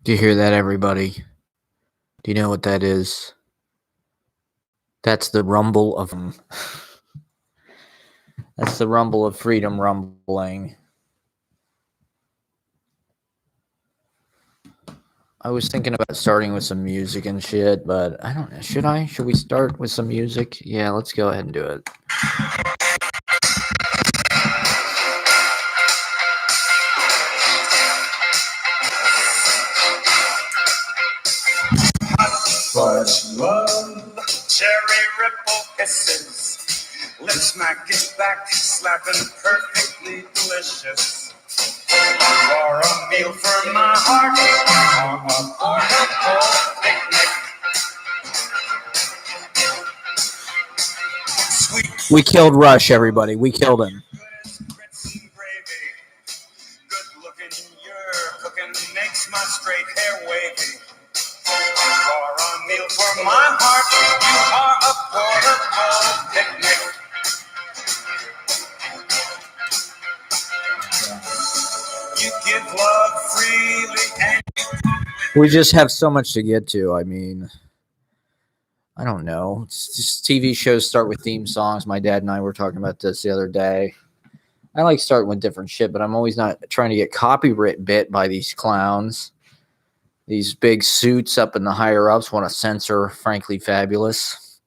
Do you hear that, everybody? Do you know what that is? That's the rumble of That's the rumble of freedom rumbling. I was thinking about starting with some music and shit, but I don't know. Should I? Should we start with some music? Yeah, let's go ahead and do it. Fudge love, cherry ripple kisses, lips smack it back, slapping perfectly delicious. You are a meal for my heart, on a portable picnic. Sweet. We killed Rush, everybody. We killed him. Grits and gravy, good looking, your cooking makes my straight hair wavy. You are a meal for my heart. You are a portable picnic. You give love freely and We just have so much to get to. I mean, I don't know. It's just TV shows start with theme songs. My dad and I were talking about this the other day. I like starting with different shit, but I'm always not trying to get copyright bit by these clowns. These big suits up in the higher ups want to censor Frankly Fabulous.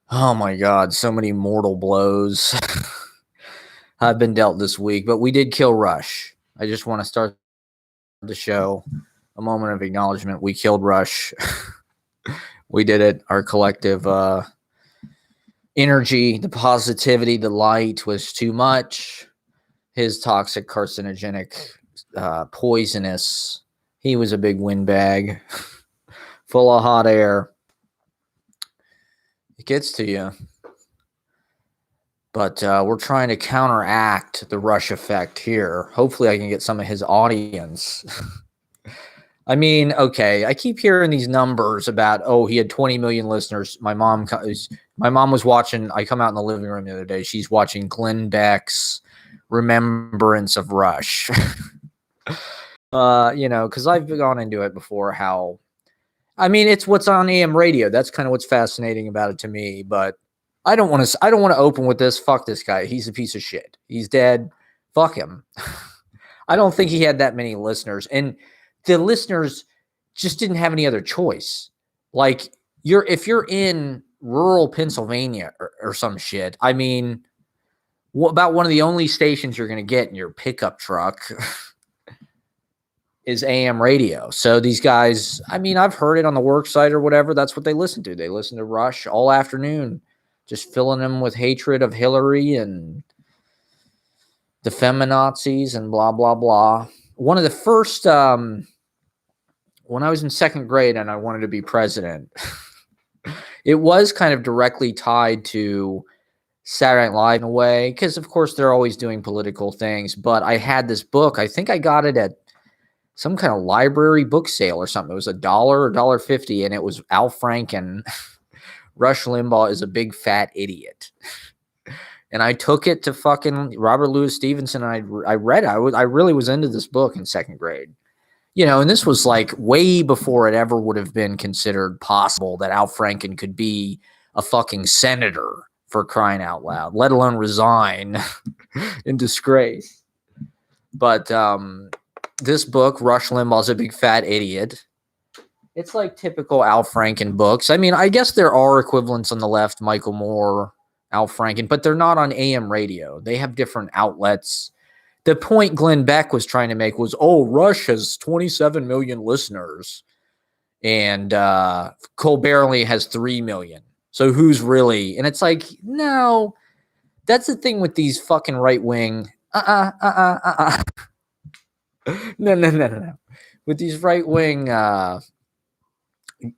Oh my God, so many mortal blows have been dealt this week, but we did kill Rush. I just want to start the show. A moment of acknowledgement. We killed Rush. We did it. Our collective energy, the positivity, the light was too much. His toxic, carcinogenic, poisonous. He was a big windbag full of hot air. It gets to you. But we're trying to counteract the Rush effect here. Hopefully I can get some of his audience. I mean, okay, I keep hearing these numbers about, oh, he had 20 million listeners. My mom was watching, I come out in the living room the other day. She's watching Glenn Beck's Remembrance of Rush. Because I've gone into it before how, I mean, it's what's on AM radio. That's kind of what's fascinating about it to me. But I don't want to open with this. Fuck this guy. He's a piece of shit. He's dead. Fuck him. I don't think he had that many listeners. And the listeners just didn't have any other choice. Like, if you're in rural Pennsylvania or some shit, I mean, about one of the only stations you're going to get in your pickup truck is AM radio. So these guys, I mean, I've heard it on the work site or whatever. That's what they listen to. They listen to Rush all afternoon, just filling them with hatred of Hillary and the feminazis and blah, blah, blah. One of the first, when I was in second grade and I wanted to be president, it was kind of directly tied to Saturday Night Live in a way, because of course they're always doing political things. But I had this book. I think I got it at some kind of library book sale or something. It was $1 or $1.50, and it was Al Franken. Rush Limbaugh is a big fat idiot. And I took it to fucking Robert Louis Stevenson, and I read it. I really was into this book in second grade. And this was like way before it ever would have been considered possible that Al Franken could be a fucking senator, for crying out loud, let alone resign in disgrace. But this book, Rush Limbaugh's a big fat idiot. It's like typical Al Franken books. I mean, I guess there are equivalents on the left, Michael Moore, Al Franken, but they're not on AM radio. They have different outlets. The point Glenn Beck was trying to make was, oh, Rush has 27 million listeners, and Colbert only has 3 million. So who's really? And it's like, no, that's the thing with these fucking right-wing, No. With these right-wing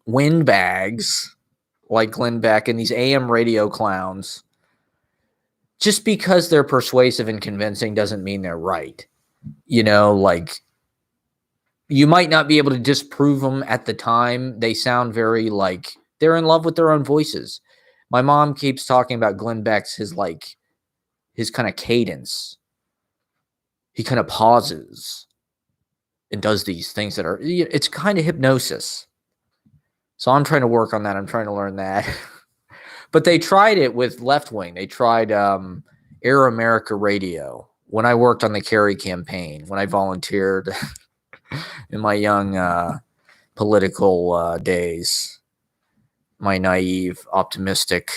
windbags like Glenn Beck and these AM radio clowns, just because they're persuasive and convincing doesn't mean they're right. Like, you might not be able to disprove them at the time. They sound very like they're in love with their own voices. My mom keeps talking about Glenn Beck's his kind of cadence. He kind of pauses. and does these things that are, it's kind of hypnosis. So I'm trying to work on that. I'm trying to learn that. But they tried it with Left Wing. They tried Air America Radio when I worked on the Kerry campaign, when I volunteered in my young political days, my naive, optimistic,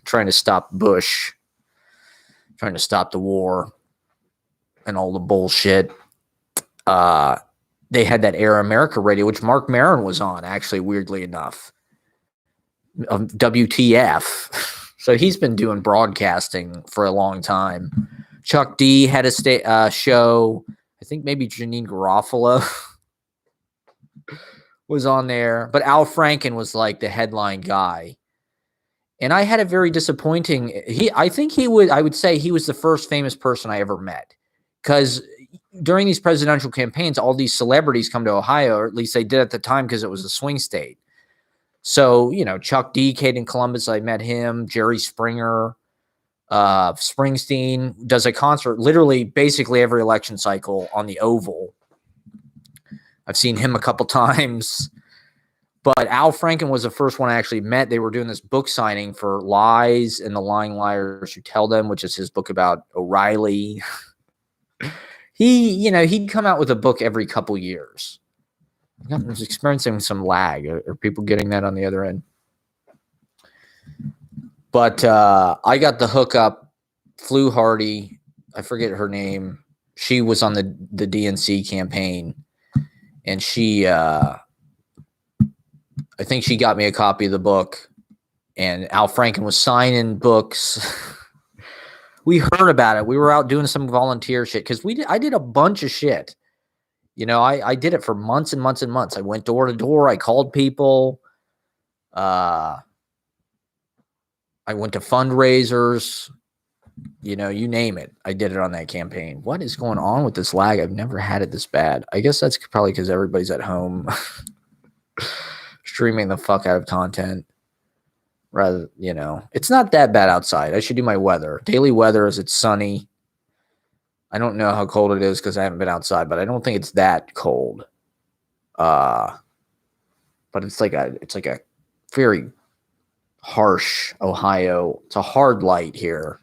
trying to stop Bush, trying to stop the war and all the bullshit. They had that Air America Radio, which Mark Maron was on, actually, weirdly enough. WTF. So he's been doing broadcasting for a long time. Chuck D had a show. I think maybe Janine Garofalo was on there. But Al Franken was like the headline guy. And I had a very disappointing. I would say he was the first famous person I ever met. Because during these presidential campaigns, all these celebrities come to Ohio, or at least they did at the time because it was a swing state. So, Chuck D, Caden Columbus, I met him. Jerry Springer, Springsteen does a concert literally basically every election cycle on the Oval. I've seen him a couple times. But Al Franken was the first one I actually met. They were doing this book signing for Lies and the Lying Liars Who Tell Them, which is his book about O'Reilly. He'd come out with a book every couple years. I was experiencing some lag. Are people getting that on the other end? But I got the hookup. Flu Hardy, I forget her name. She was on the DNC campaign, and she, I think she got me a copy of the book. And Al Franken was signing books. We heard about it. We were out doing some volunteer shit because I did a bunch of shit. I did it for months and months and months. I went door to door. I called people. I went to fundraisers. You name it. I did it on that campaign. What is going on with this lag? I've never had it this bad. I guess that's probably because everybody's at home streaming the fuck out of content. Rather, it's not that bad outside. I should do my weather. Daily weather is it's sunny. I don't know how cold it is because I haven't been outside, but I don't think it's that cold. But it's like a very harsh Ohio. It's a hard light here.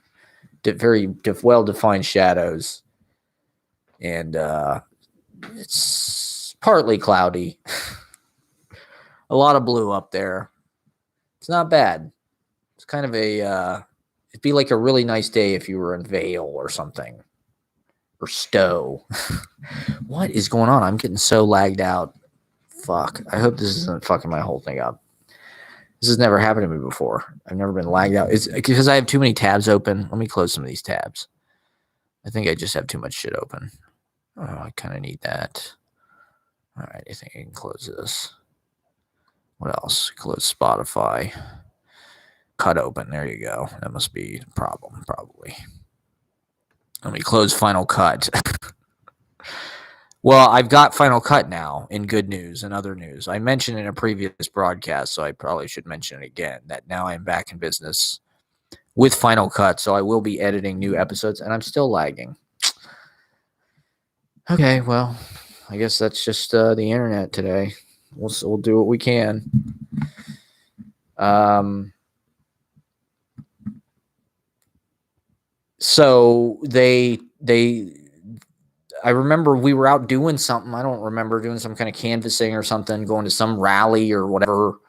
Very well-defined shadows. And it's partly cloudy. A lot of blue up there. It's not bad. It's kind of it'd be like a really nice day if you were in Vail or something. Or Stowe. What is going on? I'm getting so lagged out. Fuck. I hope this isn't fucking my whole thing up. This has never happened to me before. I've never been lagged out. It's because I have too many tabs open. Let me close some of these tabs. I think I just have too much shit open. Oh, I kind of need that. All right. I think I can close this. What else? Close Spotify. Cut open. There you go. That must be the problem, probably. Let me close Final Cut. Well, I've got Final Cut now in good news and other news. I mentioned in a previous broadcast, so I probably should mention it again, that now I'm back in business with Final Cut, so I will be editing new episodes, and I'm still lagging. Okay, well, I guess that's just the internet today. We'll do what we can. So I remember we were out doing something. I don't remember doing some kind of canvassing or something, going to some rally or whatever.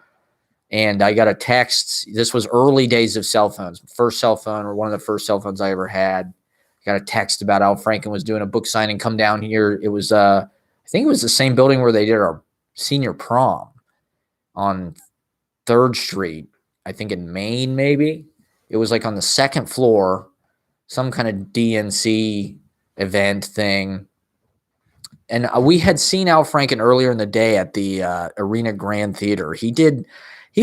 And I got a text. This was early days of cell phones. First cell phone, or one of the first cell phones I ever had. I got a text about Al Franken was doing a book signing. Come down here. It was, I think it was the same building where they did our senior prom on 3rd Street. I think in Maine, maybe. It was like on the 2nd floor, some kind of DNC event thing. And we had seen Al Franken earlier in the day at the Arena Grand Theater. He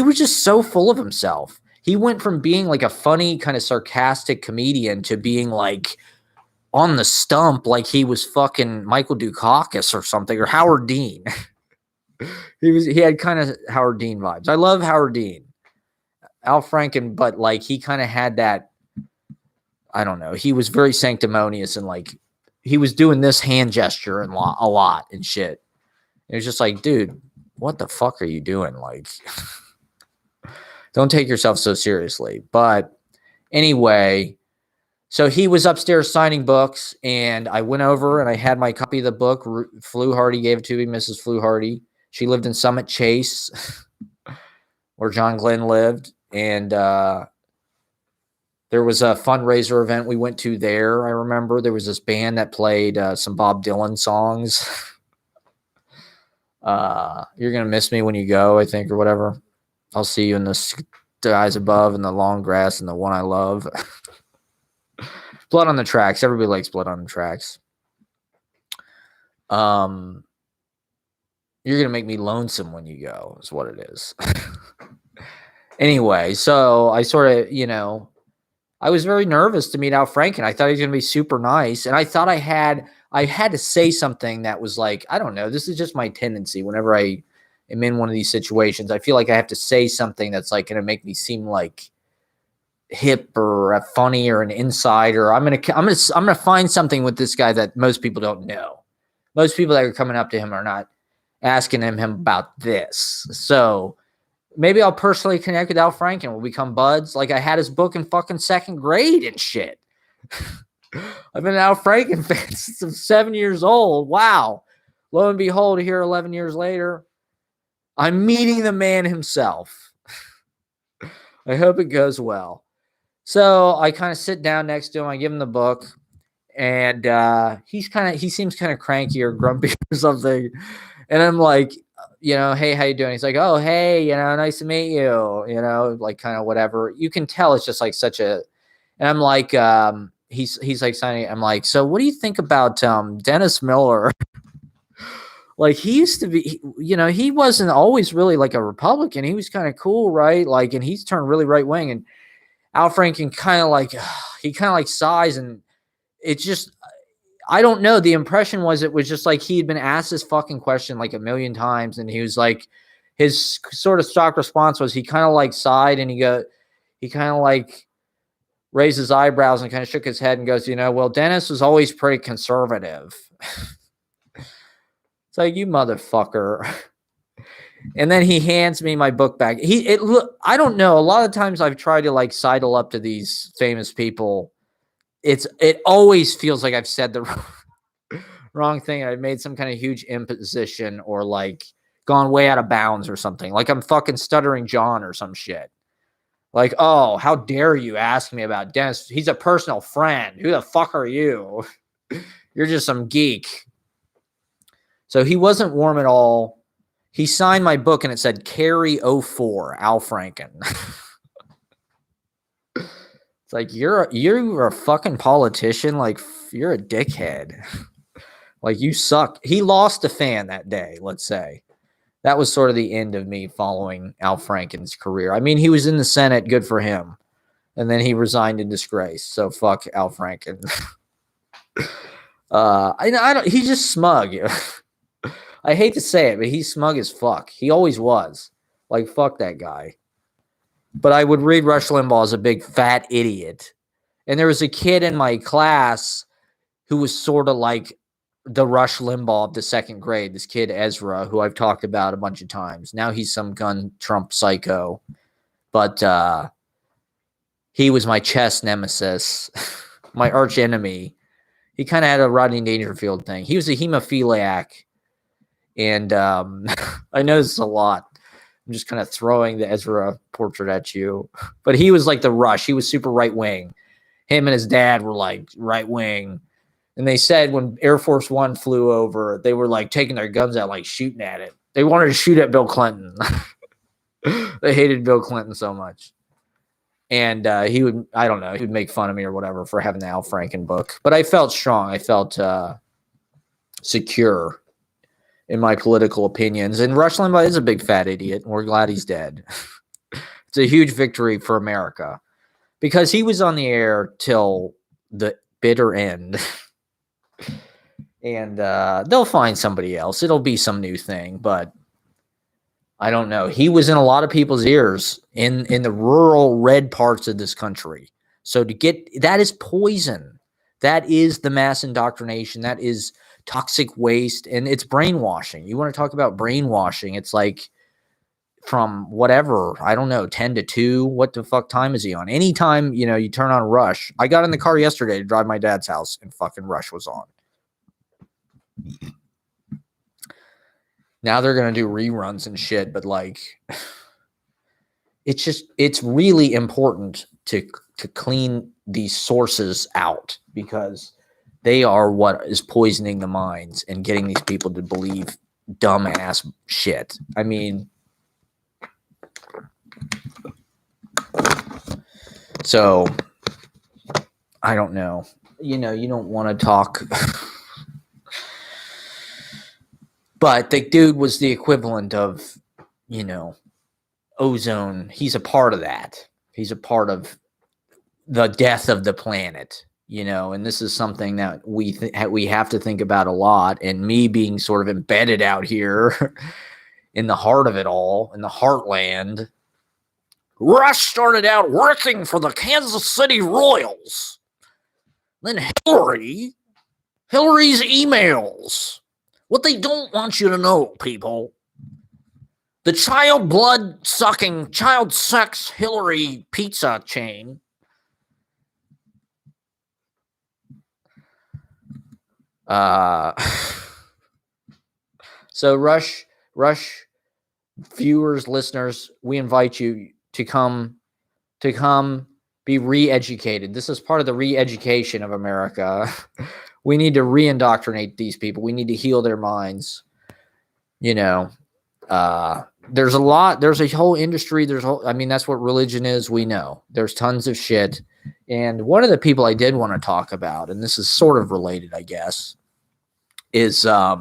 was just so full of himself. He went from being like a funny, kind of sarcastic comedian to being like on the stump, like he was fucking Michael Dukakis or something, or Howard Dean. He had kind of Howard Dean vibes. I love Howard Dean. Al Franken, but like he kind of had that, I don't know. He was very sanctimonious and like was doing this hand gesture and a lot and shit. It was just like, dude, what the fuck are you doing? Like, don't take yourself so seriously. But anyway, so he was upstairs signing books, and I went over and I had my copy of the book. Flu Hardy gave it to me, Mrs. Flu Hardy. She lived in Summit Chase, where John Glenn lived, and there was a fundraiser event we went to there. I remember there was this band that played some Bob Dylan songs. You're gonna miss me when you go, I think, or whatever. I'll see you in the skies above and the long grass and the one I love. Blood on the Tracks. Everybody likes Blood on the Tracks. You're gonna make me lonesome when you go, is what it is. Anyway, so I sort of, I was very nervous to meet Al Franken. I thought he was gonna be super nice, and I thought I had to say something that was like, I don't know. This is just my tendency. Whenever I am in one of these situations, I feel like I have to say something that's like gonna make me seem like hip or funny or an insider. I'm gonna find something with this guy that most people don't know. Most people that are coming up to him are not asking him about this. So maybe I'll personally connect with Al Franken. We'll become buds. Like I had his book in fucking second grade and shit. I've been an Al Franken fan since I'm 7 years old. Wow. Lo and behold, here 11 years later, I'm meeting the man himself. I hope it goes well. So I kind of sit down next to him. I give him the book, and he seems kind of cranky or grumpy or something. And I'm like, hey, how you doing? He's like, oh, hey, nice to meet you, like kind of whatever. You can tell it's just like and I'm like, he's like signing. I'm like, so what do you think about Dennis Miller? Like he used to be, he wasn't always really like a Republican. He was kind of cool, right? Like, and he's turned really right wing. And Al Franken kind of like sighs, and it's just, I don't know. The impression was it was just like he had been asked this fucking question like a million times, and he was like, his sort of stock response was he kind of like sighed, and he kind of like raised his eyebrows and kind of shook his head and goes, well, Dennis was always pretty conservative. It's like, you motherfucker. And then he hands me my book back. I don't know. A lot of times I've tried to like sidle up to these famous people. It always feels like I've said the wrong thing. I've made some kind of huge imposition or like gone way out of bounds or something. Like I'm fucking Stuttering John or some shit. Like, oh, how dare you ask me about Dennis? He's a personal friend. Who the fuck are you? You're just some geek. So he wasn't warm at all. He signed my book and it said Carry 04, Al Franken. It's like, you're a fucking politician. Like, you're a dickhead. Like, you suck. He lost a fan that day, let's say. That was sort of the end of me following Al Franken's career. I mean, he was in the Senate, good for him. And then he resigned in disgrace. So fuck Al Franken. He's just smug. I hate to say it, but he's smug as fuck. He always was. Like, fuck that guy. But I would read Rush Limbaugh as a big fat idiot. And there was a kid in my class who was sort of like the Rush Limbaugh of the second grade. This kid, Ezra, who I've talked about a bunch of times. Now he's some gun Trump psycho. But he was my chess nemesis, my arch enemy. He kind of had a Rodney Dangerfield thing. He was a hemophiliac. And I know this is a lot. I'm just kind of throwing the Ezra portrait at you. But he was like the Rush. He was super right wing. Him and his dad were like right wing. And they said when Air Force One flew over, they were like taking their guns out, like shooting at it. They wanted to shoot at Bill Clinton. They hated Bill Clinton so much. And he would make fun of me or whatever for having the Al Franken book. But I felt strong. I felt secure in my political opinions. And Rush Limbaugh is a big fat idiot, and we're glad he's dead. It's a huge victory for America because he was on the air till the bitter end. And they'll find somebody else. It'll be some new thing, but I don't know. He was in a lot of people's ears in the rural red parts of this country. So that is poison. That is the mass indoctrination. That is toxic waste, and it's brainwashing. You want to talk about brainwashing? It's like from whatever, I don't know, 10 to 2. What the fuck time is he on? Anytime, you turn on Rush. I got in the car yesterday to drive my dad's house, and fucking Rush was on. Now they're going to do reruns and shit, but like, it's really important to clean these sources out, because they are what is poisoning the minds and getting these people to believe dumbass shit. I mean, so I don't know. You don't want to talk. But the dude was the equivalent of, ozone. He's a part of that. He's a part of the death of the planet, and this is something that we have to think about a lot. And me being sort of embedded out here in the heart of it all, in the heartland. Rush started out working for the Kansas City Royals. Then Hillary's emails. What they don't want you to know, people. The child blood sucking, child sex Hillary pizza chain. So Rush viewers, listeners, we invite you to come be re-educated. This is part of the re-education of America. We need to re-indoctrinate these people. We need to heal their minds. There's a whole industry. That's what religion is. We know there's tons of shit. And one of the people I did want to talk about, and this is sort of related, I guess, is, I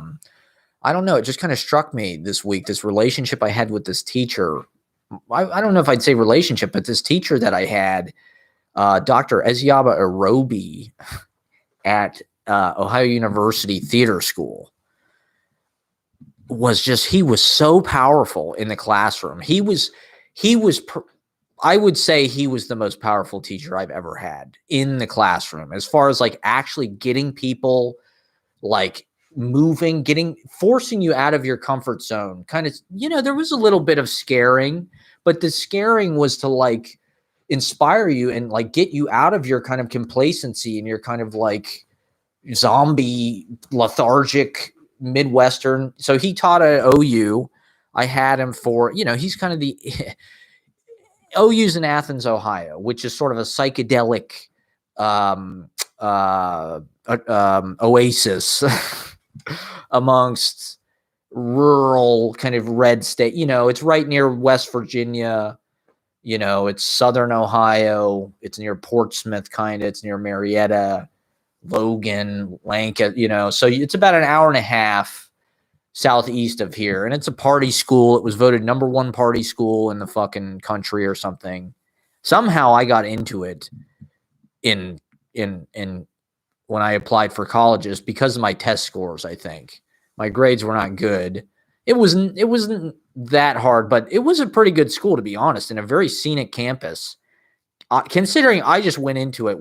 don't know. It just kind of struck me this week, this relationship I had with this teacher. I don't know if I'd say relationship, but this teacher that I had, Dr. Eziaba Arobi at Ohio University Theater School, he was so powerful in the classroom. I would say he was the most powerful teacher I've ever had in the classroom, as far as like actually getting people like moving, forcing you out of your comfort zone. Kind of, there was a little bit of scaring, but the scaring was to like inspire you and like get you out of your kind of complacency and your kind of like zombie lethargic Midwestern. So he taught at OU. I had him for, he's kind of the OU's in Athens, Ohio, which is sort of a psychedelic oasis amongst rural kind of red state. It's right near West Virginia. It's Southern Ohio. It's near Portsmouth, kind of. It's near Marietta, Logan, Lancaster, so it's about an hour and a half southeast of here. And it's a party school. It was voted #1 party school in the fucking country or something. Somehow I got into it in when I applied for colleges because of my test scores. I think my grades were not good. It wasn't that hard, but it was a pretty good school, to be honest, and a very scenic campus. Considering I just went into it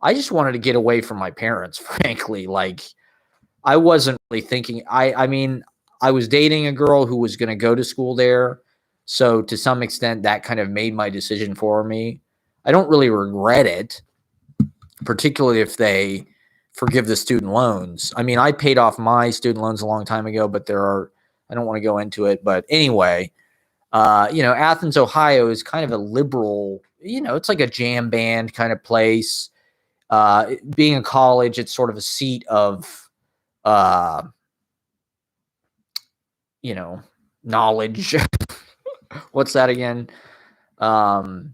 I just wanted to get away from my parents, frankly. Like, I wasn't really thinking. I was dating a girl who was going to go to school there, so to some extent that kind of made my decision for me. I don't really regret it, particularly if they forgive the student loans. I paid off my student loans a long time ago, but I don't want to go into it. But anyway, Athens, Ohio is kind of a liberal, it's like a jam band kind of place. Being a college, it's sort of a seat of, knowledge. What's that again? And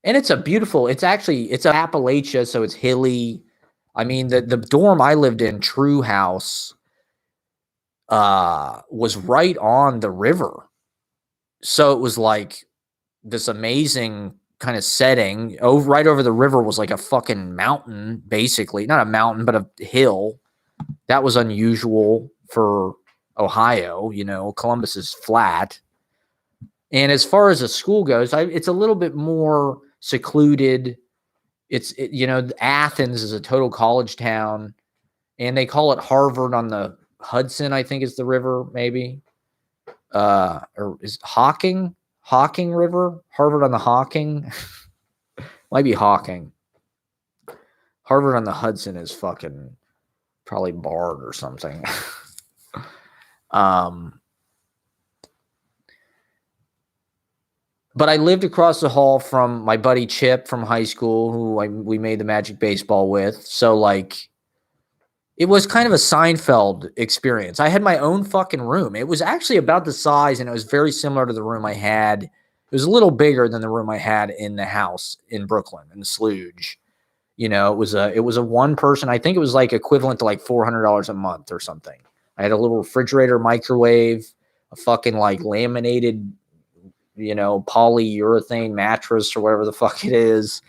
it's Appalachia, so it's hilly. The dorm I lived in, True House, was right on the river. So it was like this amazing kind of setting. Right over the river was like a fucking mountain, basically. Not a mountain, but a hill. That was unusual for Ohio. Columbus is flat. And as far as the school goes, it's a little bit more secluded. Athens is a total college town, and they call it Harvard on the Hudson, I think is the river, maybe. Or is Hawking River? Harvard on the Hawking? Might be Hawking. Harvard on the Hudson is fucking probably Bard or something. But I lived across the hall from my buddy Chip from high school, who we made the Magic Baseball with. So, like, it was kind of a Seinfeld experience. I had my own fucking room. It was actually about the size, and it was very similar to the room I had. It was a little bigger than the room I had in the house in Brooklyn, in Sluge. It was a one person. I think it was like equivalent to like $400 a month or something. I had a little refrigerator, microwave, a fucking like laminated, polyurethane mattress or whatever the fuck it is.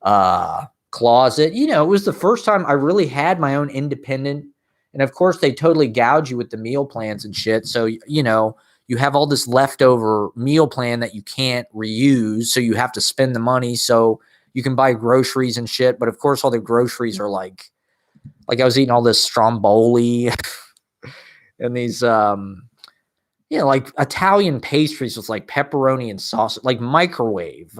Closet. It was the first time I really had my own independent. And of course, they totally gouge you with the meal plans and shit. So, you have all this leftover meal plan that you can't reuse. So you have to spend the money. So you can buy groceries and shit. But of course, all the groceries are like I was eating all this Stromboli and these, like Italian pastries with like pepperoni and sausage, like microwave.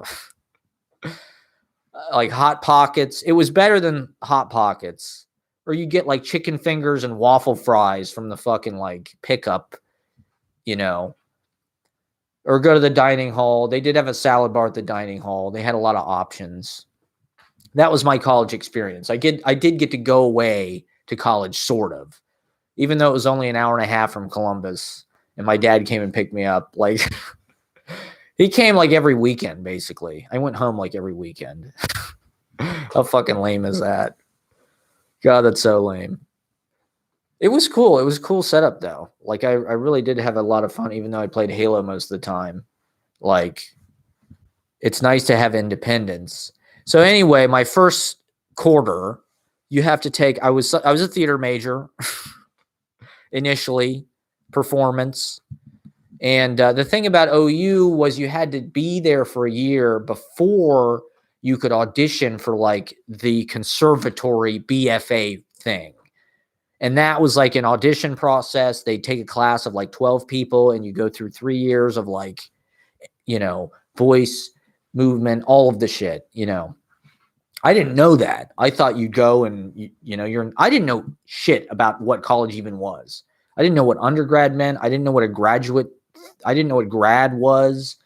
Like Hot Pockets. It was better than Hot Pockets. Or you get like chicken fingers and waffle fries from the fucking like pickup, or go to the dining hall. They did have a salad bar at the dining hall. They had a lot of options. That was my college experience. I did get to go away to college, sort of, even though it was only an hour and a half from Columbus, and my dad came and picked me up. Like, he came like every weekend, basically. I went home like every weekend. How fucking lame is that? God, that's so lame. It was cool. It was a cool setup, though. Like, I really did have a lot of fun, even though I played Halo most of the time. Like, it's nice to have independence. So anyway, my first quarter, you have to take. I was a theater major initially, performance. And the thing about OU was you had to be there for a year before you could audition for like the conservatory BFA thing. And that was like an audition process. They take a class of like 12 people and you go through 3 years of like, voice, movement, all of the shit, I didn't know that. I thought you'd go and, I didn't know shit about what college even was. I didn't know what undergrad meant. I didn't know what I didn't know what grad was.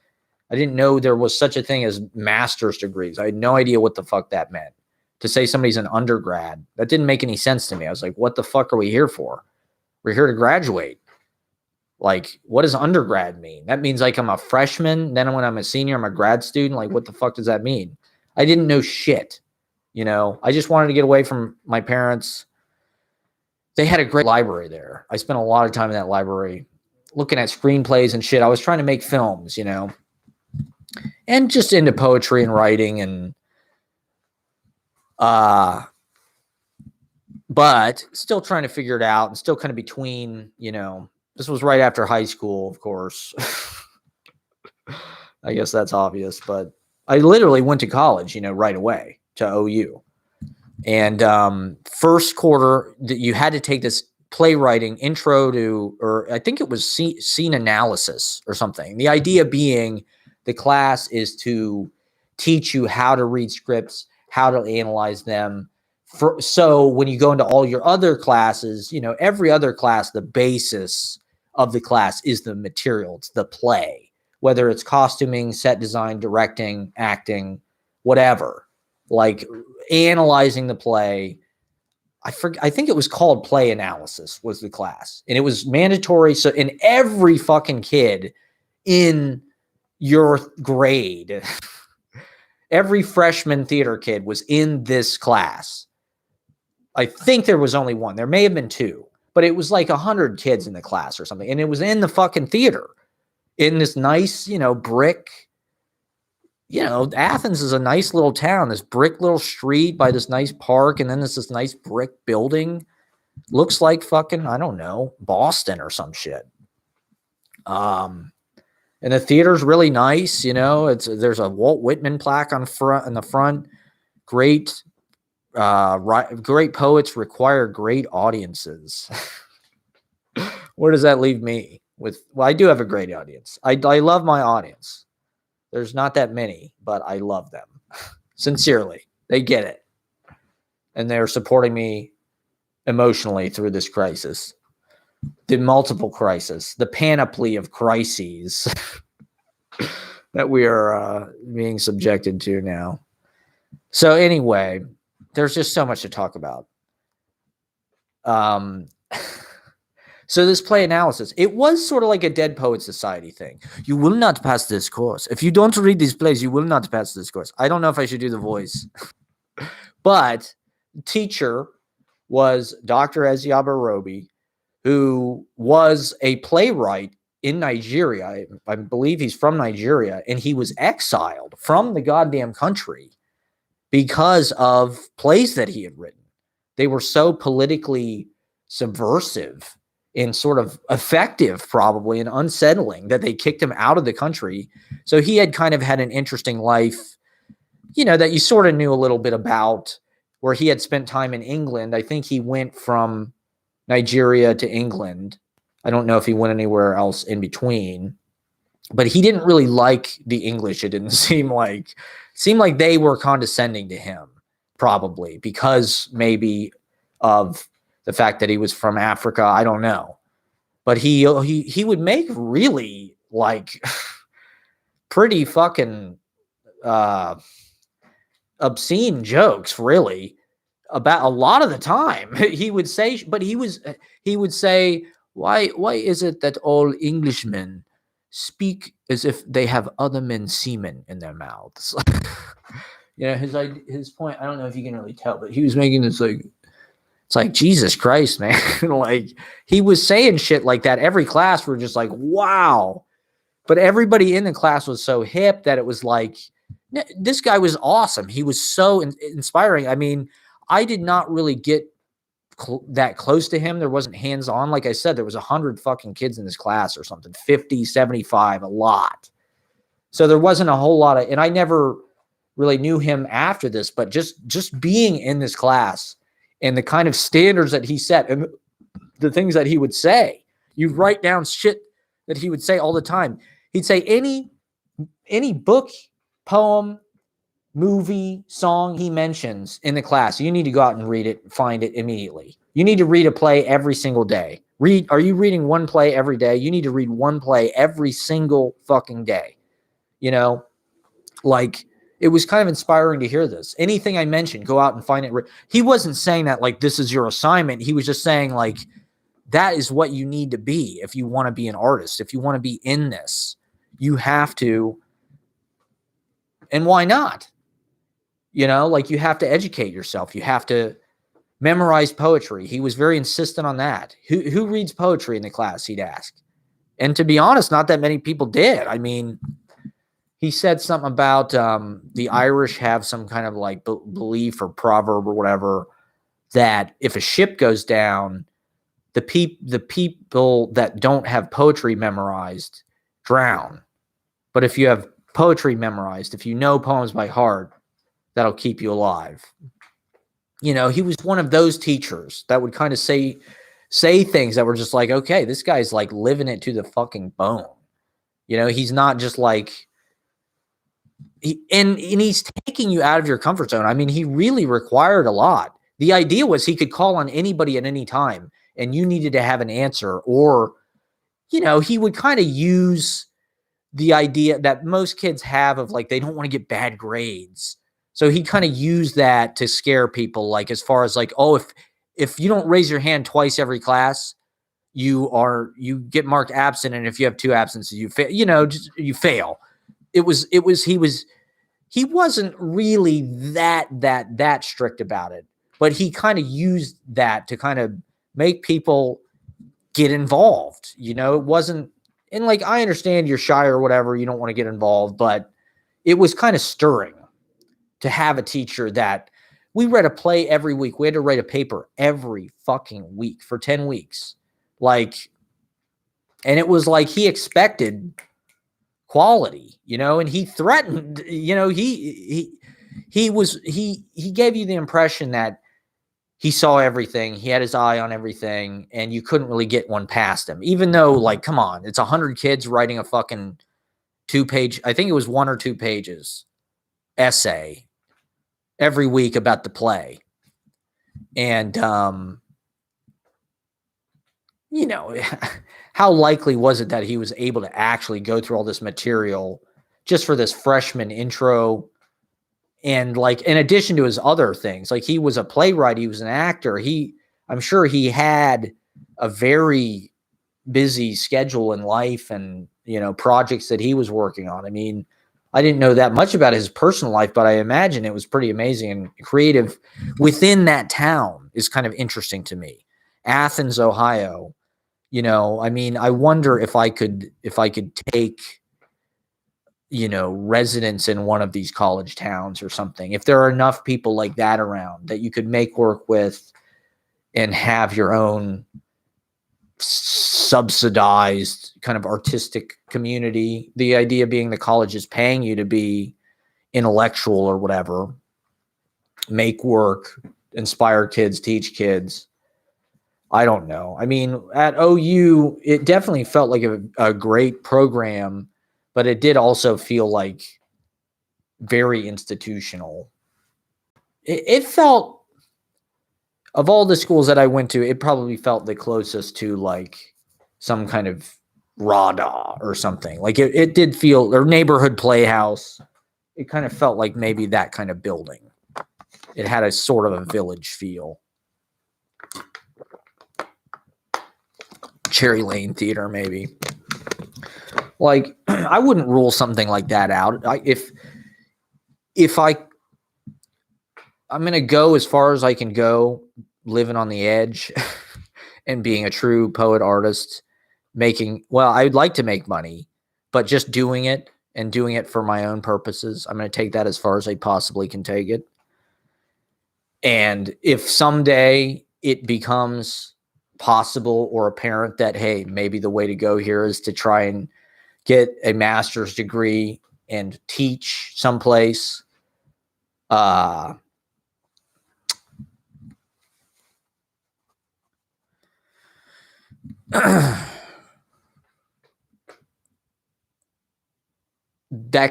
I didn't know there was such a thing as master's degrees. I had no idea what the fuck that meant. To say somebody's an undergrad, that didn't make any sense to me. I was like, what the fuck are we here for? We're here to graduate. Like, what does undergrad mean? That means like I'm a freshman. Then when I'm a senior, I'm a grad student. Like, what the fuck does that mean? I didn't know shit. I just wanted to get away from my parents. They had a great library there. I spent a lot of time in that library looking at screenplays and shit. I was trying to make films, and just into poetry and writing and but still trying to figure it out and still kind of between, this was right after high school, of course. I guess that's obvious, but I literally went to college, right away to OU. And first quarter, you had to take this playwriting intro to, or I think it was scene analysis or something. The idea being the class is to teach you how to read scripts, how to analyze them. So when you go into all your other classes, every other class, the basis of the class is the material, it's the play, whether it's costuming, set design, directing, acting, whatever, like analyzing the play. I think it was called play analysis was the class, and it was mandatory. So in every fucking kid in your grade, every freshman theater kid was in this class. I think there was only one. There may have been two, but it was like 100 kids in the class or something. And it was in the fucking theater in this nice, brick, Athens is a nice little town, this brick little street by this nice park. And then there's this nice brick building. Looks like fucking, I don't know, Boston or some shit. And the theater's really nice. There's a Walt Whitman plaque in the front. great great poets require great audiences. Where does that leave me with? Well, I do have a great audience. I love my audience. There's not that many, but I love them sincerely. They get it, and they're supporting me emotionally through this crisis, the multiple crises, the panoply of crises that we are being subjected to now. So anyway, there's just so much to talk about. So this play analysis, it was sort of like a Dead Poet Society thing. You will not pass this course. If you don't read these plays, you will not pass this course. I don't know if I should do the voice. But the teacher was Dr. Eziabarobi, who was a playwright in Nigeria. I believe he's from Nigeria, and he was exiled from the goddamn country because of plays that he had written. They were so politically subversive and sort of effective, probably, and unsettling that they kicked him out of the country. So he had kind of had an interesting life, that you sort of knew a little bit about, where he had spent time in England. I think he went from Nigeria to England. I don't know if he went anywhere else in between, but he didn't really like the English. It didn't seem like they were condescending to him, probably because maybe of the fact that he was from Africa. I don't know, but he would make really like pretty fucking obscene jokes, really, about a lot of the time. He would say, why is it that all Englishmen speak as if they have other men's semen in their mouths? His point, I don't know if you can really tell, but he was making this like, it's like, Jesus Christ, man. Like, he was saying shit like that. Every class were just like, wow. But everybody in the class was so hip that it was like, this guy was awesome. He was so inspiring. I mean, I did not really get that close to him. There wasn't hands-on. Like I said, there was 100 fucking kids in this class or something, 50, 75, a lot. So there wasn't a whole lot of, and I never really knew him after this, but just being in this class and the kind of standards that he set and the things that he would say, you write down shit that he would say all the time. He'd say any book, poem, movie, song he mentions in the class, you need to go out and read it, find it immediately. You need to read a play every single day. Are you reading one play every day? You need to read one play every single fucking day. Like, it was kind of inspiring to hear this. Anything I mentioned, go out and find it. He wasn't saying that like this is your assignment. He was just saying like that is what you need to be if you want to be an artist. If you want to be in this, you have to. And why not? Like, you have to educate yourself. You have to memorize poetry. He was very insistent on that. Who reads poetry in the class, he'd ask. And to be honest, not that many people did. I mean, he said something about the Irish have some kind of like belief or proverb or whatever that if a ship goes down, the people that don't have poetry memorized drown. But if you have poetry memorized, if you know poems by heart, that'll keep you alive. He was one of those teachers that would kind of say things that were just like, okay, this guy's like living it to the fucking bone. He's not just like, and he's taking you out of your comfort zone. I mean, he really required a lot. The idea was he could call on anybody at any time and you needed to have an answer, or, he would kind of use the idea that most kids have of like, they don't want to get bad grades. So he kind of used that to scare people, like as far as like, oh, if you don't raise your hand twice every class, you get marked absent, and if you have 2 absences, you fail. You fail. He wasn't really that strict about it, but he kind of used that to kind of make people get involved. It wasn't, and like, I understand you're shy or whatever, you don't want to get involved, but it was kind of stirring to have a teacher that we read a play every week. We had to write a paper every fucking week for 10 weeks. Like, and it was like he expected quality, and he threatened, he gave you the impression that he saw everything, he had his eye on everything, and you couldn't really get one past him. Even though, like, come on, it's 100 kids writing a fucking 2-page, I think it was 1 or 2 pages essay every week about the play. And you know, how likely was it that he was able to actually go through all this material just for this freshman intro? And like, in addition to his other things, like he was a playwright, he was an actor. I'm sure he had a very busy schedule in life and, you know, projects that he was working on. I mean, I didn't know that much about his personal life, but I imagine it was pretty amazing and creative within that town is kind of interesting to me. Athens, Ohio, you know, I mean, I wonder if I could take, you know, residence in one of these college towns or something. If there are enough people like that around that you could make work with and have your own subsidized kind of artistic community. The idea being the college is paying you to be intellectual or whatever, make work, inspire kids, teach kids. I don't know. I mean, at OU, it definitely felt like a great program, but it did also feel like very institutional. It felt, of all the schools that I went to, it probably felt the closest to like some kind of RADA or something. Like it did feel, or neighborhood playhouse. It kind of felt like maybe that kind of building. It had a sort of a village feel. Cherry Lane Theater, maybe. Like, I wouldn't rule something like that out. I'm going to go as far as I can go, living on the edge and being a true poet artist, I'd like to make money, but just doing it and doing it for my own purposes. I'm going to take that as far as I possibly can take it. And if someday it becomes possible or apparent that, hey, maybe the way to go here is to try and get a master's degree and teach someplace, that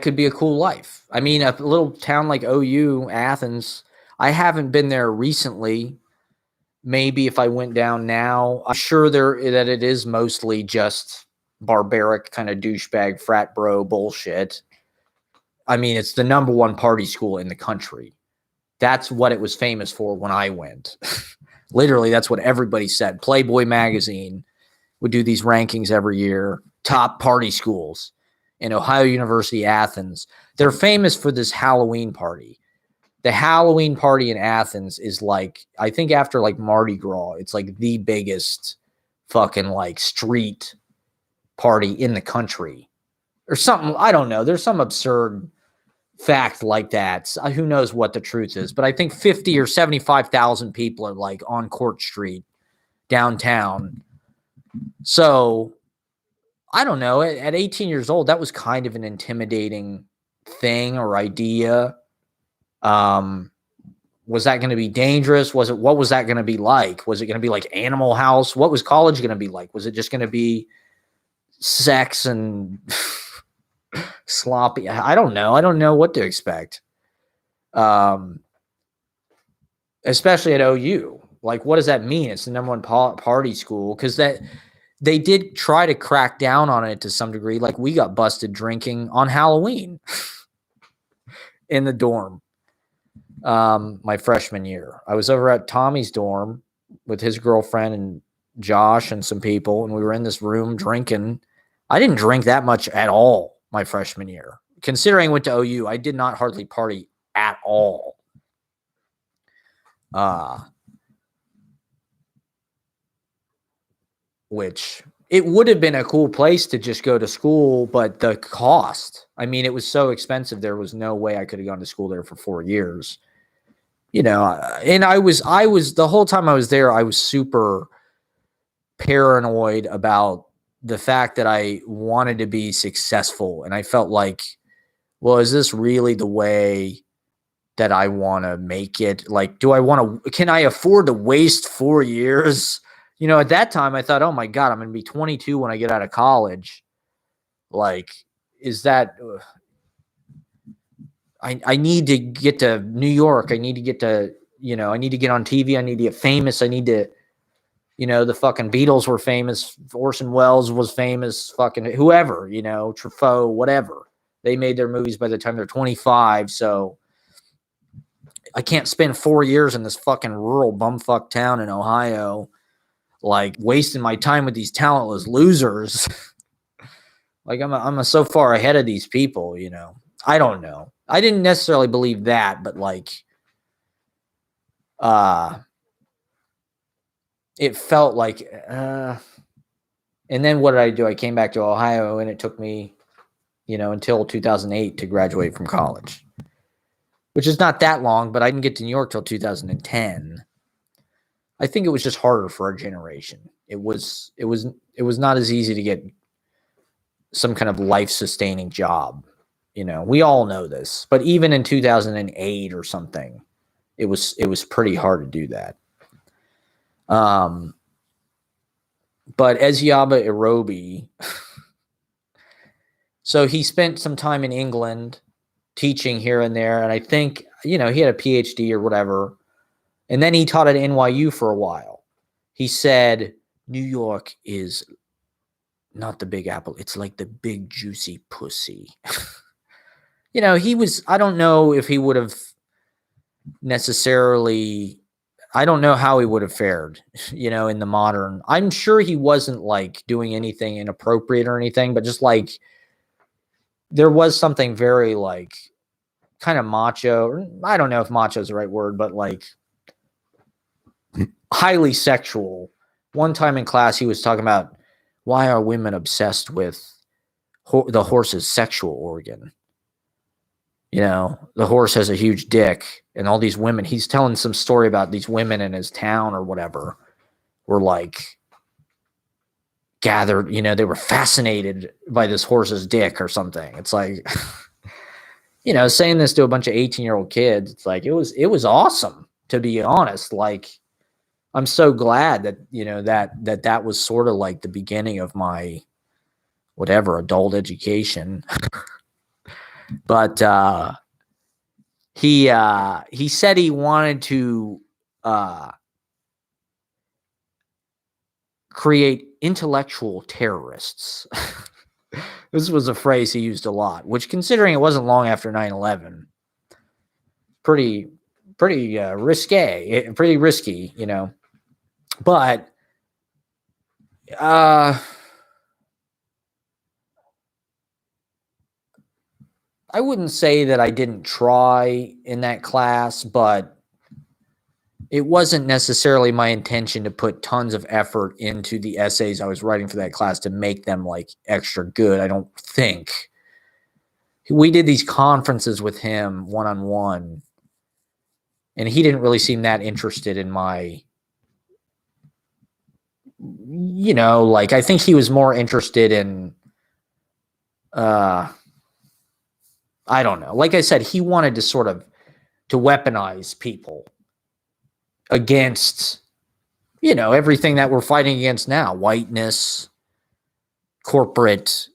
could be a cool life. I mean, a little town like OU, Athens, I haven't been there recently. Maybe if I went down now, I'm sure that it is mostly just barbaric kind of douchebag frat bro bullshit. I mean, it's the number one party school in the country. That's what it was famous for when I went. Literally, that's what everybody said. Playboy magazine would do these rankings every year. Top party schools in Ohio University, Athens. They're famous for this Halloween party. The Halloween party in Athens is like, I think after like Mardi Gras, it's like the biggest fucking like street party in the country or something. I don't know. There's some absurd fact like that. Who knows what the truth is, but I think 50 or 75,000 people are like on Court Street downtown. So I don't know. At 18 years old, that was kind of an intimidating thing or idea. Was that going to be dangerous? What was that going to be like? Was it going to be like Animal House? What was college going to be like? Was it just going to be sex and sloppy? I don't know. I don't know what to expect. Especially at OU. Like, what does that mean? It's the number one party school, because that they did try to crack down on it to some degree. Like, we got busted drinking on Halloween in the dorm. My freshman year, I was over at Tommy's dorm with his girlfriend and Josh and some people, and we were in this room drinking. I didn't drink that much at all my freshman year. Considering I went to OU, I did not hardly party at all. Which it would have been a cool place to just go to school, but the cost, I mean, it was so expensive. There was no way I could have gone to school there for 4 years. You know, and I was the whole time I was there, I was super paranoid about the fact that I wanted to be successful. And I felt like, well, is this really the way that I want to make it. Like, can I afford to waste 4 years? At that time I thought, oh my God, I'm going to be 22 when I get out of college. Like, is that, I need to get to New York. I need to get to, I need to get on TV. I need to get famous. I need to, the fucking Beatles were famous. Orson Welles was famous. Fucking whoever, Truffaut, whatever. They made their movies by the time they're 25. So I can't spend 4 years in this fucking rural bumfuck town in Ohio, like wasting my time with these talentless losers. Like I'm so far ahead of these people, I don't know. I didn't necessarily believe that, but like, it felt like, and then what did I do? I came back to Ohio, and it took me, until 2008 to graduate from college, which is not that long, but I didn't get to New York till 2010. I think it was just harder for our generation. It was not as easy to get some kind of life-sustaining job. We all know this, but even in 2008 or something, it was pretty hard to do that. But Eziaba Irobi, so he spent some time in England teaching here and there, and I think, he had a PhD or whatever, and then he taught at NYU for a while. He said, New York is not the Big Apple. It's like the big juicy pussy. I don't know if he would have necessarily, I don't know how he would have fared, in the modern. I'm sure he wasn't like doing anything inappropriate or anything, but just like there was something very like kind of macho, or I don't know if macho is the right word, but like highly sexual. One time in class, he was talking about why are women obsessed with the horse's sexual organ? The horse has a huge dick, and all these women, he's telling some story about these women in his town or whatever were like gathered, they were fascinated by this horse's dick or something. It's like, saying this to a bunch of 18-year-old kids, it's like, it was awesome, to be honest. Like, I'm so glad that, that was sort of like the beginning of my whatever adult education. But he said he wanted to create intellectual terrorists. This was a phrase he used a lot, which, considering it wasn't long after 9/11, pretty risque, pretty risky, But I wouldn't say that I didn't try in that class, but it wasn't necessarily my intention to put tons of effort into the essays I was writing for that class to make them like extra good. I don't think. We did these conferences with him one-on-one, and he didn't really seem that interested in my, like, I think he was more interested in, I don't know. Like I said, he wanted to sort of to weaponize people against, everything that we're fighting against now. Whiteness, corporate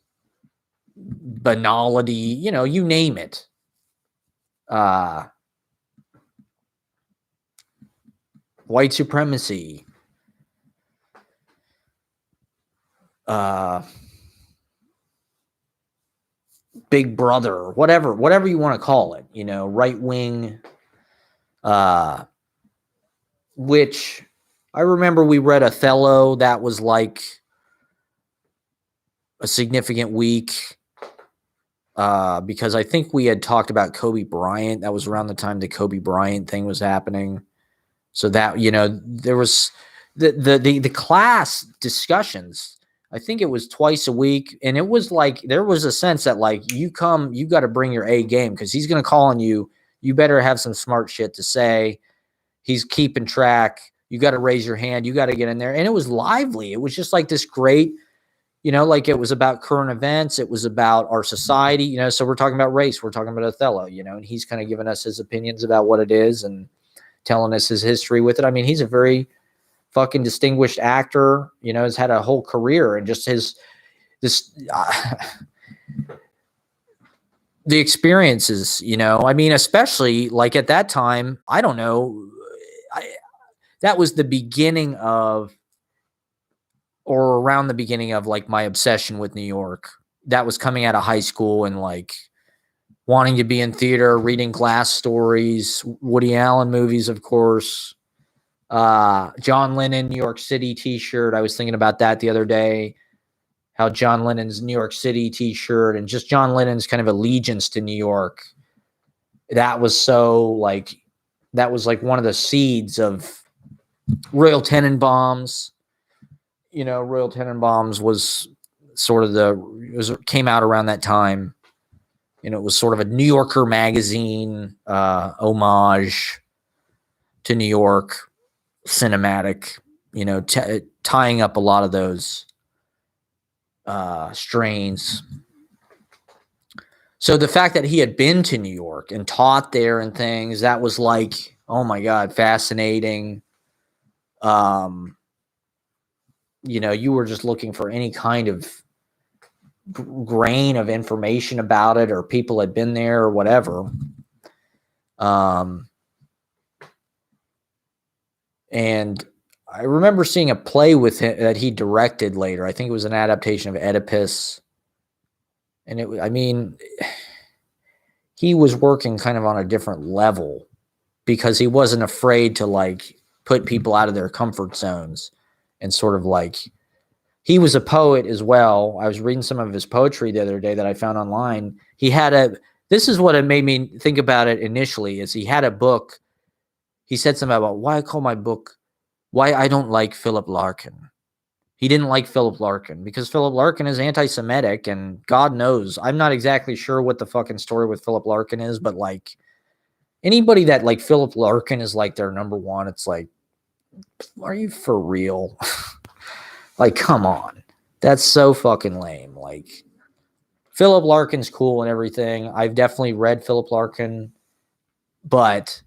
banality, you name it. White supremacy. Big Brother, whatever you want to call it, right wing, which I remember we read Othello. That was like a significant week, because I think we had talked about Kobe Bryant. That was around the time the Kobe Bryant thing was happening. So that, there was the class discussions. I think it was twice a week. And it was like, there was a sense that like, you got to bring your A game, because he's going to call on you. You better have some smart shit to say. He's keeping track. You got to raise your hand. You got to get in there. And it was lively. It was just like this great You know, like it was about current events. It was about our society, you know, so we're talking about race. We're talking about Othello, you know, and he's kind of giving us his opinions about what it is and telling us his history with it. I mean, he's a very fucking distinguished actor, you know, has had a whole career and just the experiences, you know, I mean, especially like at that time, I don't know, that was the beginning of, or around the beginning of like my obsession with New York. That was coming out of high school and like wanting to be in theater, reading Glass stories, Woody Allen movies, of course. John Lennon, New York City t-shirt. I was thinking about that the other day. How John Lennon's New York City t-shirt and just John Lennon's kind of allegiance to New York. That was like one of the seeds of Royal Tenenbaums. You know, Royal Tenenbaums was sort of came out around that time. You know, it was sort of a New Yorker magazine homage to New York cinematic, you know, tying up a lot of those strains. So the fact that he had been to New York and taught there and things, that was like, oh my God, fascinating. You know, you were just looking for any kind of grain of information about it, or people had been there or whatever. And I remember seeing a play with him that he directed later. I think it was an adaptation of Oedipus. And I mean, he was working kind of on a different level because he wasn't afraid to like put people out of their comfort zones and sort of like, he was a poet as well. I was reading some of his poetry the other day that I found online. This is what it made me think about it initially, is he had a book. He said something about why I call my book, Why I Don't Like Philip Larkin. He didn't like Philip Larkin because Philip Larkin is anti-Semitic, and God knows, I'm not exactly sure what the fucking story with Philip Larkin is, but like anybody that like Philip Larkin is like their number one, it's like, are you for real? Like, come on. That's so fucking lame. Like, Philip Larkin's cool and everything. I've definitely read Philip Larkin, but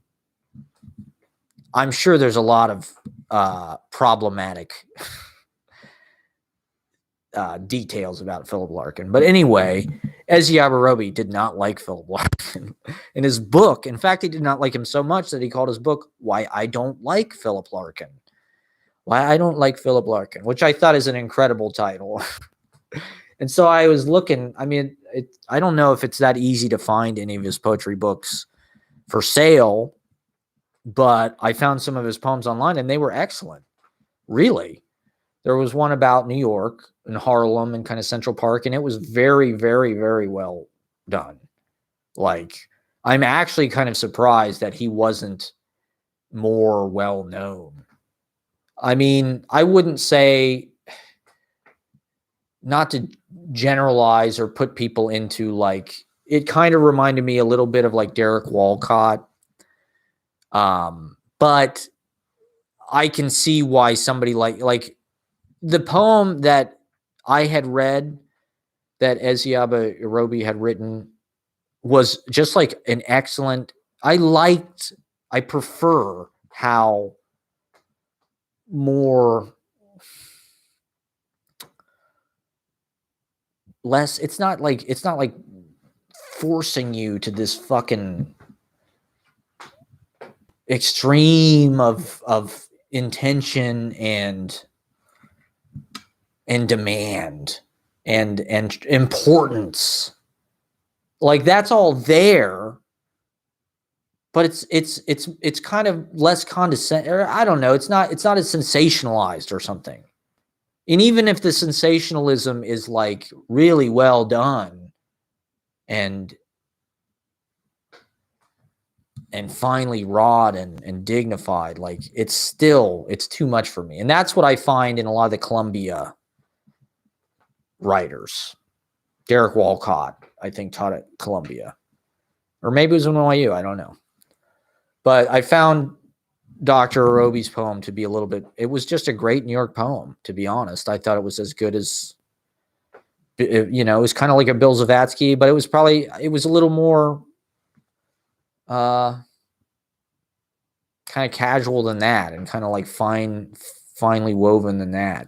I'm sure there's a lot of problematic details about Philip Larkin. But anyway, Ezzy Abarobi did not like Philip Larkin. In his book, in fact, he did not like him so much that he called his book, Why I Don't Like Philip Larkin. Why I Don't Like Philip Larkin, which I thought is an incredible title. And so I was looking, I mean, I don't know if it's that easy to find any of his poetry books for sale, but I found some of his poems online and they were excellent. Really. There was one about New York and Harlem and kind of Central Park, and it was very, very, very well done. Like, I'm actually kind of surprised that he wasn't more well known. I mean, I wouldn't say, not to generalize or put people into like, it kind of reminded me a little bit of like Derek Walcott. But I can see why somebody like the poem that I had read that Ezzy Abarobi had written was just like an excellent, I prefer how it's not like forcing you to this fucking extreme of intention and demand and importance. Like, that's all there, but it's kind of less condescending. I don't know. It's not as sensationalized or something. And even if the sensationalism is like really well done and finely wrought and dignified, like it's too much for me. And that's what I find in a lot of the Columbia writers. Derek Walcott, I think, taught at Columbia. Or maybe it was NYU, I don't know. But I found Dr. Arobi's poem to be it was just a great New York poem, to be honest. I thought it was as good as you know, it was kind of like a Bill Zavatsky, but it was a little more kind of casual than that, and kind of like finely woven than that.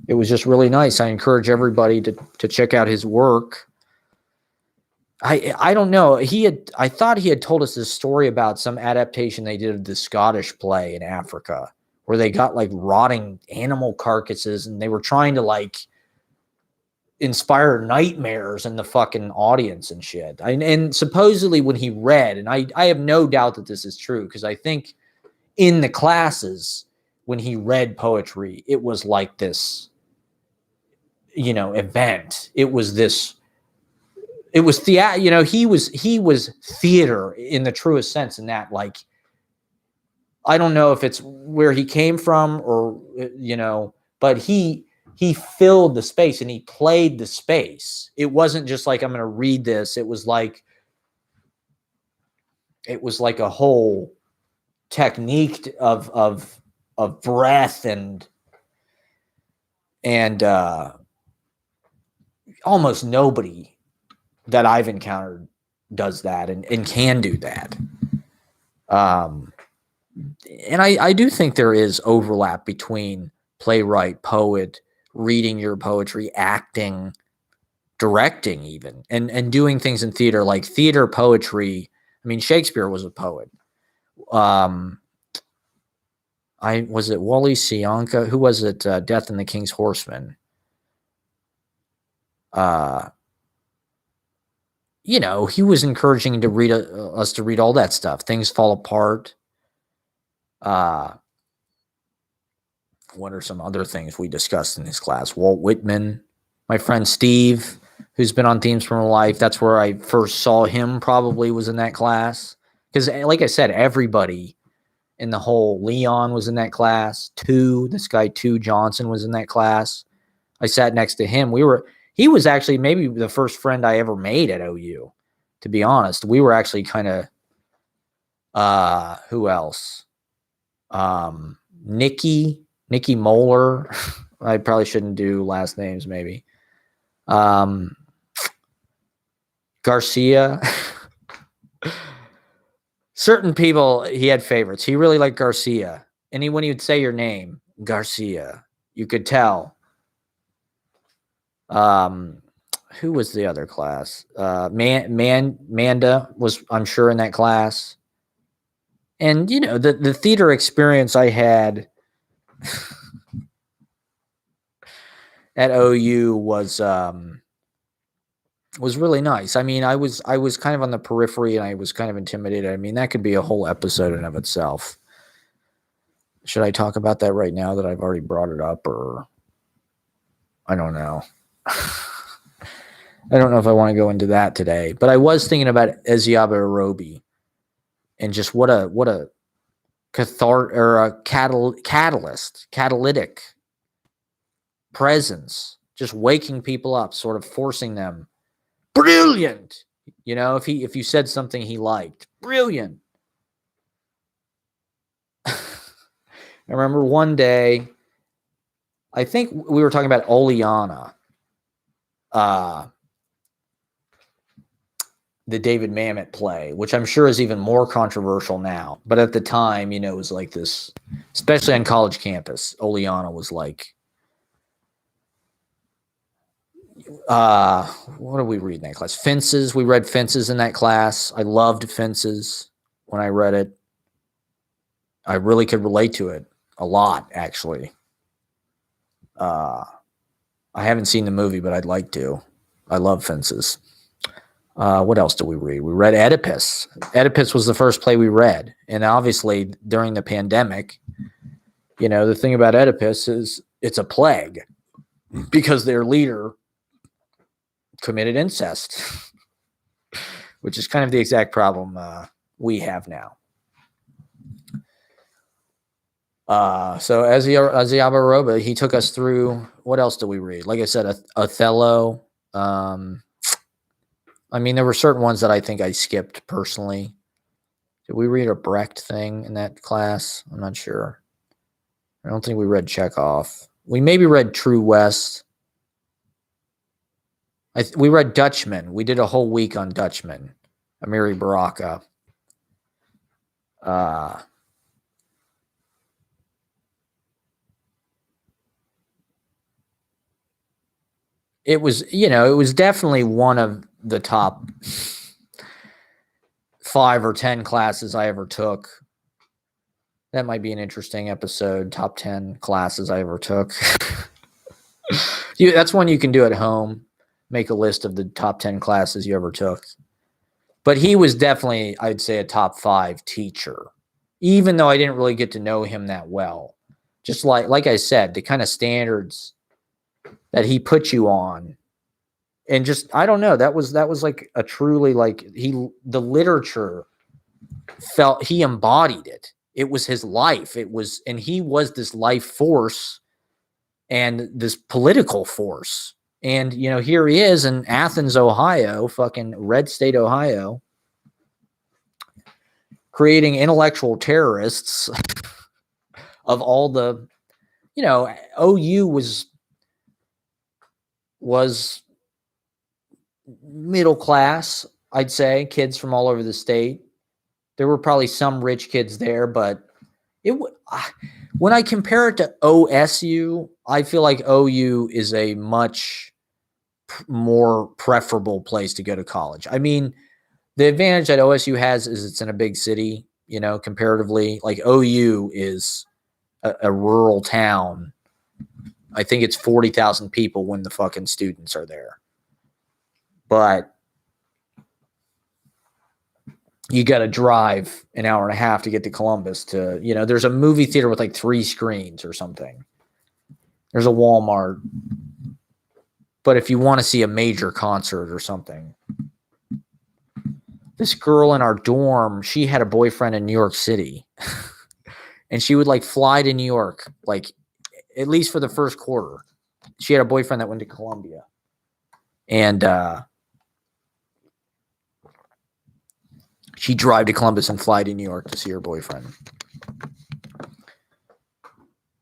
It was just really nice. I encourage everybody to check out his work. I don't know. I thought he had told us this story about some adaptation they did of the Scottish play in Africa, where they got like rotting animal carcasses and they were trying to like inspire nightmares in the fucking audience and shit. And supposedly when he read, and I have no doubt that this is true, because I think in the classes when he read poetry, it was like this, you know, event. It was theater, you know, he was theater in the truest sense, in that, like, I don't know if it's where he came from or, you know, but he filled the space and he played the space. It wasn't just like, I'm going to read this. It was like a whole technique of breath and almost nobody that I've encountered does that and can do that. And I do think there is overlap between playwright, poet, reading your poetry, acting, directing even, and doing things in theater, like theater poetry. I mean, Shakespeare was a poet. Was it Wally Sionka? Who was it? Death and the King's Horseman. You know, he was encouraging to read us to read all that stuff. Things Fall Apart. What are some other things we discussed in his class? Walt Whitman, my friend Steve, who's been on Themes from Life. That's where I first saw him, probably was in that class. Because like I said, everybody in the whole, Leon was in that class. This guy Johnson was in that class. I sat next to him. He was actually maybe the first friend I ever made at OU, to be honest. We were actually kind of, who else? Nikki Moeller. I probably shouldn't do last names, maybe. Garcia. Certain people, he had favorites. He really liked Garcia. And when he would say your name, Garcia, you could tell. Who was the other class? Manda was, I'm sure, in that class. And, you know, the theater experience I had at OU was really nice. I mean, I was kind of on the periphery and I was kind of intimidated. I mean, that could be a whole episode in of itself. Should I talk about that right now that I've already brought it up, or I don't know. I don't know if I want to go into that today, but I was thinking about Eziaba Orobi and just what a catalytic presence, just waking people up, sort of forcing them. Brilliant. You know, if you said something he liked, brilliant. I remember one day, I think we were talking about Oleana, the David Mamet play, which I'm sure is even more controversial now. But at the time, you know, it was like this, especially on college campus, Oleana was like, what did we read in that class? Fences. We read Fences in that class. I loved Fences when I read it. I really could relate to it a lot, actually. I haven't seen the movie, but I'd like to. I love Fences. What else did we read? We read Oedipus. Oedipus was the first play we read. And obviously, during the pandemic, you know, the thing about Oedipus is it's a plague because their leader committed incest, which is kind of the exact problem we have now. So Eziaba Orobi, he took us through, what else did we read? Like I said, Othello. I mean, there were certain ones that I think I skipped personally. Did we read a Brecht thing in that class? I'm not sure. I don't think we read Chekhov. We maybe read True West. We read Dutchman. We did a whole week on Dutchman, Amiri Baraka. It was, it was definitely one of the top 5 or 10 classes I ever took. That might be an interesting episode. Top 10 classes I ever took. That's one you can do at home. Make a list of the top 10 classes you ever took. But he was definitely, I'd say, a top 5 teacher, even though I didn't really get to know him that well. Just like I said, the kind of standards that he put you on, and just, I don't know, that was like a truly, like, the literature felt, he embodied it. It was his life. And he was this life force and this political force. And, here he is in Athens, Ohio, fucking red state, Ohio, creating intellectual terrorists of all the, OU was middle class, I'd say, kids from all over the state. There were probably some rich kids there, but when I compare it to OSU, I feel like OU is a much more preferable place to go to college. I mean, the advantage that OSU has is it's in a big city, comparatively. Like, OU is a rural town. I think it's 40,000 people when the fucking students are there. But you got to drive an hour and a half to get to Columbus to, there's a movie theater with like 3 screens or something. There's a Walmart. But if you want to see a major concert or something, this girl in our dorm, she had a boyfriend in New York City. And she would like fly to New York, like at least for the first quarter. She had a boyfriend that went to Columbia. And she'd drive to Columbus and fly to New York to see her boyfriend.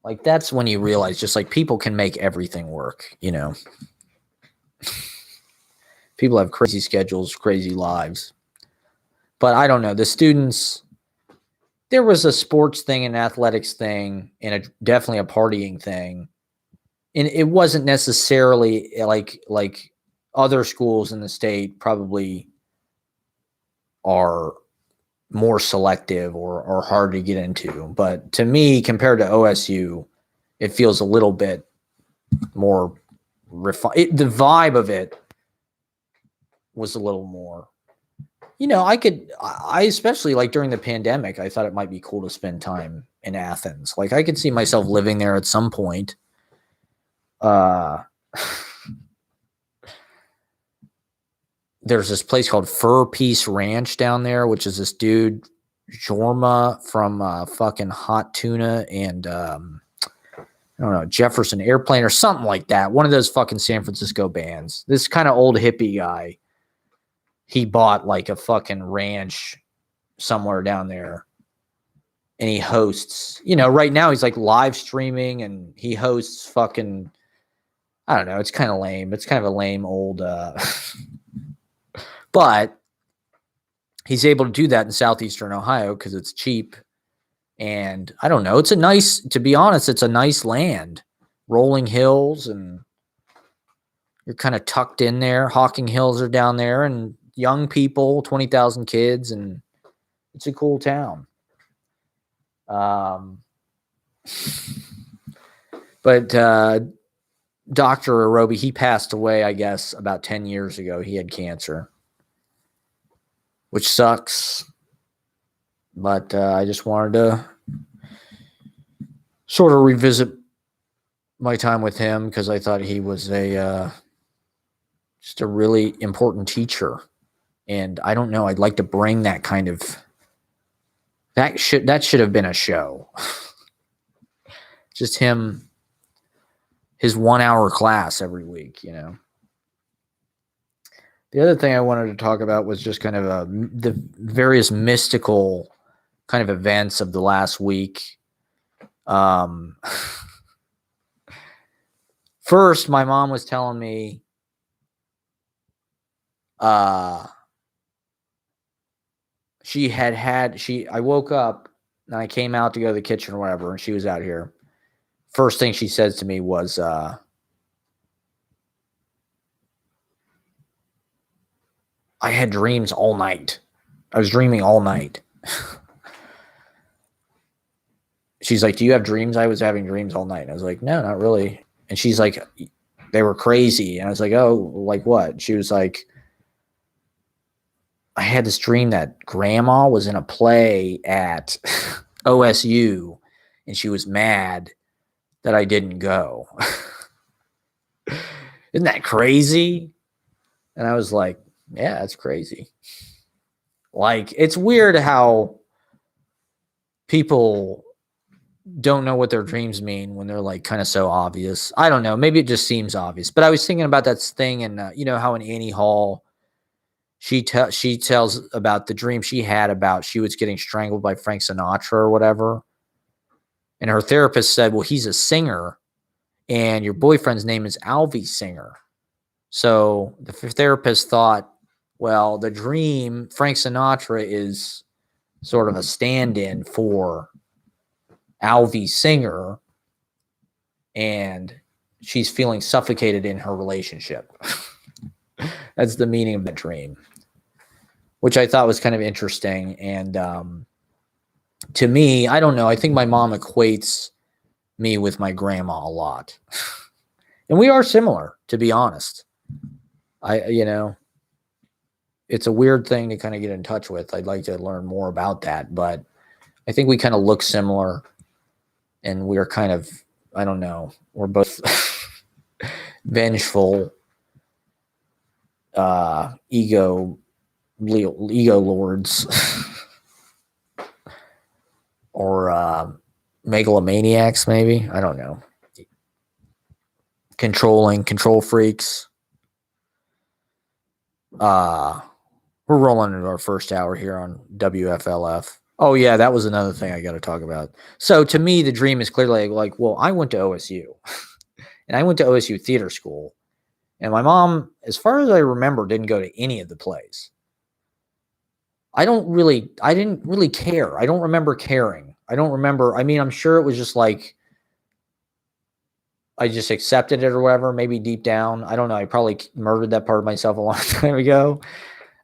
Like, that's when you realize just like people can make everything work, People have crazy schedules, crazy lives. But I don't know. The students, there was a sports thing, an athletics thing, and definitely a partying thing. And it wasn't necessarily like other schools in the state probably are more selective or hard to get into. But to me, compared to OSU, it feels a little bit more refined. The vibe of it was a little more, I especially like during the pandemic, I thought it might be cool to spend time in Athens. Like, I could see myself living there at some point. There's this place called Fur Peace Ranch down there, which is this dude, Jorma from fucking Hot Tuna and I don't know, Jefferson Airplane or something like that. One of those fucking San Francisco bands. This kind of old hippie guy. He bought like a fucking ranch somewhere down there. And he hosts, right now he's like live streaming and he hosts fucking, I don't know, it's kind of lame. It's kind of a lame old, but he's able to do that in southeastern Ohio because it's cheap. And I don't know, to be honest, it's a nice land. Rolling hills, and you're kind of tucked in there. Hocking Hills are down there, and young people, 20,000 kids, and it's a cool town. But Dr. Arobi, he passed away, I guess, about 10 years ago. He had cancer, which sucks. But I just wanted to sort of revisit my time with him because I thought he was just a really important teacher. And I don't know, I'd like to bring that kind of, that should have been a show. Just him, his 1 hour class every week, The other thing I wanted to talk about was just kind of the various mystical kind of events of the last week. First, my mom was telling me I woke up and I came out to go to the kitchen or whatever, and she was out here. First thing she says to me was, I had dreams all night. I was dreaming all night. She's like, do you have dreams? I was having dreams all night. And I was like, no, not really. And she's like, they were crazy. And I was like, oh, like what? She was like, I had this dream that grandma was in a play at OSU and she was mad that I didn't go. Isn't that crazy? And I was like, yeah, that's crazy. Like, it's weird how people don't know what their dreams mean when they're like kind of so obvious. I don't know. Maybe it just seems obvious. But I was thinking about that thing, and you know how in Annie Hall, she tells about the dream she had about she was getting strangled by Frank Sinatra or whatever, and her therapist said, "Well, he's a singer, and your boyfriend's name is Alvy Singer." So the therapist thought, well, the dream, Frank Sinatra is sort of a stand-in for Alvy Singer, and she's feeling suffocated in her relationship. That's the meaning of the dream, which I thought was kind of interesting. And to me, I don't know. I think my mom equates me with my grandma a lot. And we are similar, to be honest. It's a weird thing to kind of get in touch with. I'd like to learn more about that, but I think we kind of look similar, and we're kind of, I don't know, we're both vengeful, ego lords, or megalomaniacs, maybe. I don't know. Control freaks. We're rolling into our first hour here on WFLF. Oh yeah, that was another thing I got to talk about. So to me, the dream is clearly like, well, I went to OSU, and I went to OSU theater school, and my mom, as far as I remember, didn't go to any of the plays. I didn't really care. I don't remember caring. I don't remember. I mean, I'm sure it was just like, I just accepted it or whatever, maybe deep down. I don't know. I probably murdered that part of myself a long time ago.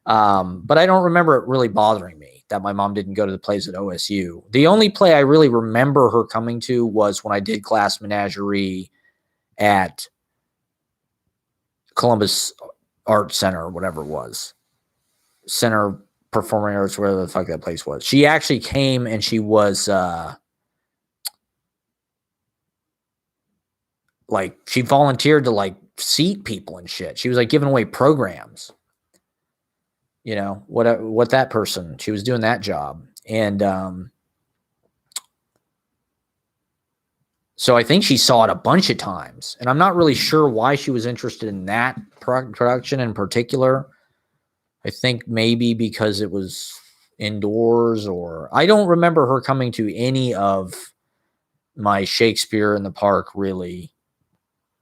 But I don't remember it really bothering me that my mom didn't go to the plays at OSU. The only play I really remember her coming to was when I did Class Menagerie at Columbus Art Center or whatever it was. Center Performing Arts, whatever the fuck that place was. She actually came and she was like, she volunteered to like seat people and shit. She was like giving away programs. You know, what that person, she was doing that job. And so I think she saw it a bunch of times. And I'm not really sure why she was interested in that production in particular. I think maybe because it was indoors, or I don't remember her coming to any of my Shakespeare in the Park, really,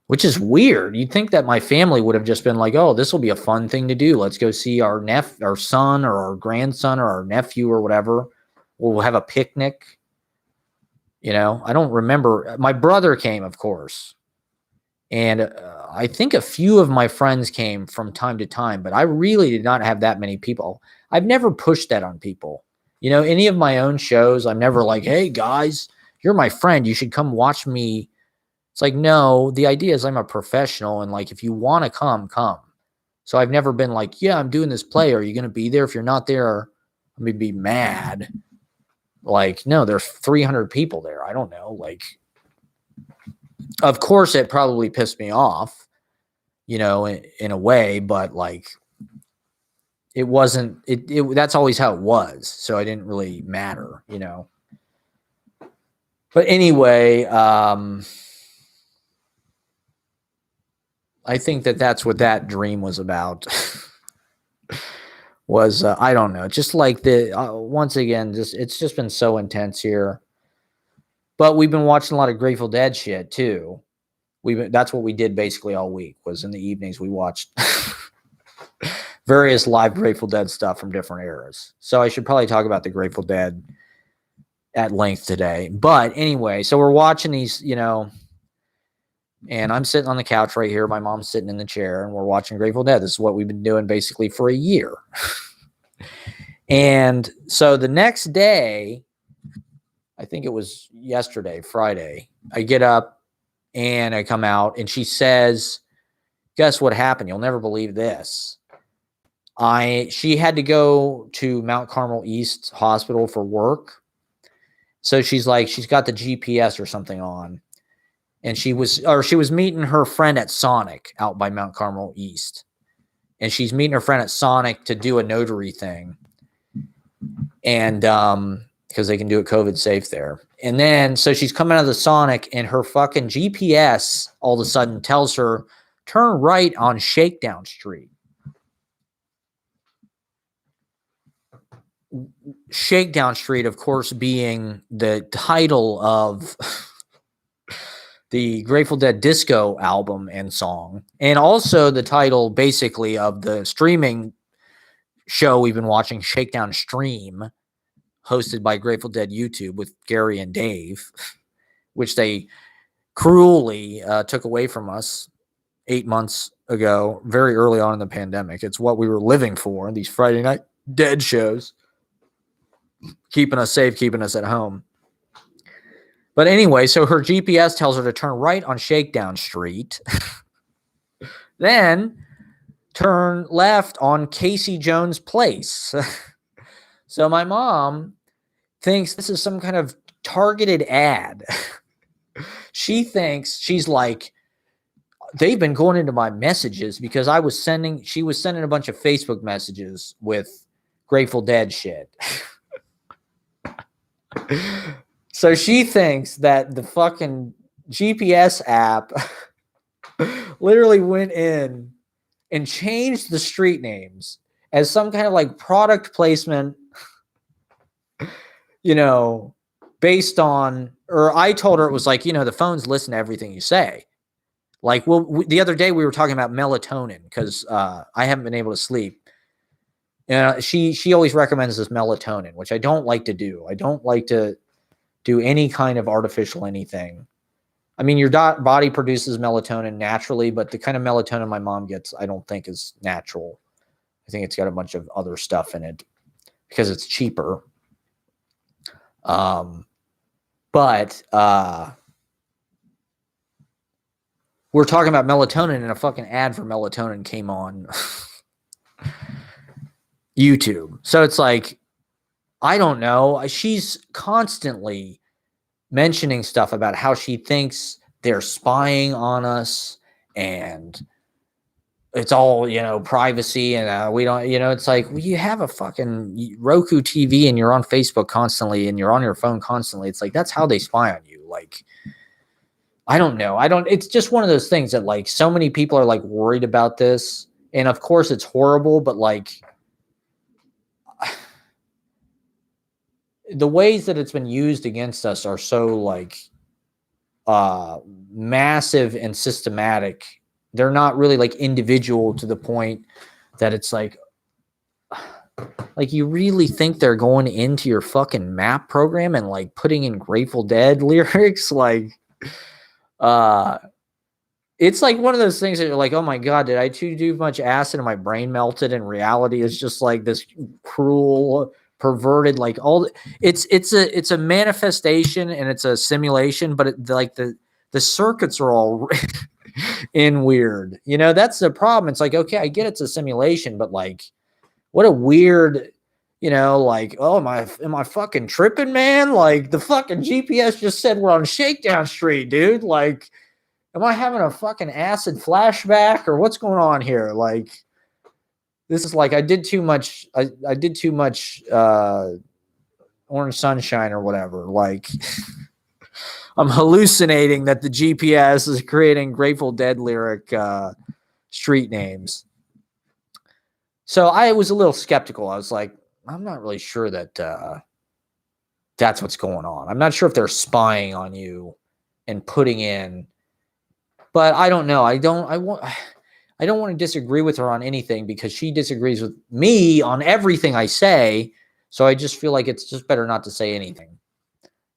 which is weird. You'd think that my family would have just been like, oh, this will be a fun thing to do. Let's go see our son or our grandson or our nephew or whatever. We'll have a picnic. You know, I don't remember. My brother came, of course. And I think a few of my friends came from time to time, but I really did not have that many people. I've never pushed that on people. You know, any of my own shows, I'm never like, hey, guys, you're my friend. You should come watch me. It's like, no, the idea is I'm a professional, and like, if you want to come. So I've never been like, yeah, I'm doing this play. Are you going to be there? If you're not there, I'm going to be mad. Like, no, there's 300 people there. I don't know. Like, of course, it probably pissed me off, you know, in a way, but like, it wasn't, that's always how it was. So I didn't really matter, you know. But anyway, I think that's what that dream was about. Was I don't know, just like once again, it's just been so intense here. But we've been watching a lot of Grateful Dead shit too. That's what we did basically all week. Was in the evenings we watched various live Grateful Dead stuff from different eras. So I should probably talk about the Grateful Dead at length today. But anyway, so we're watching these, and I'm sitting on the couch right here. My mom's sitting in the chair, and we're watching Grateful Dead. This is what we've been doing basically for a year. And so the next day, I think it was yesterday, Friday, I get up and I come out, and she says, guess what happened? You'll never believe this. She had to go to Mount Carmel East Hospital for work. So she's like, she's got the GPS or something on. And she was meeting her friend at Sonic out by Mount Carmel East. And she's meeting her friend at Sonic to do a notary thing. And because they can do it COVID safe there. And then, so she's coming out of the Sonic, and her fucking GPS all of a sudden tells her, turn right on Shakedown Street. Shakedown Street, of course, being the title of the Grateful Dead disco album and song, and also the title basically of the streaming show we've been watching, Shakedown Stream, hosted by Grateful Dead YouTube with Gary and Dave, which they cruelly took away from us 8 months ago, very early on in the pandemic. It's what we were living for, these Friday Night Dead shows, keeping us safe, keeping us at home. But anyway, so her GPS tells her to turn right on Shakedown Street, then turn left on Casey Jones Place. So my mom thinks this is some kind of targeted ad. She thinks, she's like, they've been going into my messages because she was sending a bunch of Facebook messages with Grateful Dead shit. So she thinks that the fucking GPS app literally went in and changed the street names as some kind of like product placement, based on, or I told her it was like, the phones listen to everything you say. Like, the other day we were talking about melatonin because I haven't been able to sleep. And she always recommends this melatonin, which I don't like to do. I don't like to do any kind of artificial anything. I mean, your body produces melatonin naturally, but the kind of melatonin my mom gets, I don't think is natural. I think it's got a bunch of other stuff in it because it's cheaper. But we're talking about melatonin, and a fucking ad for melatonin came on YouTube. So it's like, I don't know. She's constantly mentioning stuff about how she thinks they're spying on us, and it's all, privacy, and we don't, it's like, well, you have a fucking Roku TV and you're on Facebook constantly and you're on your phone constantly. It's like, that's how they spy on you. Like, I don't know. It's just one of those things that like so many people are like worried about this. And of course it's horrible, but like the ways that it's been used against us are so like massive and systematic. They're not really like individual to the point that it's like you really think they're going into your fucking map program and like putting in Grateful Dead lyrics? Like, it's like one of those things that you're like, oh my God, did I too much acid and my brain melted? And reality is just like this cruel, perverted, like it's a manifestation and it's a simulation, but the circuits are all in weird. That's the problem. It's like, okay, I get it's a simulation, but like, what a weird, like, oh, am I fucking tripping, man? Like the fucking GPS just said we're on Shakedown Street, dude. Like, am I having a fucking acid flashback or what's going on here? Like, this is like, I did too much Orange Sunshine or whatever. Like, I'm hallucinating that the GPS is creating Grateful Dead lyric street names. So I was a little skeptical. I was like, I'm not really sure that that's what's going on. I'm not sure if they're spying on you and putting in, but I don't know. I don't want to disagree with her on anything because she disagrees with me on everything I say. So I just feel like it's just better not to say anything.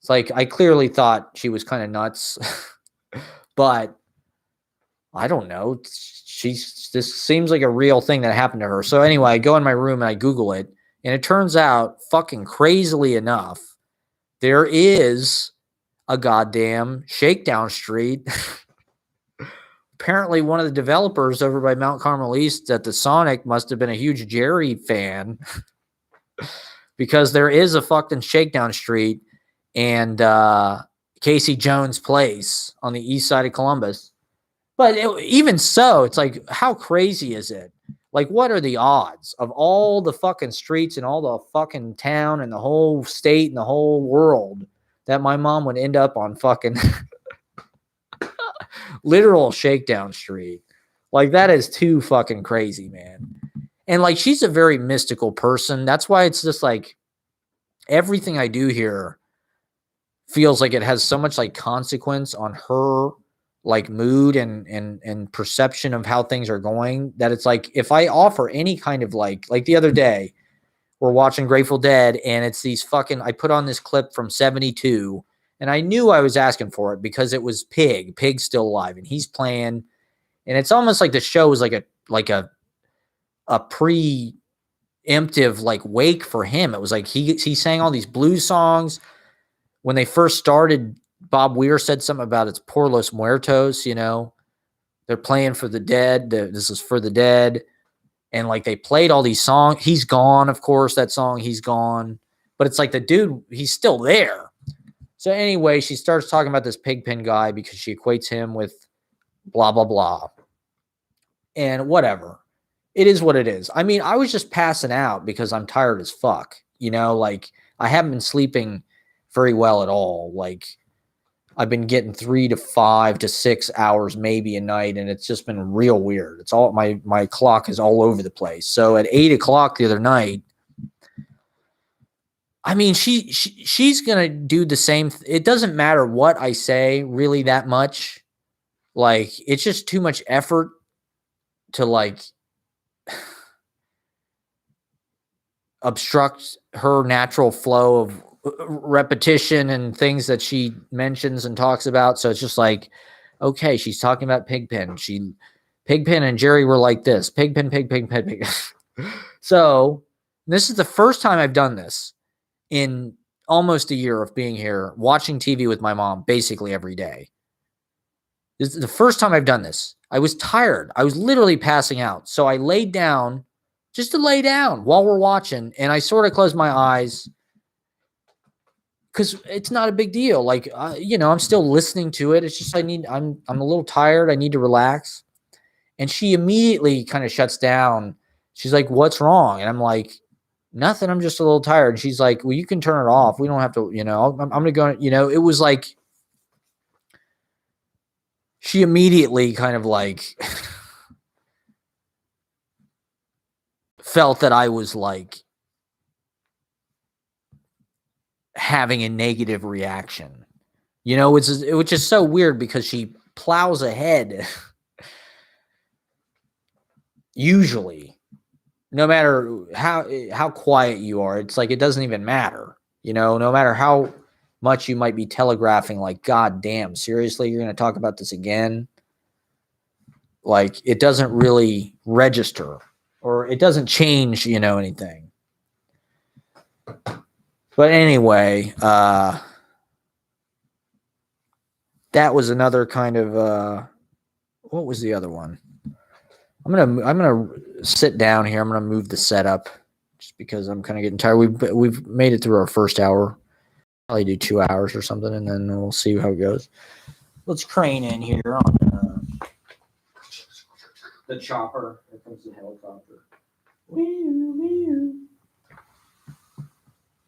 It's like I clearly thought she was kind of nuts, but I don't know. This seems like a real thing that happened to her. So anyway, I go in my room and I Google it, and it turns out, fucking crazily enough, there is a goddamn Shakedown Street. Apparently, one of the developers over by Mount Carmel East at the Sonic must have been a huge Jerry fan because there is a fucking Shakedown Street and Casey Jones Place on the east side of Columbus. But even so, it's like, how crazy is it? Like, what are the odds of all the fucking streets and all the fucking town and the whole state and the whole world that my mom would end up on fucking literal Shakedown Street? Like, that is too fucking crazy, man. And like, she's a very mystical person. That's why it's just like everything I do here feels like it has so much like consequence on her like mood and perception of how things are going, that it's like if I offer any kind of like the other day we're watching Grateful Dead and it's these fucking, I put on this clip from 72 and I knew I was asking for it because it was Pig's still alive and he's playing, and it's almost like the show was like a preemptive like wake for him. It was like he sang all these blues songs when they first started. Bob Weir said something about it's Por los Muertos, you know, they're playing for the dead. This is for the dead. And like they played all these songs. He's gone, of course, that song, He's Gone. But it's like the dude, he's still there. So anyway, she starts talking about this Pigpen guy because she equates him with blah, blah, blah. And whatever. It is what it is. I mean, I was just passing out because I'm tired as fuck. You know, like I haven't been sleeping very well at all. Like, I've been getting 3 to 5 to 6 hours maybe a night, and it's just been real weird. It's all my clock is all over the place. So at 8:00 the other night, I mean, she's gonna do the same. It doesn't matter what I say really that much. Like, it's just too much effort to like obstruct her natural flow of repetition and things that she mentions and talks about. So it's just like, okay, she's talking about Pigpen. Pigpen and Jerry were like this. Pigpen. So this is the first time I've done this in almost a year of being here, watching TV with my mom basically every day. This is the first time I've done this. I was tired. I was literally passing out. So I laid down just to lay down while we're watching. And I sort of closed my eyes because it's not a big deal. Like, you know, I'm still listening to it. It's just, I'm a little tired. I need to relax. And she immediately kind of shuts down. She's like, what's wrong? And I'm like, nothing. I'm just a little tired. And she's like, well, you can turn it off. We don't have to, you know, I'm going to go, you know, it was like, she immediately kind of like felt that I was like having a negative reaction, you know, which is so weird because she plows ahead usually, no matter how quiet you are. It's like, it doesn't even matter, you know, no matter how much you might be telegraphing, like, God damn, seriously, you're going to talk about this again? Like, it doesn't really register or it doesn't change, you know, anything. But anyway, that was another kind of, what was the other one? I'm gonna sit down here. I'm gonna move the setup just because I'm kind of getting tired. We've made it through our first hour. Probably do 2 hours or something, and then we'll see how it goes. Let's crane in here on the chopper. Here comes the helicopter.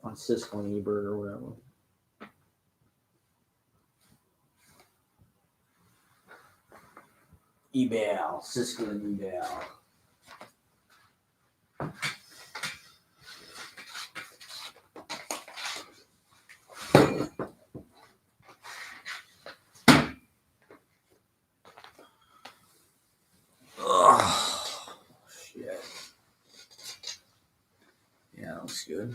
On Siskel and Ebert or whatever. Ebal, Siskel and Ebal. Ugh. good.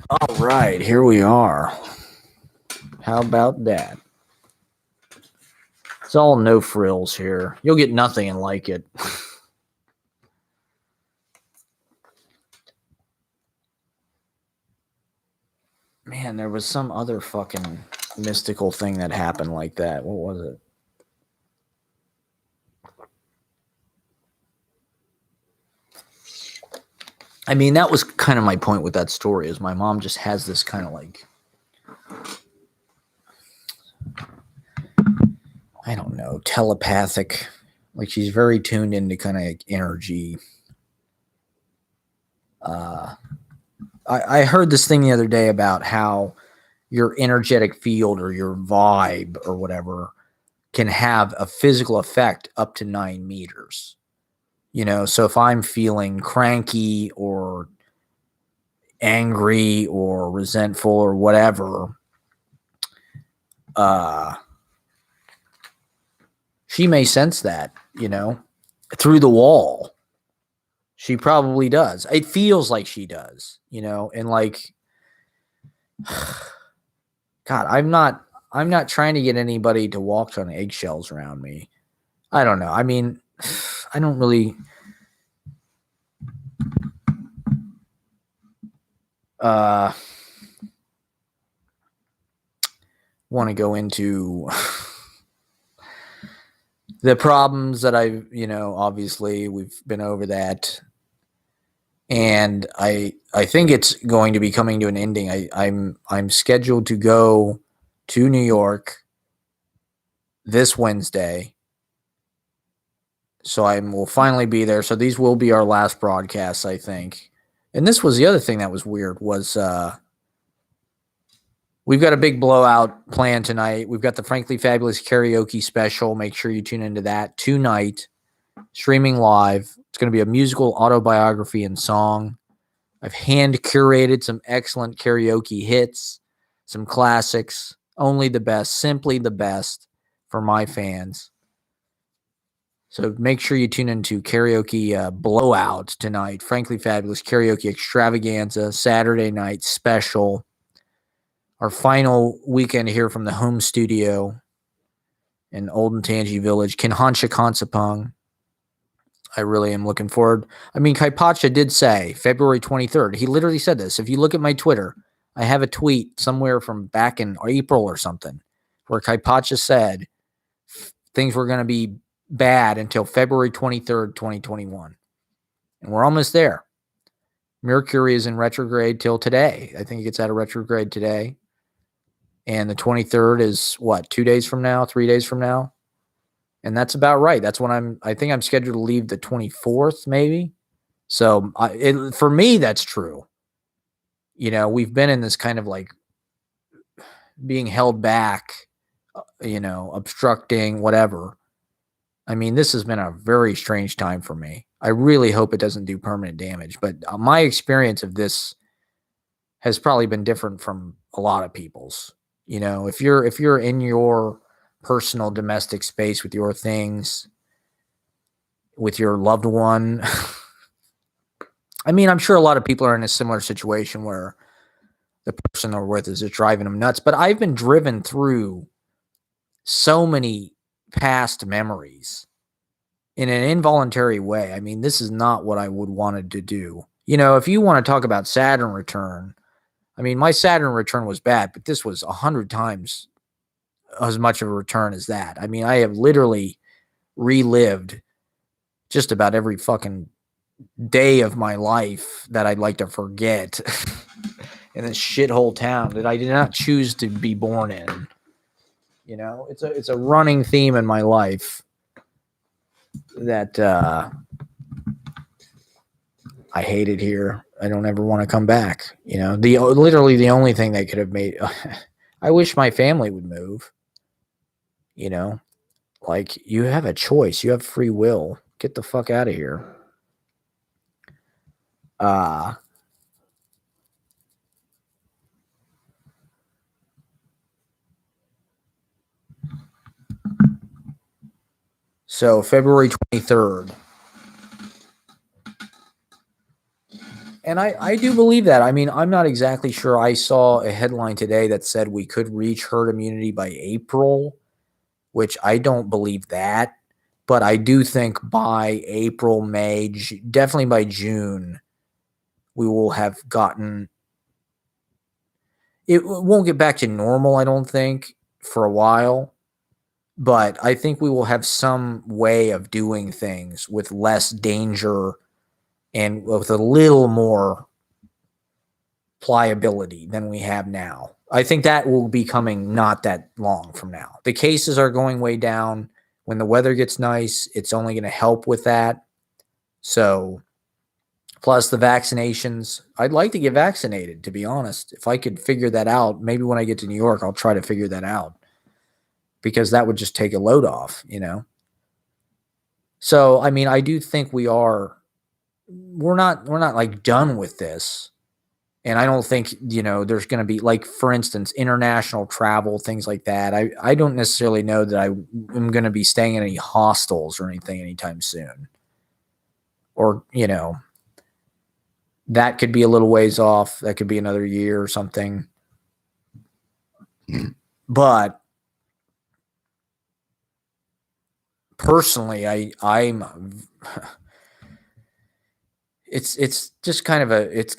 All right, here we are. How about that? It's all no frills here. You'll get nothing and like it. Man, there was some other fucking mystical thing that happened like that. What was it? I mean, that was kind of my point with that story is my mom just has this kind of like, I don't know, telepathic, like she's very tuned into kind of like energy. I heard this thing the other day about how your energetic field or your vibe or whatever can have a physical effect up to 9 meters. You know, so if I'm feeling cranky or angry or resentful or whatever, she may sense that, you know, through the wall. She probably does. It feels like she does, you know, and like, God, I'm not trying to get anybody to walk on eggshells around me. I don't know. I mean, I don't really want to go into the problems that you know, obviously we've been over that. And I think it's going to be coming to an ending. I'm scheduled to go to New York this Wednesday. So I will finally be there. So these will be our last broadcasts, I think. And this was the other thing that was weird was we've got a big blowout planned tonight. We've got the Frankly Fabulous karaoke special. Make sure you tune into that tonight, streaming live. It's going to be a musical autobiography and song. I've hand curated some excellent karaoke hits, some classics, only the best, simply the best for my fans. So make sure you tune into karaoke blowout tonight. Frankly Fabulous karaoke extravaganza, Saturday night special. Our final weekend here from the home studio in Olden Tangi Village, Kinhansha Consapung. I really am looking forward. I mean, Kaipacha did say February 23rd. He literally said this. If you look at my Twitter, I have a tweet somewhere from back in April or something where Kaipacha said things were going to be bad until February 23rd, 2021. And we're almost there. Mercury is in retrograde till today. I think it gets out of retrograde today. And the 23rd is what, 2 days from now, 3 days from now? And that's about right. That's when I think I'm scheduled to leave the 24th, maybe. So for me, that's true. You know, we've been in this kind of like being held back, you know, obstructing, whatever. I mean, this has been a very strange time for me. I really hope it doesn't do permanent damage. But my experience of this has probably been different from a lot of people's. You know, if you're in your personal domestic space with your things, with your loved one, I mean, I'm sure a lot of people are in a similar situation where the person they're with is just driving them nuts. But I've been driven through so many past memories in an involuntary way. I mean, this is not what I would wanted to do. You know, if you want to talk about Saturn return, I mean, my Saturn return was bad, but this was 100 times as much of a return as that. I mean, I have literally relived just about every fucking day of my life that I'd like to forget in this shithole town that I did not choose to be born in. You know, it's a running theme in my life that I hate it here. I don't ever want to come back. You know, literally the only thing that could have made I wish my family would move. You know, like you have a choice. You have free will. Get the fuck out of here. So February 23rd. And I do believe that. I mean, I'm not exactly sure. I saw a headline today that said we could reach herd immunity by April, which I don't believe that. But I do think by April, May, definitely by June, we will have gotten it. Won't get back to normal, I don't think, for a while. But I think we will have some way of doing things with less danger and with a little more pliability than we have now. I think that will be coming not that long from now. The cases are going way down. When the weather gets nice, it's only going to help with that. So, plus the vaccinations, I'd like to get vaccinated, to be honest. If I could figure that out, maybe when I get to New York, I'll try to figure that out because that would just take a load off, you know? So, I mean, I do think we're not like done with this. And I don't think, there's going to be, like, for instance, international travel, things like that. I don't necessarily know that I am going to be staying in any hostels or anything anytime soon. Or, that could be a little ways off. That could be another year or something. But personally, I'm it's just kind of it's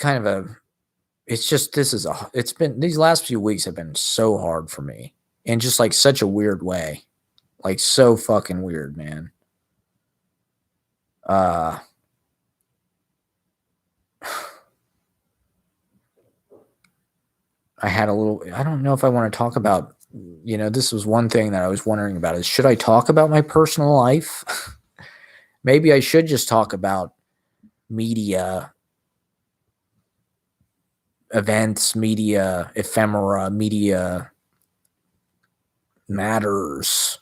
been, these last few weeks have been so hard for me in just like such a weird way. Like so fucking weird, man. I had a little, I don't know if I want to talk about, this was one thing that I was wondering about is, should I talk about my personal life? Maybe I should just talk about media events, media ephemera, media matters.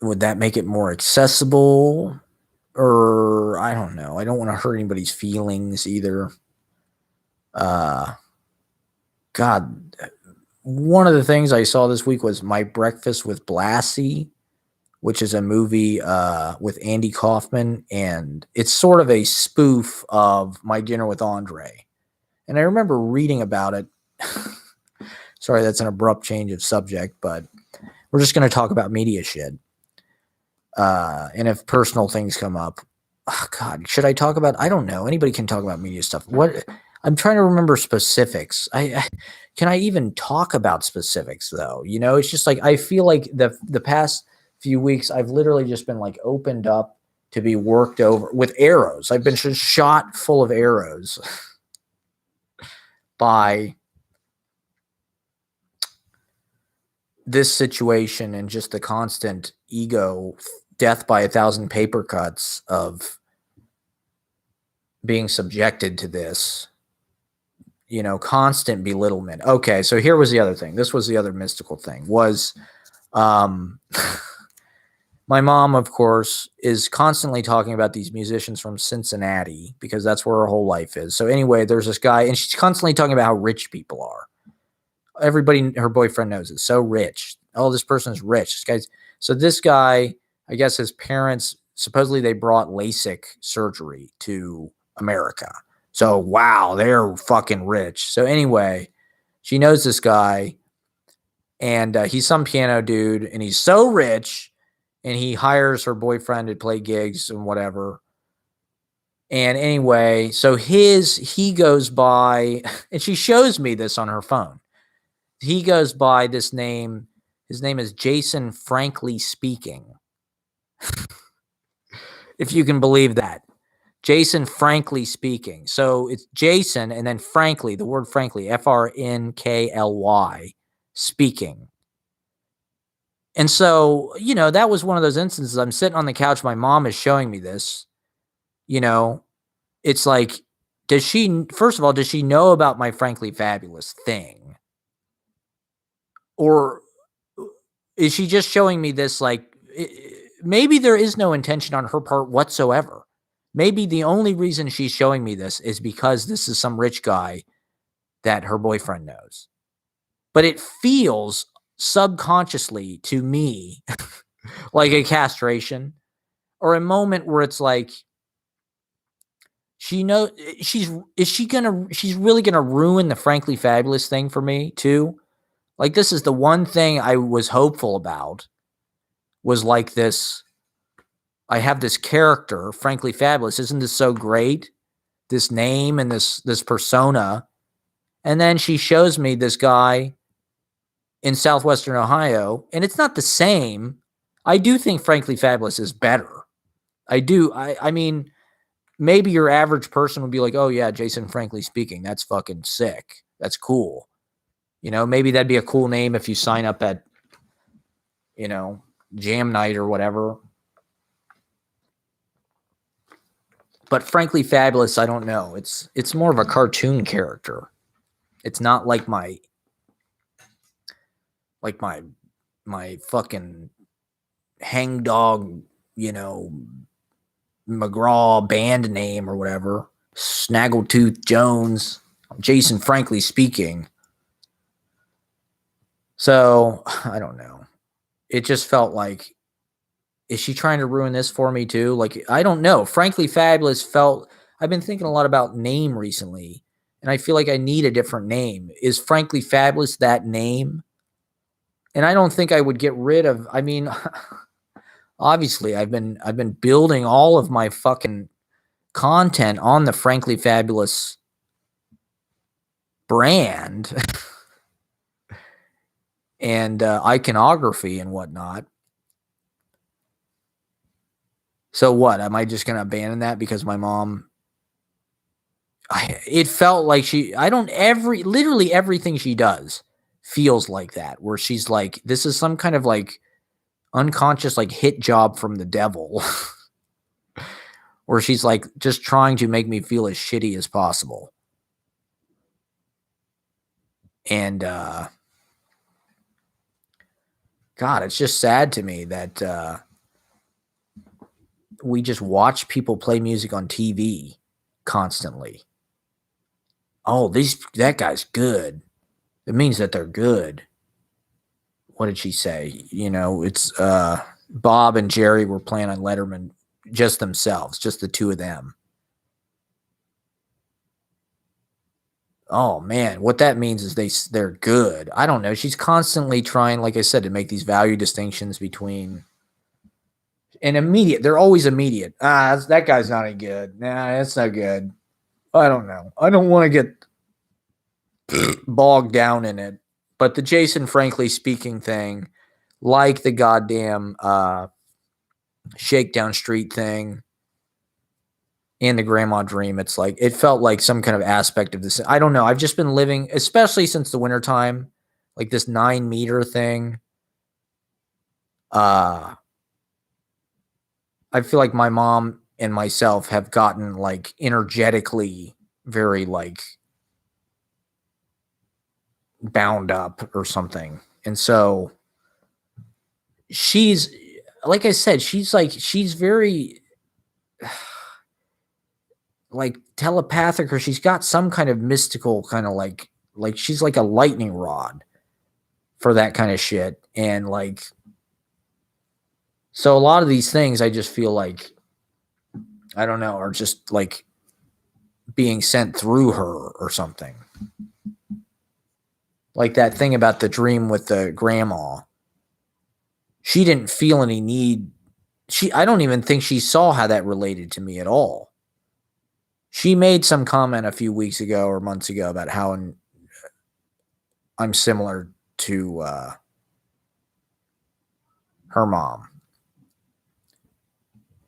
Would that make it more accessible? Or I don't know. I don't want to hurt anybody's feelings either. God, one of the things I saw this week was My Breakfast with Blassie, which is a movie with Andy Kaufman, and it's sort of a spoof of My Dinner with Andre. And I remember reading about it. Sorry, that's an abrupt change of subject, but we're just going to talk about media shit. And if personal things come up, oh God, should I talk about? I don't know. Anybody can talk about media stuff. What? I'm trying to remember specifics. Can I even talk about specifics though? It's just like I feel like the past few weeks I've literally just been like opened up to be worked over with arrows. I've been just shot full of arrows by this situation and just the constant ego death by 1,000 paper cuts of being subjected to this, constant belittlement. Okay, so here was the other thing. This was the other mystical thing was my mom, of course, is constantly talking about these musicians from Cincinnati because that's where her whole life is. So anyway, there's this guy, and she's constantly talking about how rich people are. Everybody, her boyfriend knows it. So rich. Oh, this person is rich. This guy, I guess his parents, supposedly they brought LASIK surgery to America. So, wow, they're fucking rich. So anyway, she knows this guy, and he's some piano dude, and he's so rich, and he hires her boyfriend to play gigs and whatever. And anyway, so he goes by, and she shows me this on her phone. He goes by this name. His name is Jason Frankly Speaking. If you can believe that. Jason Frankly Speaking. So it's Jason and then Frankly, the word Frankly, F-R-N-K-L-Y, speaking. And so, that was one of those instances. I'm sitting on the couch. My mom is showing me this. It's like, first of all, does she know about my Frankly Fabulous thing? Or is she just showing me this like maybe there is no intention on her part whatsoever? Maybe the only reason she's showing me this is because this is some rich guy that her boyfriend knows. But it feels subconsciously to me like a castration or a moment where it's like she's really gonna ruin the Frankly Fabulous thing for me too. Like, this is the one thing I was hopeful about, was like this. I have this character, Frankly Fabulous. Isn't this so great? This name and this persona. And then she shows me this guy in Southwestern Ohio, and it's not the same. I do think Frankly Fabulous is better. I do. I mean, maybe your average person would be like, oh yeah, Jason Frankly Speaking. That's fucking sick. That's cool. You know, maybe that'd be a cool name if you sign up at, you know, Jam Night or whatever. But Frankly Fabulous, I don't know. It's more of a cartoon character. It's not like my fucking hangdog, you know, McGraw band name or whatever. Snaggletooth Jones. Jason Frankly Speaking. So, I don't know. It just felt like, is she trying to ruin this for me too? Like, I don't know. Frankly Fabulous felt, I've been thinking a lot about name recently, and I feel like I need a different name. Is Frankly Fabulous that name? And I don't think I would get rid of, I mean, obviously I've been building all of my fucking content on the Frankly Fabulous brand and iconography and whatnot. So what? Am I just going to abandon that because my mom? It felt like literally everything she does feels like that, where she's like, this is some kind of like unconscious like hit job from the devil, where she's like just trying to make me feel as shitty as possible. And God, it's just sad to me that we just watch people play music on TV constantly. Oh, that guy's good. It means that they're good. What did she say? You know, it's Bob and Jerry were playing on Letterman just themselves, just the two of them. Oh man, what that means is they're good. I don't know. She's constantly trying, like I said, to make these value distinctions between and immediate. They're always immediate. That guy's not any good. Nah, that's not good. I don't know. I don't want to get bogged down in it. But the Jason Frankly Speaking thing, like the goddamn Shakedown Street thing and the Grandma Dream, it's like, it felt like some kind of aspect of this. I don't know. I've just been living, especially since the wintertime, like this 9-meter thing. I feel like my mom and myself have gotten like energetically very like bound up or something. And so she's, like I said, she's very like telepathic, or she's got some kind of mystical kind of like she's like a lightning rod for that kind of shit. And like, so a lot of these things I just feel like, I don't know, are just like being sent through her or something. Like that thing about the dream with the grandma. She didn't feel any need. I don't even think she saw how that related to me at all. She made some comment a few weeks ago or months ago about how I'm similar to her mom,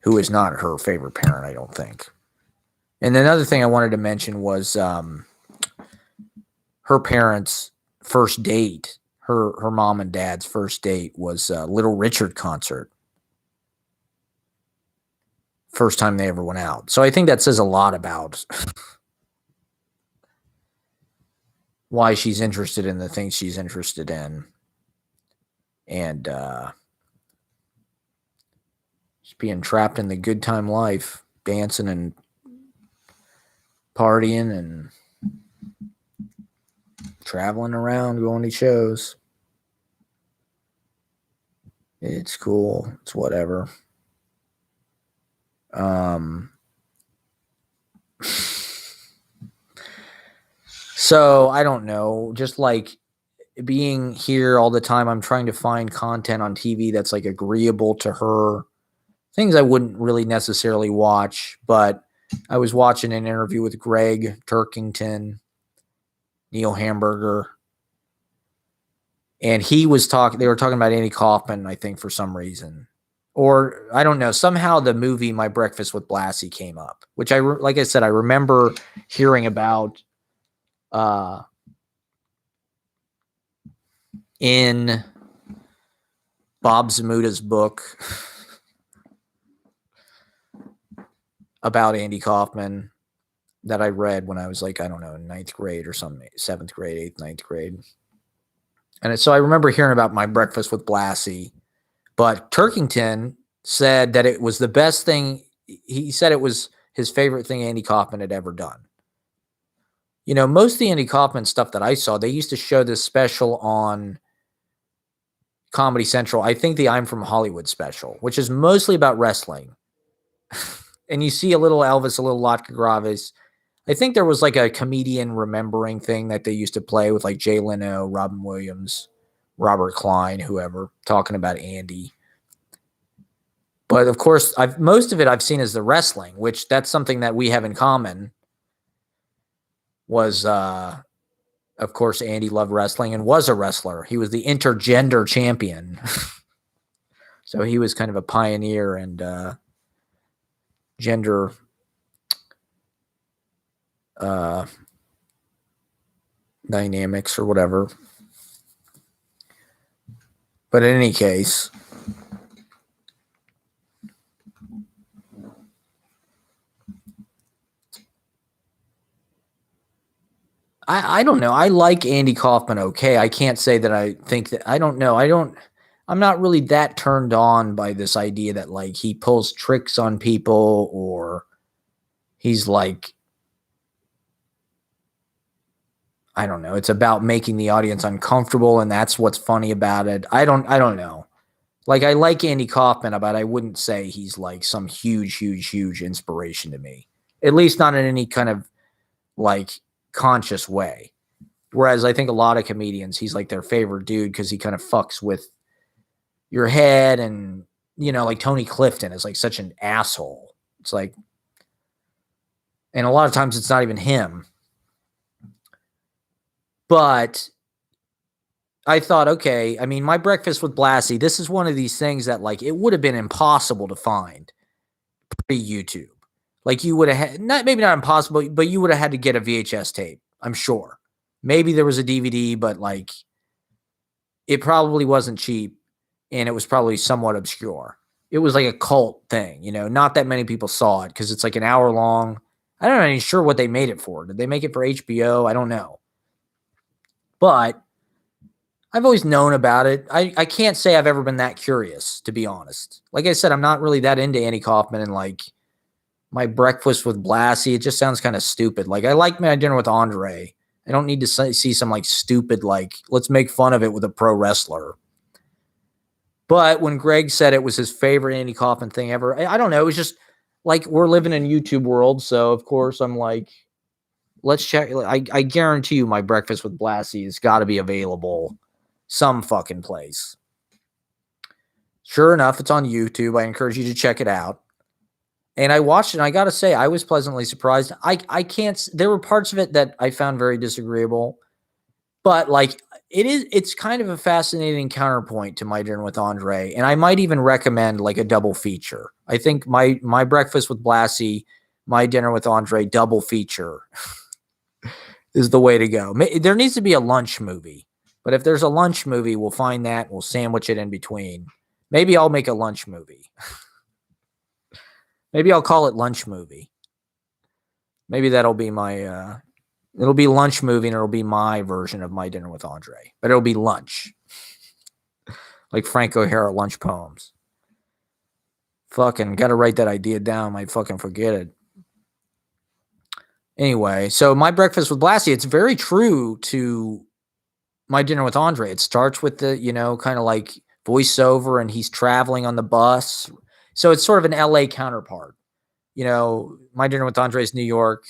who is not her favorite parent, I don't think. And another thing I wanted to mention was her parents' first date. Her mom and dad's first date was a Little Richard concert. First time they ever went out. So I think that says a lot about why she's interested in the things she's interested in. And she's being trapped in the good time life. dancing and partying and traveling around, going to shows. It's cool. It's whatever. So I don't know, just like being here all the time, I'm trying to find content on TV that's like agreeable to her. Things I wouldn't really necessarily watch, but I was watching an interview with Greg Turkington, Neil Hamburger, and they were talking about Andy Kaufman, I think, for some reason. Or I don't know, somehow the movie My Breakfast with Blassie came up, which like I said, I remember hearing about in Bob Zamuta's book about Andy Kaufman that I read when I was like, I don't know, in ninth grade or something, 7th grade, 8th, 9th grade. And so I remember hearing about My Breakfast with Blassie, but Turkington said that it was the best thing. He said it was his favorite thing Andy Kaufman had ever done. You know, most of the Andy Kaufman stuff that I saw, they used to show this special on Comedy Central. I think the I'm From Hollywood special, which is mostly about wrestling. And you see a little Elvis, a little Latka Graves. I think there was like a comedian remembering thing that they used to play with like Jay Leno, Robin Williams, Robert Klein, whoever, talking about Andy. But of course, most of it I've seen is the wrestling, which that's something that we have in common. Was of course, Andy loved wrestling and was a wrestler. He was the intergender champion. So he was kind of a pioneer and gender dynamics or whatever. But in any case, I don't know. I like Andy Kaufman okay. I can't say that I think that. I don't know. I'm not really that turned on by this idea that like he pulls tricks on people or he's like, I don't know. It's about making the audience uncomfortable and that's what's funny about it. I don't know. Like I like Andy Kaufman, but I wouldn't say he's like some huge inspiration to me. At least not in any kind of like conscious way. Whereas I think a lot of comedians, he's like their favorite dude because he kind of fucks with your head and, you know, like Tony Clifton is like such an asshole. It's like, and a lot of times it's not even him. But I thought, okay, I mean, My Breakfast with Blassie, this is one of these things that like it would have been impossible to find pre-YouTube. Like you would have had, maybe not impossible, but you would have had to get a VHS tape, I'm sure. Maybe there was a DVD, but like it probably wasn't cheap and it was probably somewhat obscure. It was like a cult thing, you know, not that many people saw it because it's like an hour long. I don't know even sure what they made it for. Did they make it for HBO? I don't know. But I've always known about it. I can't say I've ever been that curious, to be honest. Like I said, I'm not really that into Andy Kaufman and like My Breakfast with Blassie. It just sounds kind of stupid. Like I like My Dinner with Andre. I don't need to see some like stupid, like let's make fun of it with a pro wrestler. But when Greg said it was his favorite Andy Kaufman thing ever, I don't know. It was just like we're living in YouTube world. So of course I'm like, let's check. I guarantee you My Breakfast with Blassie has got to be available some fucking place. Sure enough, it's on YouTube. I encourage you to check it out. And I watched it, and I got to say, I was pleasantly surprised. I can't, there were parts of it that I found very disagreeable, but like it's kind of a fascinating counterpoint to My Dinner with Andre. And I might even recommend like a double feature. I think my Breakfast with Blassie, My Dinner with Andre double feature is the way to go. There needs to be a lunch movie, but if there's a lunch movie, we'll find that. We'll sandwich it in between. Maybe I'll make a lunch movie. Maybe I'll call it Lunch Movie. Maybe that'll be my, it'll be Lunch Movie and it'll be my version of My Dinner with Andre. But it'll be lunch. Like Frank O'Hara lunch poems. Fucking got to write that idea down. Might fucking forget it. Anyway, so My Breakfast with Blassie, it's very true to My Dinner with Andre. It starts with the, kind of like voiceover and he's traveling on the bus. So it's sort of an LA counterpart. My Dinner with Andre is New York.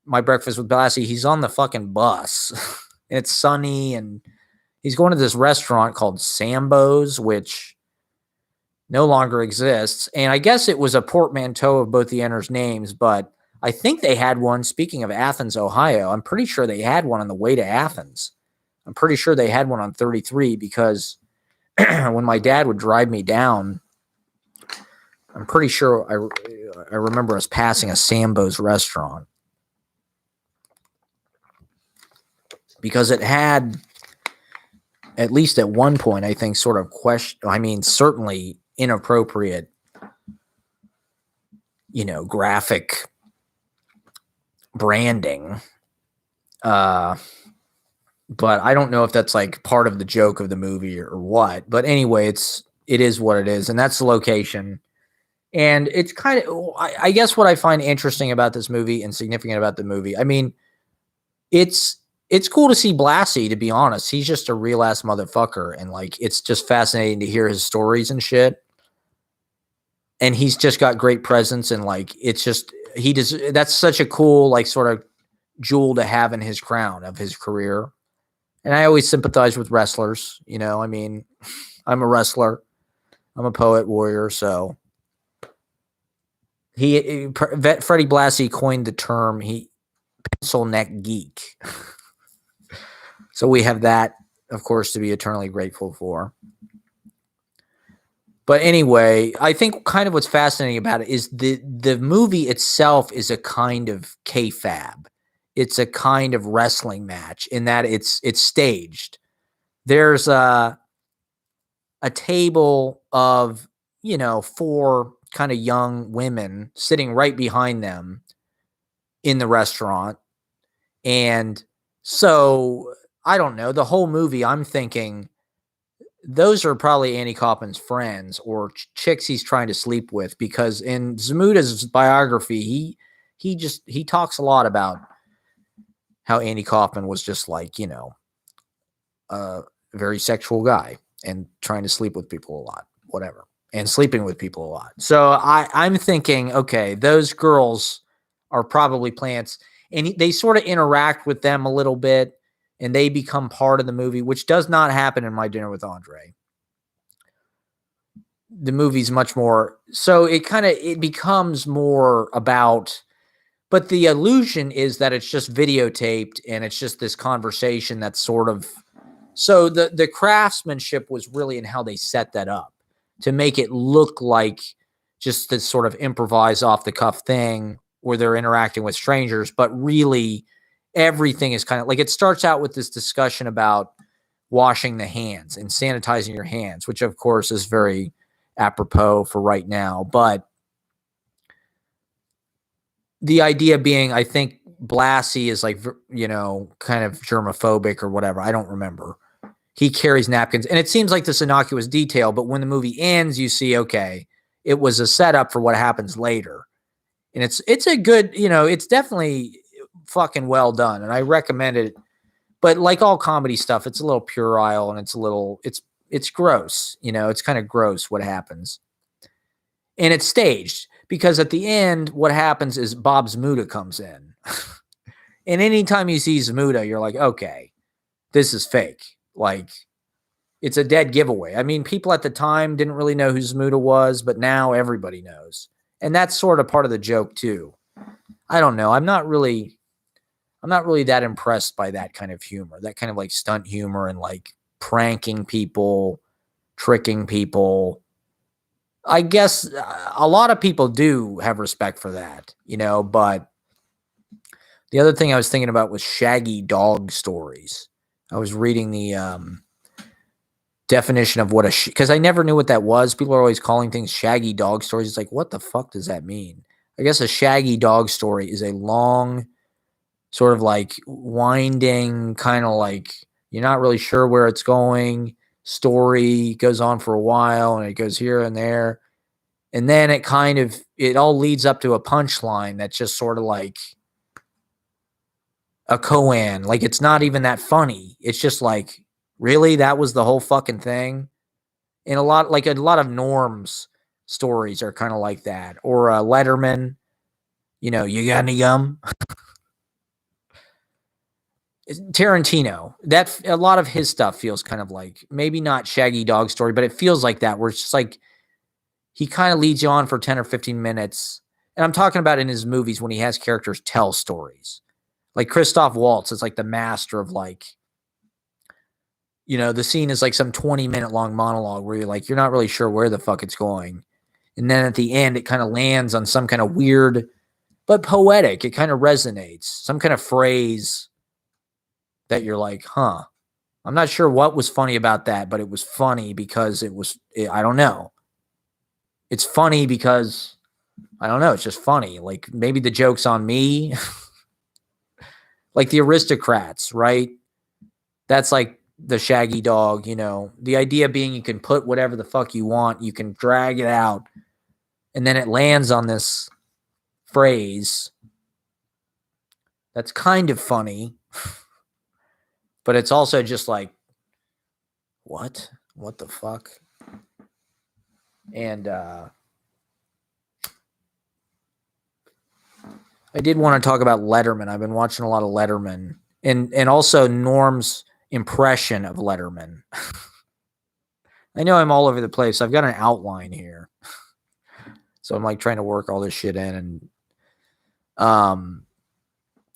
My Breakfast with Blassie, he's on the fucking bus. And it's sunny and he's going to this restaurant called Sambo's, which no longer exists. And I guess it was a portmanteau of both the enter's names, but I think they had one, speaking of Athens, Ohio, I'm pretty sure they had one on the way to Athens. I'm pretty sure they had one on 33 because when my dad would drive me down, I'm pretty sure I remember us passing a Sambo's restaurant. Because it had, at least at one point, I think, sort of certainly inappropriate, graphic branding. But I don't know if that's like part of the joke of the movie or what. But anyway, it is what it is. And that's the location. And it's kind of, I guess what I find interesting about this movie and significant about the movie, I mean, it's cool to see Blassie, to be honest. He's just a real ass motherfucker. And like, it's just fascinating to hear his stories and shit. And he's just got great presence. And like, it's just, that's such a cool, like, sort of jewel to have in his crown of his career. And I always sympathize with wrestlers. I mean, I'm a wrestler. I'm a poet warrior. So Freddie Blassie coined the term, pencil neck geek. So we have that, of course, to be eternally grateful for. But anyway, I think kind of what's fascinating about it is the movie itself is a kind of kayfabe. It's a kind of wrestling match in that it's staged. There's a table of, 4 kind of young women sitting right behind them in the restaurant. And so, I don't know, the whole movie, I'm thinking those are probably Annie Kaufman's friends or chicks he's trying to sleep with, because in Zamuta's biography, he talks a lot about how Andy Kaufman was just like, a very sexual guy and trying to sleep with people a lot, whatever, and sleeping with people a lot. So I'm thinking, okay, those girls are probably plants, and they sort of interact with them a little bit, and they become part of the movie, which does not happen in My Dinner with Andre. The movie's much more, so it becomes more about, but the illusion is that it's just videotaped and it's just this conversation that's sort of, so the craftsmanship was really in how they set that up to make it look like just this sort of improvise off the cuff thing where they're interacting with strangers, but really everything is kind of like, it starts out with this discussion about washing the hands and sanitizing your hands, which of course is very apropos for right now. But the idea being, I think Blassie is like, kind of germophobic or whatever. I don't remember. He carries napkins, and it seems like this innocuous detail, but when the movie ends, you see, okay, it was a setup for what happens later. And it's a good, it's definitely fucking well done, and I recommend it. But like all comedy stuff, it's a little puerile, and it's gross. It's kind of gross what happens. And it's staged because at the end, what happens is Bob Zmuda comes in. And anytime you see Zmuda, you're like, okay, this is fake. Like, it's a dead giveaway. I mean, people at the time didn't really know who Zmuda was, but now everybody knows. And that's sort of part of the joke too. I don't know. I'm not really that impressed by that kind of humor, that kind of like stunt humor and like pranking people, tricking people. I guess a lot of people do have respect for that, but the other thing I was thinking about was shaggy dog stories. I was reading the definition of what because I never knew what that was. People are always calling things shaggy dog stories. It's like, what the fuck does that mean? I guess a shaggy dog story is a long, sort of like winding, kind of like you're not really sure where it's going. Story goes on for a while and it goes here and there. And then it all leads up to a punchline that's just sort of like a koan. Like, it's not even that funny. It's just like, really? That was the whole fucking thing? And a lot of Norm's stories are kind of like that. Or Letterman, you got any gum? Tarantino, that a lot of his stuff feels kind of like, maybe not Shaggy Dog Story, but it feels like that, where it's just like he kind of leads you on for 10 or 15 minutes. And I'm talking about in his movies when he has characters tell stories. Like Christoph Waltz is like the master of like, the scene is like some 20-minute long monologue where you're not really sure where the fuck it's going. And then at the end, it kind of lands on some kind of weird, but poetic. It kind of resonates. Some kind of phrase that you're like, huh. I'm not sure what was funny about that, but it was funny because I don't know. It's funny because, I don't know, it's just funny. Like, maybe the joke's on me. Like the Aristocrats, right? That's like the Shaggy Dog, the idea being you can put whatever the fuck you want, you can drag it out, and then it lands on this phrase that's kind of funny, but it's also just like, what the fuck? And I did want to talk about Letterman. I've been watching a lot of Letterman, and also Norm's impression of Letterman. I know I'm all over the place. I've got an outline here. So I'm like trying to work all this shit in, and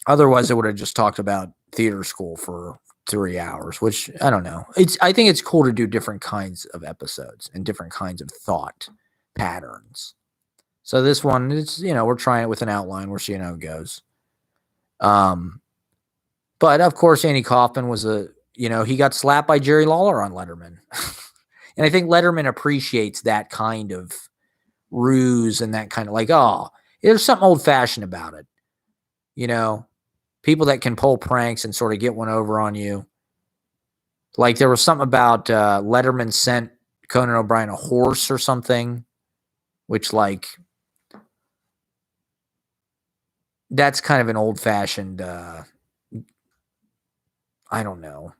otherwise I would have just talked about theater school for 3 hours, which I don't know. I think it's cool to do different kinds of episodes and different kinds of thought patterns. So this one, it's, we're trying it with an outline. We're seeing how it goes. But of course, Andy Kaufman was he got slapped by Jerry Lawler on Letterman. And I think Letterman appreciates that kind of ruse and that kind of like, oh, there's something old fashioned about it. People that can pull pranks and sort of get one over on you. Like there was something about Letterman sent Conan O'Brien a horse or something, which like, that's kind of an old fashioned, I don't know,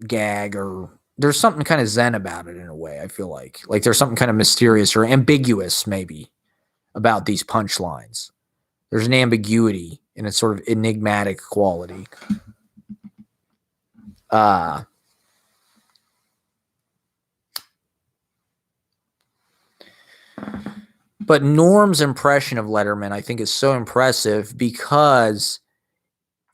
gag, or there's something kind of zen about it in a way. I feel like there's something kind of mysterious or ambiguous maybe about these punchlines. There's an ambiguity and a sort of enigmatic quality. But Norm's impression of Letterman, I think, is so impressive because,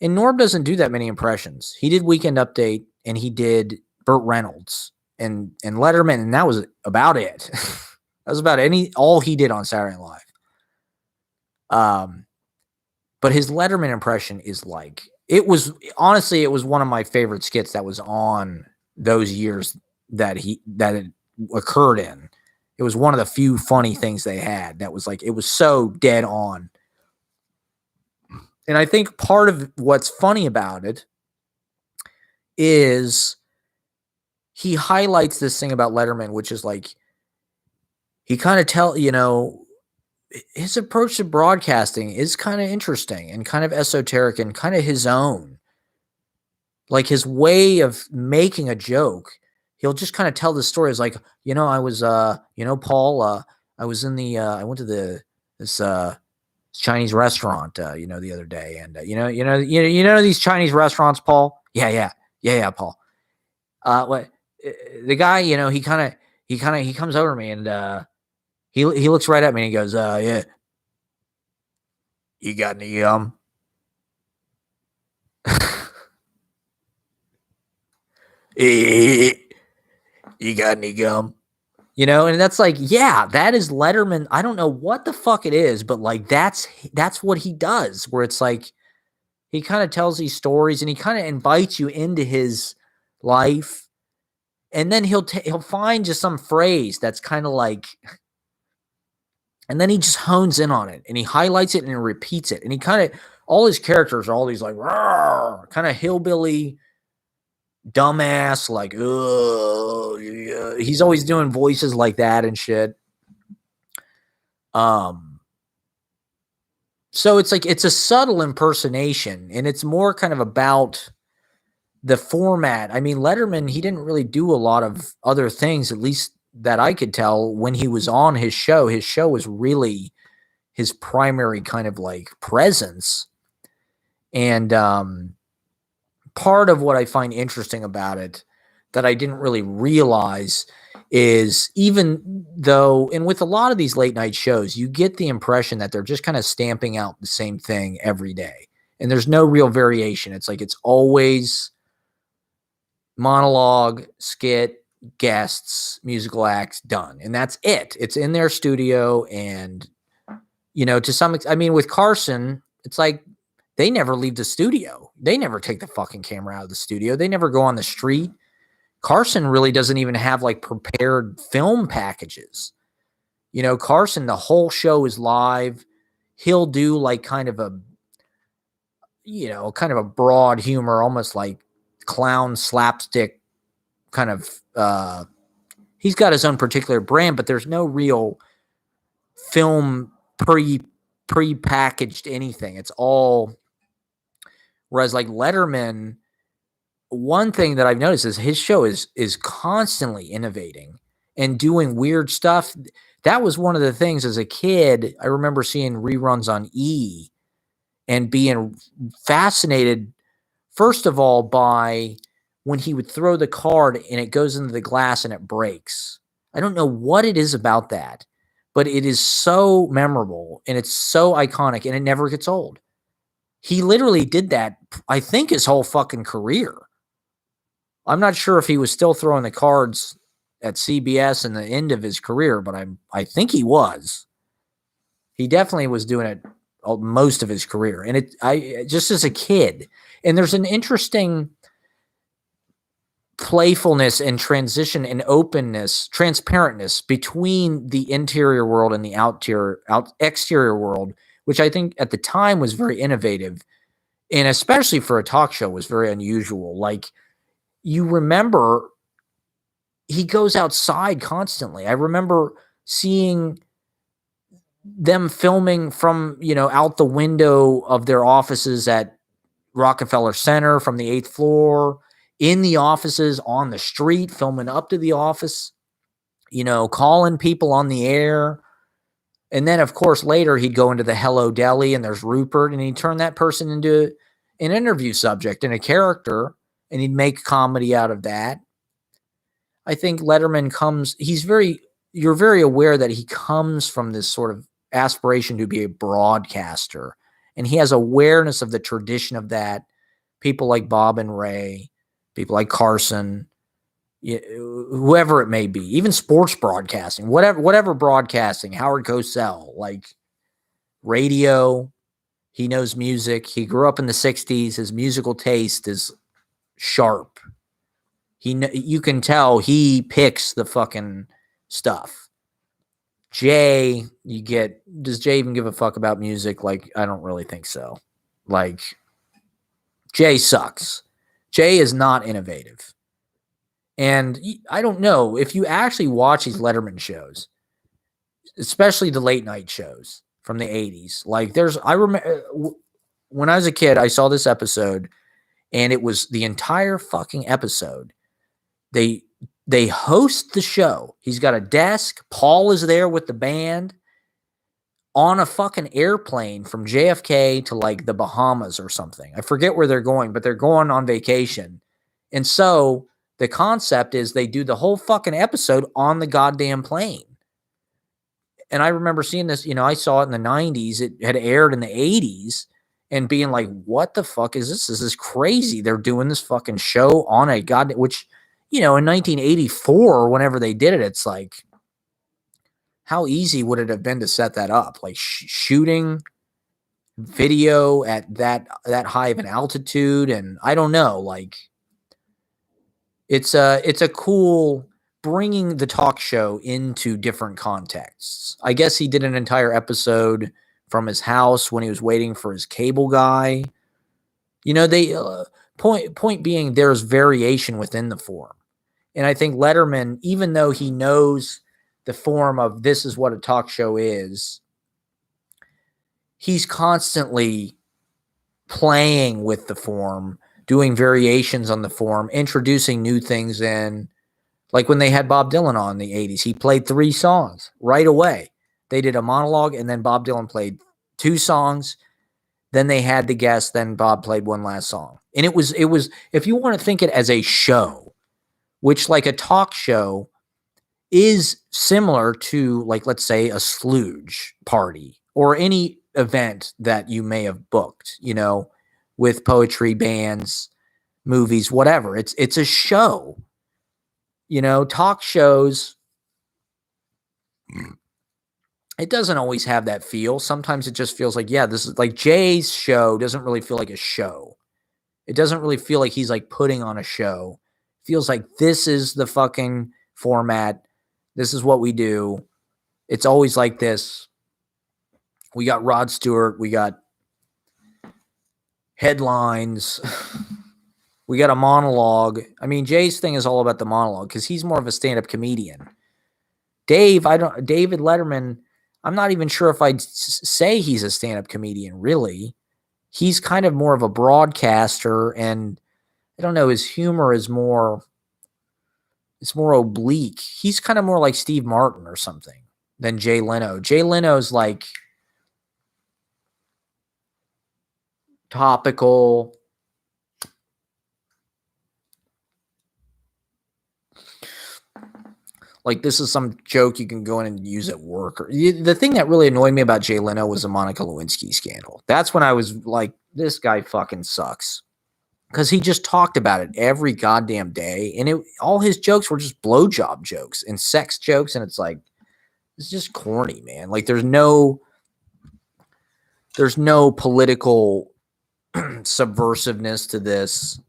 and Norm doesn't do that many impressions. He did Weekend Update and he did Burt Reynolds and Letterman, and that was about it. That was about all he did on Saturday Night Live. But his Letterman impression is like, it was one of my favorite skits that was on those years that it occurred in. It was one of the few funny things they had that was like, it was so dead on. And I think part of what's funny about it is he highlights this thing about Letterman, which is like, he kind of his approach to broadcasting is kind of interesting and kind of esoteric and kind of his own. Like his way of making a joke, he'll just kind of tell the story. It's like, I was, Paul, I was I went to this Chinese restaurant, the other day. And, these Chinese restaurants, Paul? Yeah, Paul. What the guy, he comes over to me and, he looks right at me and he goes, yeah, you got any, you got any gum? And that's like, yeah, that is Letterman. I don't know what the fuck it is, but like, that's what he does, where it's like, he kind of tells these stories and he kind of invites you into his life. And then he'll find just some phrase that's kind of like, and then he just hones in on it and he highlights it and he repeats it. And he kind of, all his characters are all these like, kind of hillbilly, dumbass, like, yeah. He's always doing voices like that and shit. So it's like it's a subtle impersonation, and it's more kind of about the format. I mean, Letterman, he didn't really do a lot of other things, at least that I could tell when he was on his show. His show was really his primary kind of like presence. And part of what I find interesting about it that I didn't really realize is even though, and with a lot of these late night shows, you get the impression that they're just kind of stamping out the same thing every day. And there's no real variation. It's like it's always monologue, skit, guests, musical acts, done. And that's it. It's in their studio. And, to some extent, I mean, with Carson, it's like they never leave the studio. They never take the fucking camera out of the studio. They never go on the street. Carson really doesn't even have like prepared film packages. Carson, the whole show is live. He'll do like kind of a broad humor, almost like clown slapstick kind of, he's got his own particular brand, but there's no real film pre-packaged anything. It's all, whereas like Letterman, one thing that I've noticed is his show is constantly innovating and doing weird stuff. That was one of the things as a kid. I remember seeing reruns on E and being fascinated, first of all, by when he would throw the card and it goes into the glass and it breaks. I don't know what it is about that, but it is so memorable and it's so iconic and it never gets old. He literally did that, I think, his whole fucking career. I'm not sure if he was still throwing the cards at CBS in the end of his career, but I think he was. He definitely was doing it most of his career. And I just as a kid, and there's an interesting playfulness and transition and openness, transparentness between the interior world and the exterior world, which I think at the time was very innovative, and especially for a talk show was very unusual. Like, you remember he goes outside constantly. I remember seeing them filming from, out the window of their offices at Rockefeller Center from the 8th floor, in the offices, on the street, filming up to the office, calling people on the air. And then, of course, later he'd go into the Hello Deli and there's Rupert, and he'd turn that person into an interview subject and a character, and he'd make comedy out of that. I think Letterman you're very aware that he comes from this sort of aspiration to be a broadcaster, and he has awareness of the tradition of that. People like Bob and Ray, people like Carson, whoever it may be, even sports broadcasting, whatever broadcasting, Howard Cosell, like radio. He knows music. He grew up in the 60s. His musical taste is sharp. You can tell he picks the fucking stuff. Jay, does Jay even give a fuck about music? Like, I don't really think so. Like, Jay sucks. Jay is not innovative. And I don't know if you actually watch these Letterman shows, especially the late night shows from the 80s. Like, I remember when I was a kid, I saw this episode, and it was the entire fucking episode. They host the show. He's got a desk. Paul is there with the band on a fucking airplane from JFK to like the Bahamas or something. I forget where they're going, but they're going on vacation. And so the concept is they do the whole fucking episode on the goddamn plane. And I remember seeing this, I saw it in the 90s. It had aired in the 80s and being like, what the fuck is this? This is crazy. They're doing this fucking show on a goddamn, which, in 1984, whenever they did it, it's like, how easy would it have been to set that up? Like shooting video at that high of an altitude. And I don't know, like, it's a cool bringing the talk show into different contexts. I guess he did an entire episode from his house when he was waiting for his cable guy. They point being there's variation within the form. And I think Letterman, even though he knows the form of this is what a talk show is, he's constantly playing with the form, doing variations on the form, introducing new things in. Like when they had Bob Dylan on in the 80s, he played 3 songs right away. They did a monologue, and then Bob Dylan played 2 songs. Then they had the guest, then Bob played one last song. And it was if you want to think it as a show, which like a talk show is similar to, like, let's say a sludge party or any event that you may have booked, with poetry, bands, movies, whatever. It's a show. Talk shows, it doesn't always have that feel. Sometimes it just feels like, yeah, this is like Jay's show doesn't really feel like a show. It doesn't really feel like he's like putting on a show. It feels like this is the fucking format. This is what we do. It's always like this. We got Rod Stewart. We got headlines. We got a monologue. I mean, Jay's thing is all about the monologue because he's more of a stand-up comedian. David Letterman, I'm not even sure if I'd say he's a stand-up comedian, really. He's kind of more of a broadcaster, and I don't know, his humor is more, it's more oblique. He's kind of more like Steve Martin or something than Jay Leno. Jay Leno's like topical. Like, this is some joke you can go in and use at work. The thing that really annoyed me about Jay Leno was the Monica Lewinsky scandal. That's when I was like, this guy fucking sucks. Because he just talked about it every goddamn day. And all his jokes were just blowjob jokes and sex jokes. And it's like, it's just corny, man. Like, there's no political subversiveness to this.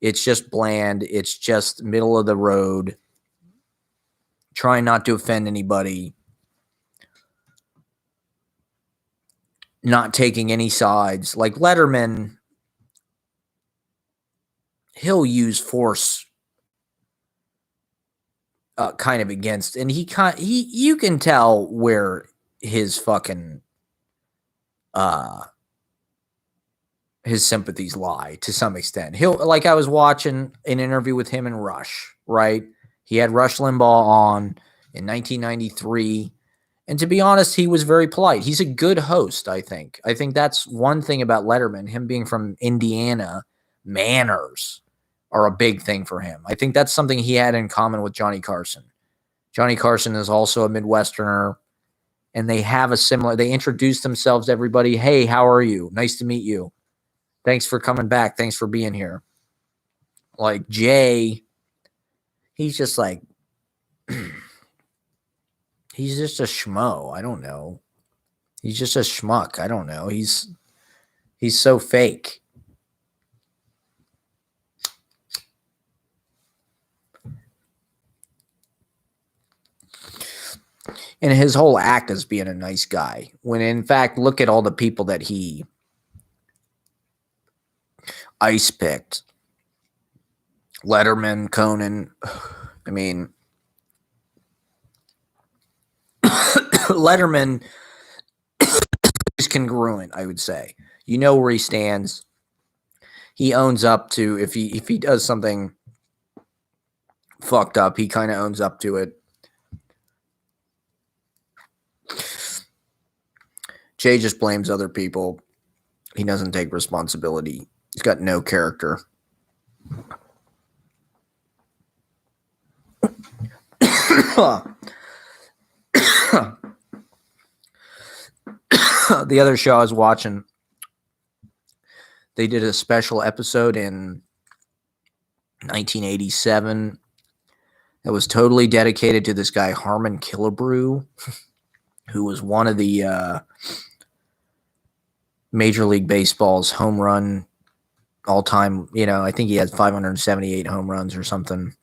It's just bland. It's just middle of the road. Trying not to offend anybody. Not taking any sides. Like Letterman, he'll use force kind of against, and you can tell where his fucking his sympathies lie to some extent. Like, I was watching an interview with him and Rush, right? He had Rush Limbaugh on in 1993. And to be honest, he was very polite. He's a good host, I think. I think that's one thing about Letterman, him being from Indiana. Manners are a big thing for him. I think that's something he had in common with Johnny Carson. Johnny Carson is also a Midwesterner, and they introduce themselves to everybody. Hey, how are you? Nice to meet you. Thanks for coming back. Thanks for being here. Like Jay, he's just like, he's just a schmo. I don't know. He's just a schmuck. I don't know. He's so fake. And his whole act is being a nice guy. When in fact, look at all the people that he ice picked. Letterman, Conan. I mean, Letterman is congruent, I would say. You know where he stands. He owns up to, if he does something fucked up, he kind of owns up to it. Jay just blames other people. He doesn't take responsibility. He's got no character. The other show I was watching, they did a special episode in 1987 that was totally dedicated to this guy, Harmon Killebrew, who was one of the Major League Baseball's home run all-time, I think he had 578 home runs or something.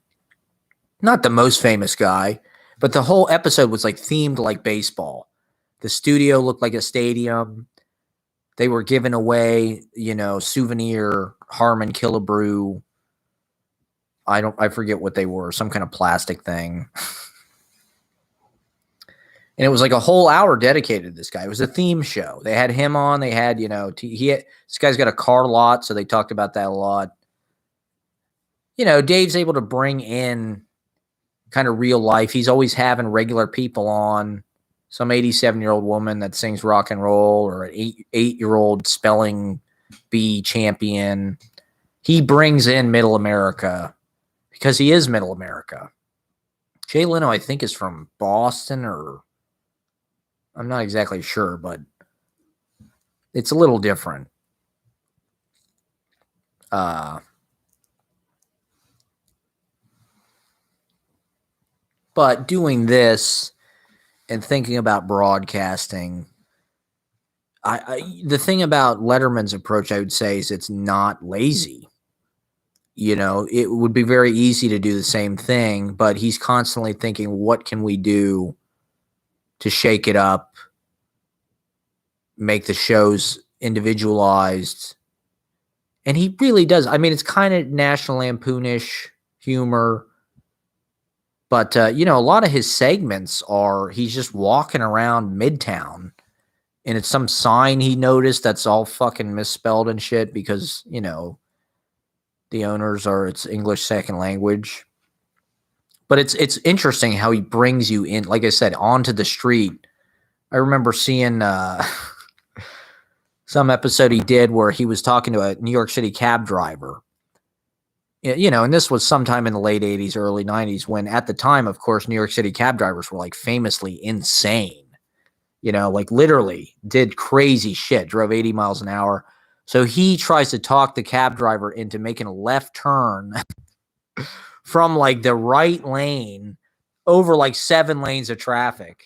Not the most famous guy, but the whole episode was like themed like baseball. The studio looked like a stadium. They were giving away, souvenir Harmon Killebrew. I forget what they were, some kind of plastic thing. And it was like a whole hour dedicated to this guy. It was a theme show. They had him on. They had, this guy's got a car lot, so they talked about that a lot. Dave's able to bring in kind of real life. He's always having regular people on. Some 87-year-old woman that sings rock and roll, or an eight-year-old spelling bee champion. He brings in Middle America because he is Middle America. Jay Leno, I think, is from Boston, or I'm not exactly sure, but it's a little different. But doing this and thinking about broadcasting, the thing about Letterman's approach, I would say, is it's not lazy. It would be very easy to do the same thing, but he's constantly thinking, what can we do to shake it up, make the shows individualized? And he really does. I mean, it's kind of National Lampoonish humor. But, a lot of his segments are he's just walking around Midtown, and it's some sign he noticed that's all fucking misspelled and shit because, the owners are it's English second language. But it's interesting how he brings you in, like I said, onto the street. I remember seeing some episode he did where he was talking to a New York City cab driver. And this was sometime in the late 80s, early 90s, when at the time, of course, New York City cab drivers were like famously insane. Like literally did crazy shit, drove 80 miles an hour. So he tries to talk the cab driver into making a left turn from like the right lane over like 7 lanes of traffic.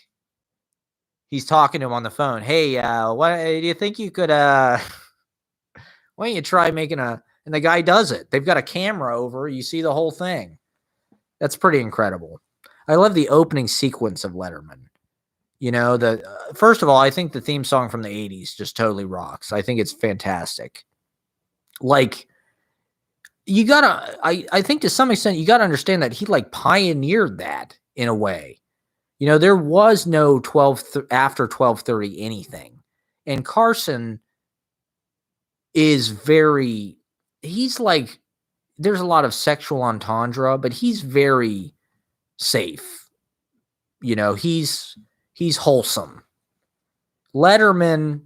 He's talking to him on the phone. Hey, what do you think you could, why don't you try making and the guy does it. They've got a camera over. You see the whole thing. That's pretty incredible. I love the opening sequence of Letterman. First of all, I think the theme song from the 80s just totally rocks. I think it's fantastic. Like, I think to some extent, you gotta understand that he like pioneered that in a way. There was no after 12:30 anything. And Carson is he's like, there's a lot of sexual entendre, but he's very safe. He's wholesome. Letterman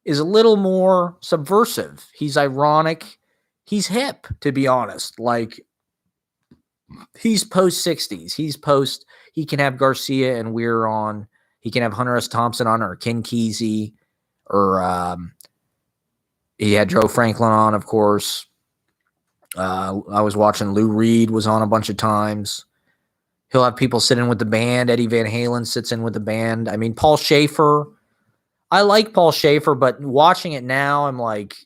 is a little more subversive. He's ironic. He's hip, to be honest. Like, he's post 60s. He can have Garcia and Weir on. He can have Hunter S. Thompson on, or Ken Kesey, or he had Joe Franklin on, of course. I was watching Lou Reed was on a bunch of times. He'll have people sit in with the band. Eddie Van Halen sits in with the band. I mean, Paul Schaefer. I like Paul Schaefer, but watching it now, I'm like,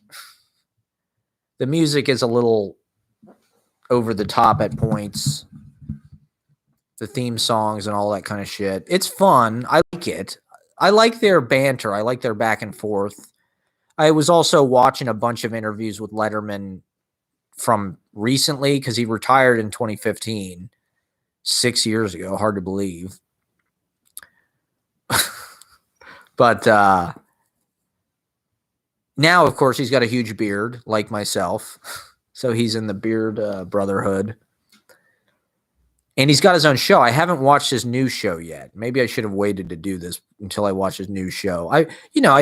the music is a little over the top at points. The theme songs and all that kind of shit. It's fun. I like it. I like their banter. I like their back and forth. I was also watching a bunch of interviews with Letterman from recently because he retired in 2015. 6 years ago. Hard to believe. But now, of course, he's got a huge beard, like myself. So he's in the beard brotherhood. And he's got his own show. I haven't watched his new show yet. Maybe I should have waited to do this until I watch his new show. I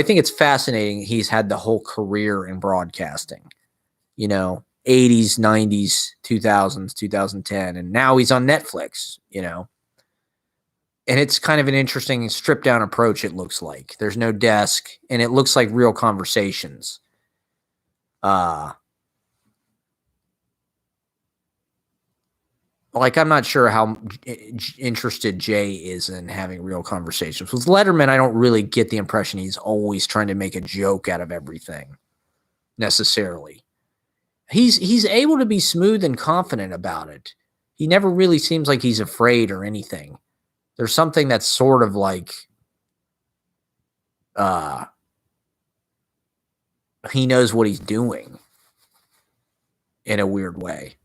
think it's fascinating. He's had the whole career in broadcasting. 80s, 90s, 2000s, 2010, and now he's on Netflix, And it's kind of an interesting stripped down approach, it looks like. There's no desk, and it looks like real conversations. I'm not sure how interested Jay is in having real conversations. With Letterman, I don't really get the impression he's always trying to make a joke out of everything, necessarily. He's able to be smooth and confident about it. He never really seems like he's afraid or anything. There's something that's sort of like he knows what he's doing in a weird way.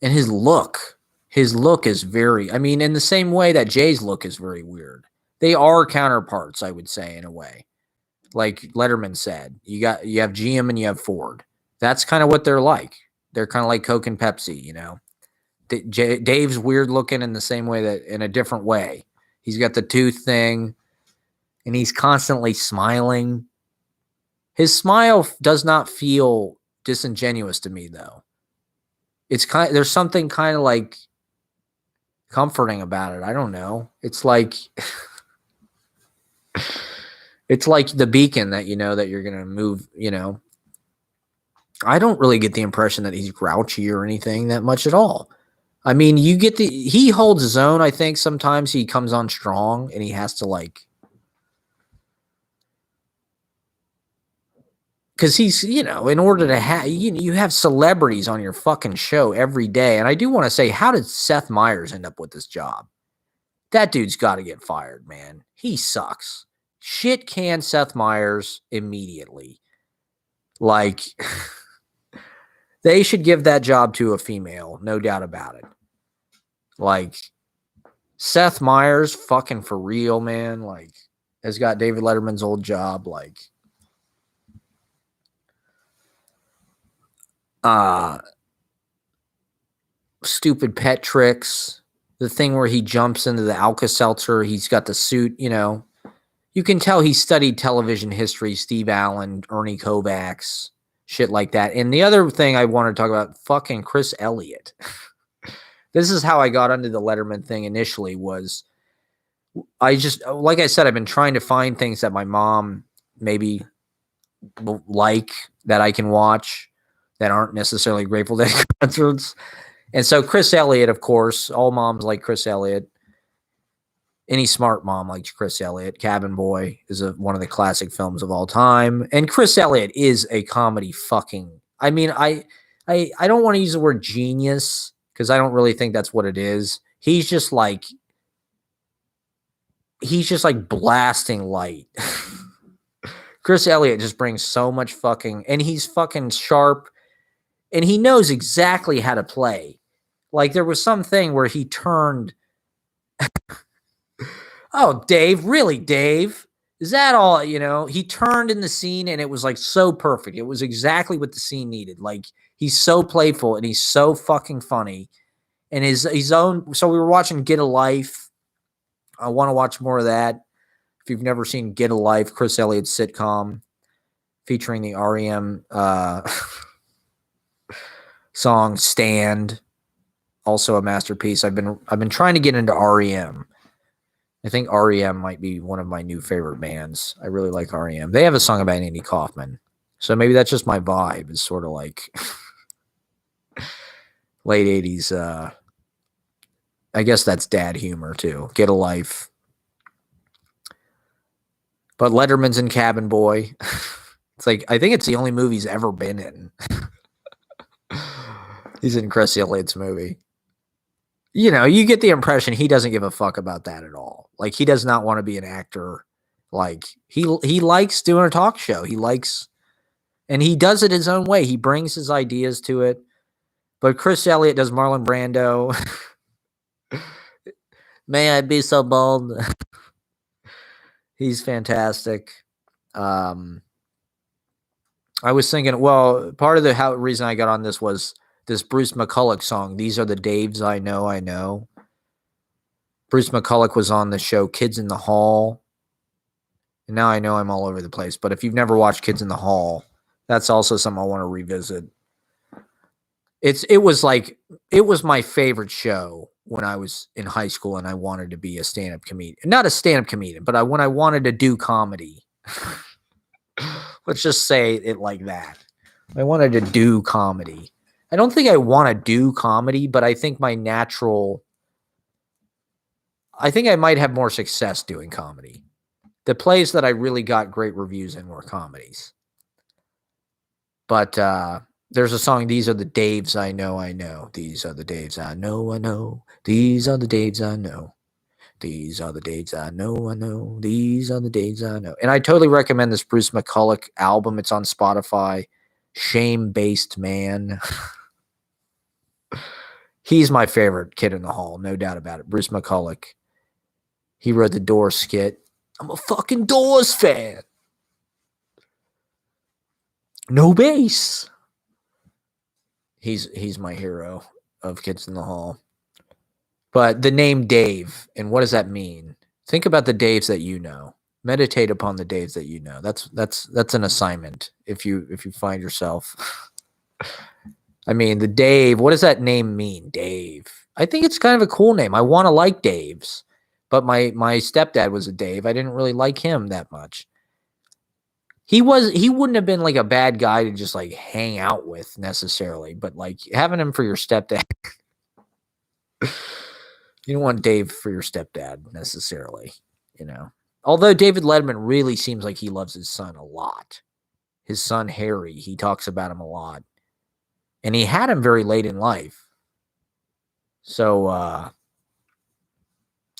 And his look his look is very, I mean, in the same way that Jay's look is very weird. They are counterparts, I would say, in a way. Like Letterman said, you have GM and you have Ford. That's kind of what they're like. They're kind of like Coke and Pepsi, you know. Dave's weird looking in the same way, that in a different way. He's got the tooth thing, and he's constantly smiling. His smile does not feel disingenuous to me, though. There's something kind of like comforting about it. I don't know. It's like it's like the beacon that you know that you're gonna move. You know, I don't really get the impression that he's grouchy or anything that much at all. I mean, he holds his own. I think sometimes he comes on strong and he has to like, because he's, you know, in order to have, you have celebrities on your fucking show every day. And I do want to say, how did Seth Meyers end up with this job? That dude's got to get fired, man. He sucks. Shit can Seth Meyers immediately. Like, they should give that job to a female, no doubt about it. Like, Seth Meyers, fucking for real, man. Like, has got David Letterman's old job. Like, stupid pet tricks. The thing where he jumps into the Alka-Seltzer. He's got the suit, you know. You can tell he studied television history, Steve Allen, Ernie Kovacs, shit like that. And the other thing I want to talk about, fucking Chris Elliott. This is how I got into the Letterman thing initially. Was I just, like I said, I've been trying to find things that my mom maybe like that I can watch that aren't necessarily Grateful Dead concerts. And so Chris Elliott, of course, all moms like Chris Elliott. Any smart mom likes Chris Elliott. Cabin Boy is one of the classic films of all time. And Chris Elliott is a comedy fucking, I mean, I don't want to use the word genius because I don't really think that's what it is. He's just like blasting light. Chris Elliott just brings so much fucking, and he's fucking sharp, and he knows exactly how to play. Like, there was something where he turned. Oh, Dave, really, Dave? Is that all? You know, he turned in the scene and it was like so perfect. It was exactly what the scene needed. Like, he's so playful and he's so fucking funny. And his own. So we were watching Get a Life. I want to watch more of that. If you've never seen Get a Life, Chris Elliott's sitcom featuring the REM song Stand, also a masterpiece. I've been trying to get into REM. I think REM might be one of my new favorite bands. I really like REM. They have a song about Andy Kaufman. So maybe that's just my vibe. It's sort of like late 80s. I guess that's dad humor too. Get a Life. But Letterman's in Cabin Boy. It's like, I think it's the only movie he's ever been in. He's in Chris Elliott's movie. You know, you get the impression he doesn't give a fuck about that at all. Like, he does not want to be an actor. Like, he likes doing a talk show. He likes, and he does it his own way. He brings his ideas to it. But Chris Elliott does Marlon Brando. May I be so bold? He's fantastic. I was thinking, well, part of the reason I got on this was this Bruce McCulloch song, These Are the Daves I Know, I Know. Bruce McCulloch was on the show Kids in the Hall. And now I know I'm all over the place. But if you've never watched Kids in the Hall, that's also something I want to revisit. It was my favorite show when I was in high school and I wanted to be a stand-up comedian. Not a stand-up comedian, but when I wanted to do comedy. Let's just say it like that. I wanted to do comedy. I don't think I want to do comedy, but I think I might have more success doing comedy. The plays that I really got great reviews in were comedies. But there's a song, These Are the Daves I Know, I Know. These are the Daves I know, I know. These are the Daves I know. These are the Daves I know, I know. These are the Daves I know. And I totally recommend this Bruce McCulloch album. It's on Spotify. Shame-Based Man. He's my favorite kid in the hall, no doubt about it. Bruce McCulloch. He wrote the Doors skit. I'm a fucking Doors fan. No bass. He's my hero of Kids in the Hall. But the name Dave, and what does that mean? Think about the Daves that you know. Meditate upon the Daves that you know. That's an assignment if you find yourself. I mean, the Dave, what does that name mean? Dave. I think it's kind of a cool name. I want to like Daves. But my stepdad was a Dave. I didn't really like him that much. He wouldn't have been like a bad guy to just like hang out with necessarily, but like having him for your stepdad. You don't want Dave for your stepdad necessarily, you know. Although David Letterman really seems like he loves his son a lot. His son Harry, he talks about him a lot. And he had him very late in life. So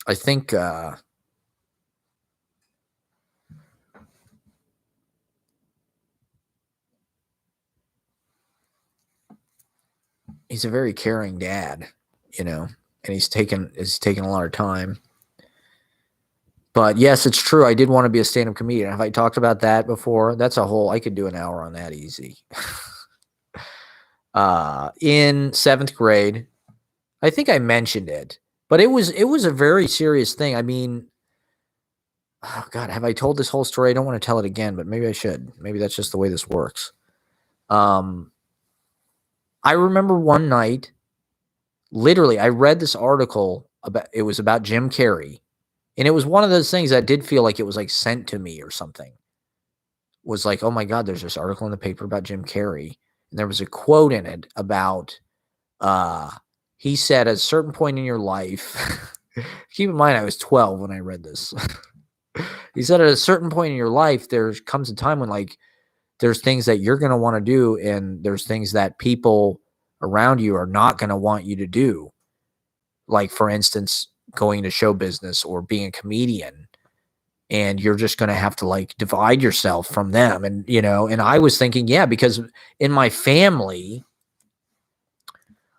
I think he's a very caring dad, you know, and he's taken a lot of time. But yes, it's true. I did want to be a stand-up comedian. Have I talked about that before? That's a whole, I could do an hour on that easy. In 7th grade, I think I mentioned it, but it was a very serious thing. I mean, oh God, have I told this whole story? I don't want to tell it again, but maybe I should. Maybe that's just the way this works. I remember one night, literally, I read this article it was about Jim Carrey. And it was one of those things that did feel like it was like sent to me or something. Was like, oh my God, there's this article in the paper about Jim Carrey. And there was a quote in it about, he said at a certain point in your life, keep in mind I was 12 when I read this. He said at a certain point in your life, there comes a time when like, there's things that you're going to want to do. And there's things that people around you are not going to want you to do. Like, for instance, going to show business or being a comedian, and you're just going to have to like divide yourself from them. And, you know, and I was thinking, yeah, because in my family,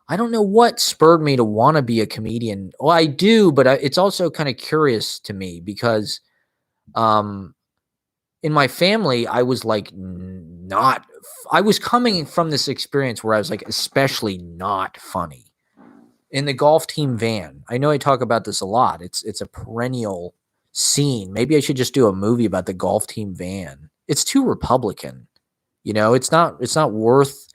I don't know what spurred me to want to be a comedian. Well, I do, but it's also kind of curious to me because, in my family, I was like, I was coming from this experience where I was like, especially not funny. In the golf team van, I know I talk about this a lot. It's a perennial scene. Maybe I should just do a movie about the golf team van. It's too Republican, you know. It's not worth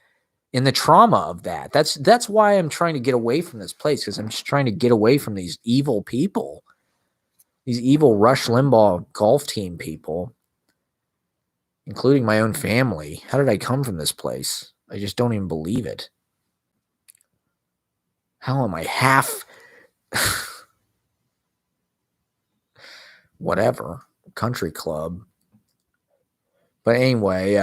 in the trauma of that. That's why I'm trying to get away from this place, because I'm just trying to get away from these evil people, these evil Rush Limbaugh golf team people, including my own family. How did I come from this place? I just don't even believe it. How am I half whatever country club? But anyway,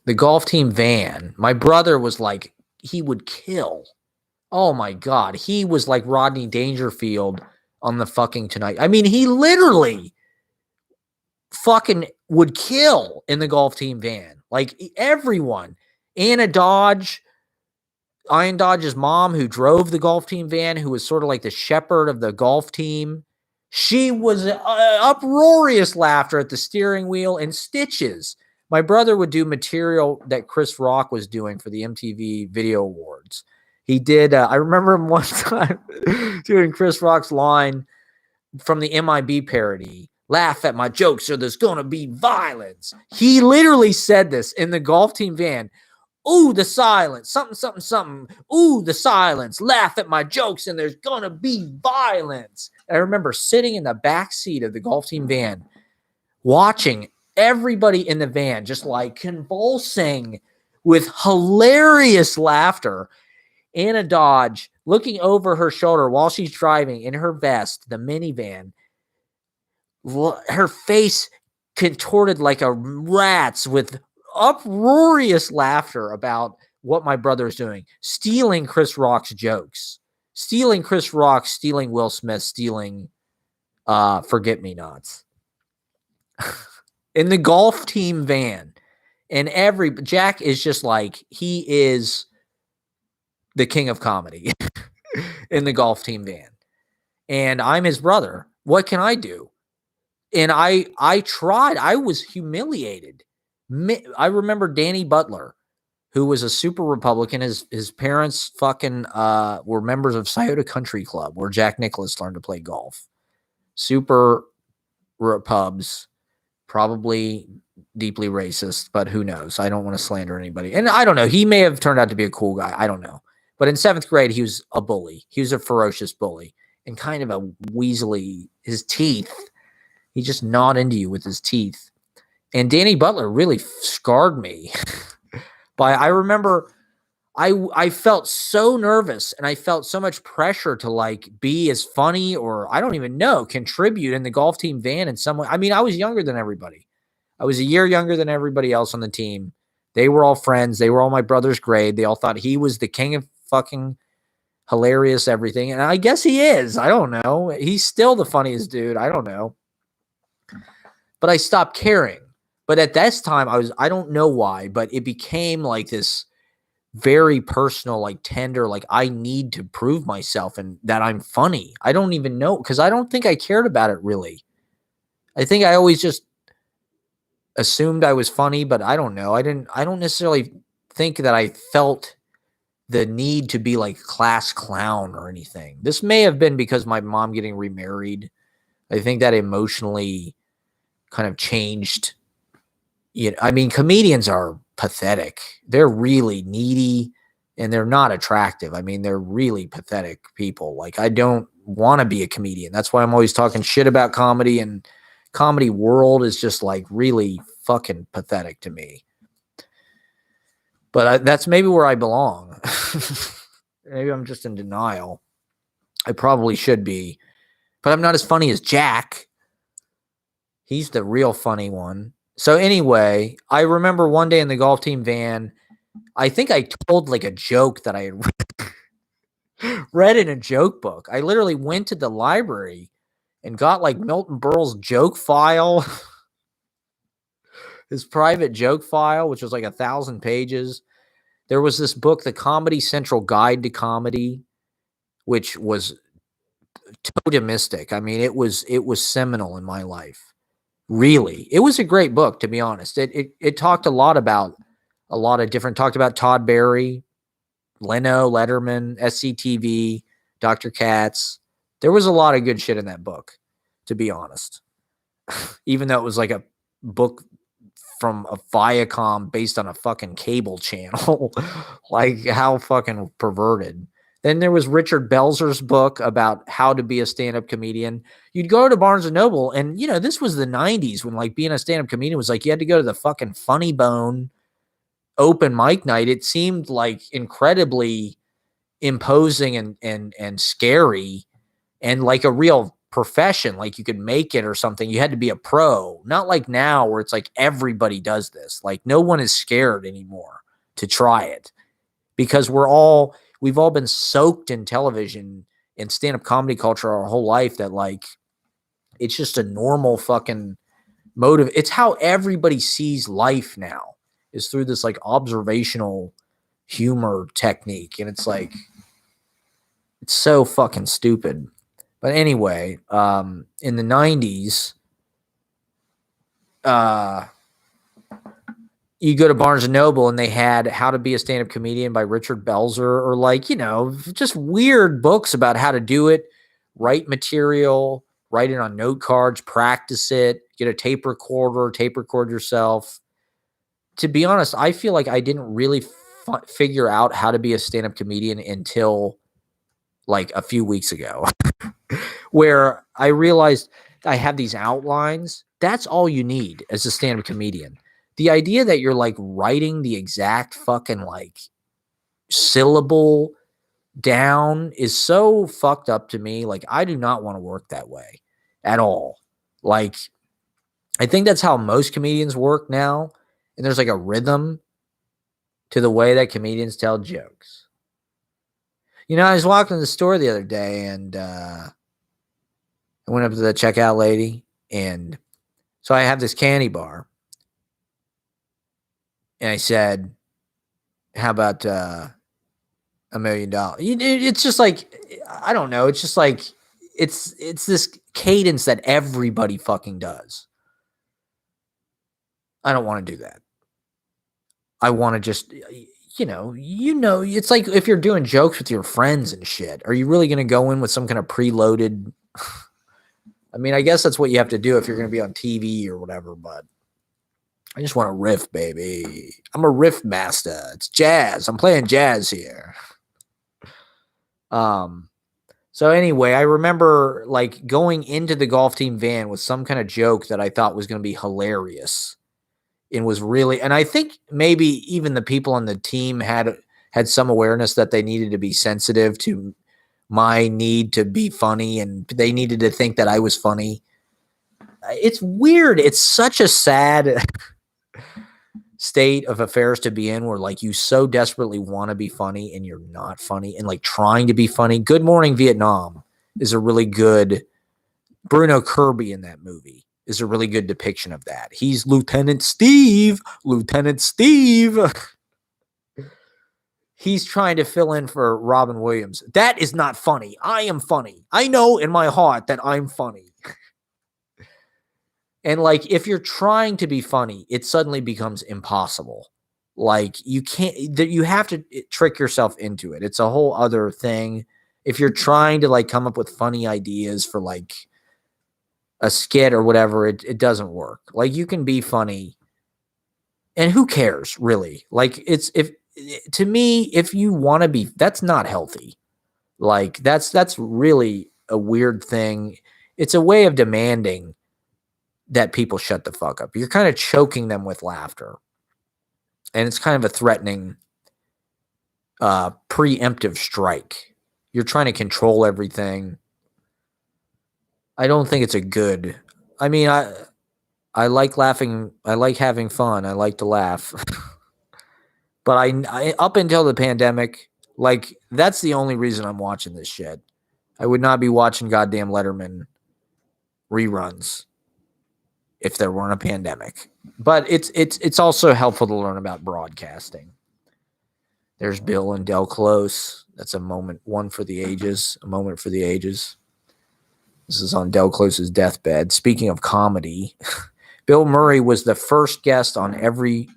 the golf team van, my brother was like, he would kill. Oh my God. He was like Rodney Dangerfield on the fucking Tonight. I mean, he literally fucking would kill in the golf team van. Like everyone. Anna Dodge, Ian Dodge's mom, who drove the golf team van, who was sort of like the shepherd of the golf team. She was uproarious laughter at the steering wheel and stitches. My brother would do material that Chris Rock was doing for the MTV Video Awards. He did. I remember him one time doing Chris Rock's line from the MIB parody, "Laugh at my jokes or there's going to be violence." He literally said this in the golf team van. "Ooh, the silence, something, something, something. Ooh, the silence, laugh at my jokes and there's going to be violence." And I remember sitting in the back seat of the golf team van, watching everybody in the van just like convulsing with hilarious laughter. Anna Dodge looking over her shoulder while she's driving in her vest, the minivan, her face contorted like a rat's with uproarious laughter about what my brother is doing, stealing Chris Rock's jokes, stealing Chris Rock, stealing Will Smith, stealing Forget-Me-Nots in the golf team van. And Jack is just like, he is the king of comedy. in the golf team van. And I'm his brother. What can I do? And I tried. I was humiliated. I remember Danny Butler, who was a super Republican. His parents fucking were members of Scioto Country Club, where Jack Nicklaus learned to play golf. Super pubs, probably deeply racist, but who knows? I don't want to slander anybody. And I don't know. He may have turned out to be a cool guy. I don't know. But in 7th grade, he was a bully. He was a ferocious bully and kind of a weaselly. His teeth, he just gnawed into you with his teeth. And Danny Butler really scarred me. But I remember I felt so nervous and I felt so much pressure to like be as funny or I don't even know, contribute in the golf team van in some way. I mean, I was younger than everybody. I was a year younger than everybody else on the team. They were all friends. They were all my brother's grade. They all thought he was the king of fucking hilarious everything. And I guess he is. I don't know. He's still the funniest dude. I don't know. But I stopped caring. But at this time, I don't know why, but it became like this very personal, like tender, like I need to prove myself and that I'm funny. I don't even know because I don't think I cared about it really. I think I always just assumed I was funny, but I don't know. I don't necessarily think that I felt the need to be like class clown or anything. This may have been because my mom getting remarried. I think that emotionally kind of changed. I mean, comedians are pathetic. They're really needy and they're not attractive. I mean, they're really pathetic people. Like, I don't want to be a comedian. That's why I'm always talking shit about comedy, and comedy world is just like really fucking pathetic to me. But that's maybe where I belong. Maybe I'm just in denial. I probably should be, but I'm not as funny as Jack. He's the real funny one. So anyway, I remember one day in the golf team van, I think I told like a joke that I had read in a joke book. I literally went to the library and got like Milton Berle's joke file, his private joke file, which was like 1,000 pages. There was this book, The Comedy Central Guide to Comedy, which was totemistic. I mean, it was seminal in my life. Really, it was a great book, to be honest. It talked a lot about a lot of different. Talked about Todd Barry, Leno, Letterman, SCTV, Dr. Katz. There was a lot of good shit in that book, to be honest. Even though it was like a book from a Viacom based on a fucking cable channel, like how fucking perverted. Then there was Richard Belzer's book about how to be a stand-up comedian. You'd go to Barnes and Noble, and this was the 90s when like being a stand-up comedian was like you had to go to the fucking Funny Bone open mic night. It seemed like incredibly imposing and scary and like a real profession, like you could make it or something. You had to be a pro, not like now where it's like everybody does this. Like no one is scared anymore to try it because we've all been soaked in television and stand-up comedy culture our whole life that like it's just a normal fucking motive. It's how everybody sees life now is through this like observational humor technique. And it's like, it's so fucking stupid. But anyway, in the 90s, you go to Barnes and Noble and they had How to Be a Stand-Up Comedian by Richard Belzer, or like, just weird books about how to do it, write material, write it on note cards, practice it, get a tape record yourself. To be honest, I feel like I didn't really figure out how to be a stand-up comedian until like a few weeks ago, where I realized I have these outlines. That's all you need as a stand-up comedian. The idea that you're like writing the exact fucking like syllable down is so fucked up to me. Like, I do not want to work that way at all. Like, I think that's how most comedians work now. And there's like a rhythm to the way that comedians tell jokes. I was walking to the store the other day and I went up to the checkout lady. And so I have this candy bar. And I said, how about $1 million. It's just like, I don't know. It's just like, it's this cadence that everybody fucking does. I don't want to do that. I want to just, it's like if you're doing jokes with your friends and shit, are you really going to go in with some kind of preloaded? I mean, I guess that's what you have to do if you're going to be on TV or whatever, but I just want to riff, baby. I'm a riff master. It's jazz. I'm playing jazz here. So anyway, I remember like going into the golf team van with some kind of joke that I thought was going to be hilarious. And was really, and I think maybe even the people on the team had some awareness that they needed to be sensitive to my need to be funny, and they needed to think that I was funny. It's weird. It's such a sad state of affairs to be in, where like you so desperately want to be funny and you're not funny, and like trying to be funny. Good Morning Vietnam is a really good, Bruno Kirby in that movie is a really good depiction of that. He's Lieutenant Steve. He's trying to fill in for Robin Williams. That is not funny. I am funny. I know in my heart that I'm funny. And like, if you're trying to be funny, it suddenly becomes impossible. Like you have to trick yourself into it. It's a whole other thing. If you're trying to like come up with funny ideas for like a skit or whatever, it doesn't work. Like you can be funny and who cares really? Like to me, if you want to be, that's not healthy. Like that's really a weird thing. It's a way of demanding that people shut the fuck up. You're kind of choking them with laughter. And it's kind of a threatening preemptive strike. You're trying to control everything. I don't think it's a good. I mean, I like laughing. I like having fun. I like to laugh. But I up until the pandemic, like that's the only reason I'm watching this shit. I would not be watching goddamn Letterman reruns if there weren't a pandemic. But it's also helpful to learn about broadcasting. There's Bill and Del Close. That's a moment for the ages. This is on Del Close's deathbed. Speaking of comedy, Bill Murray was the first guest on every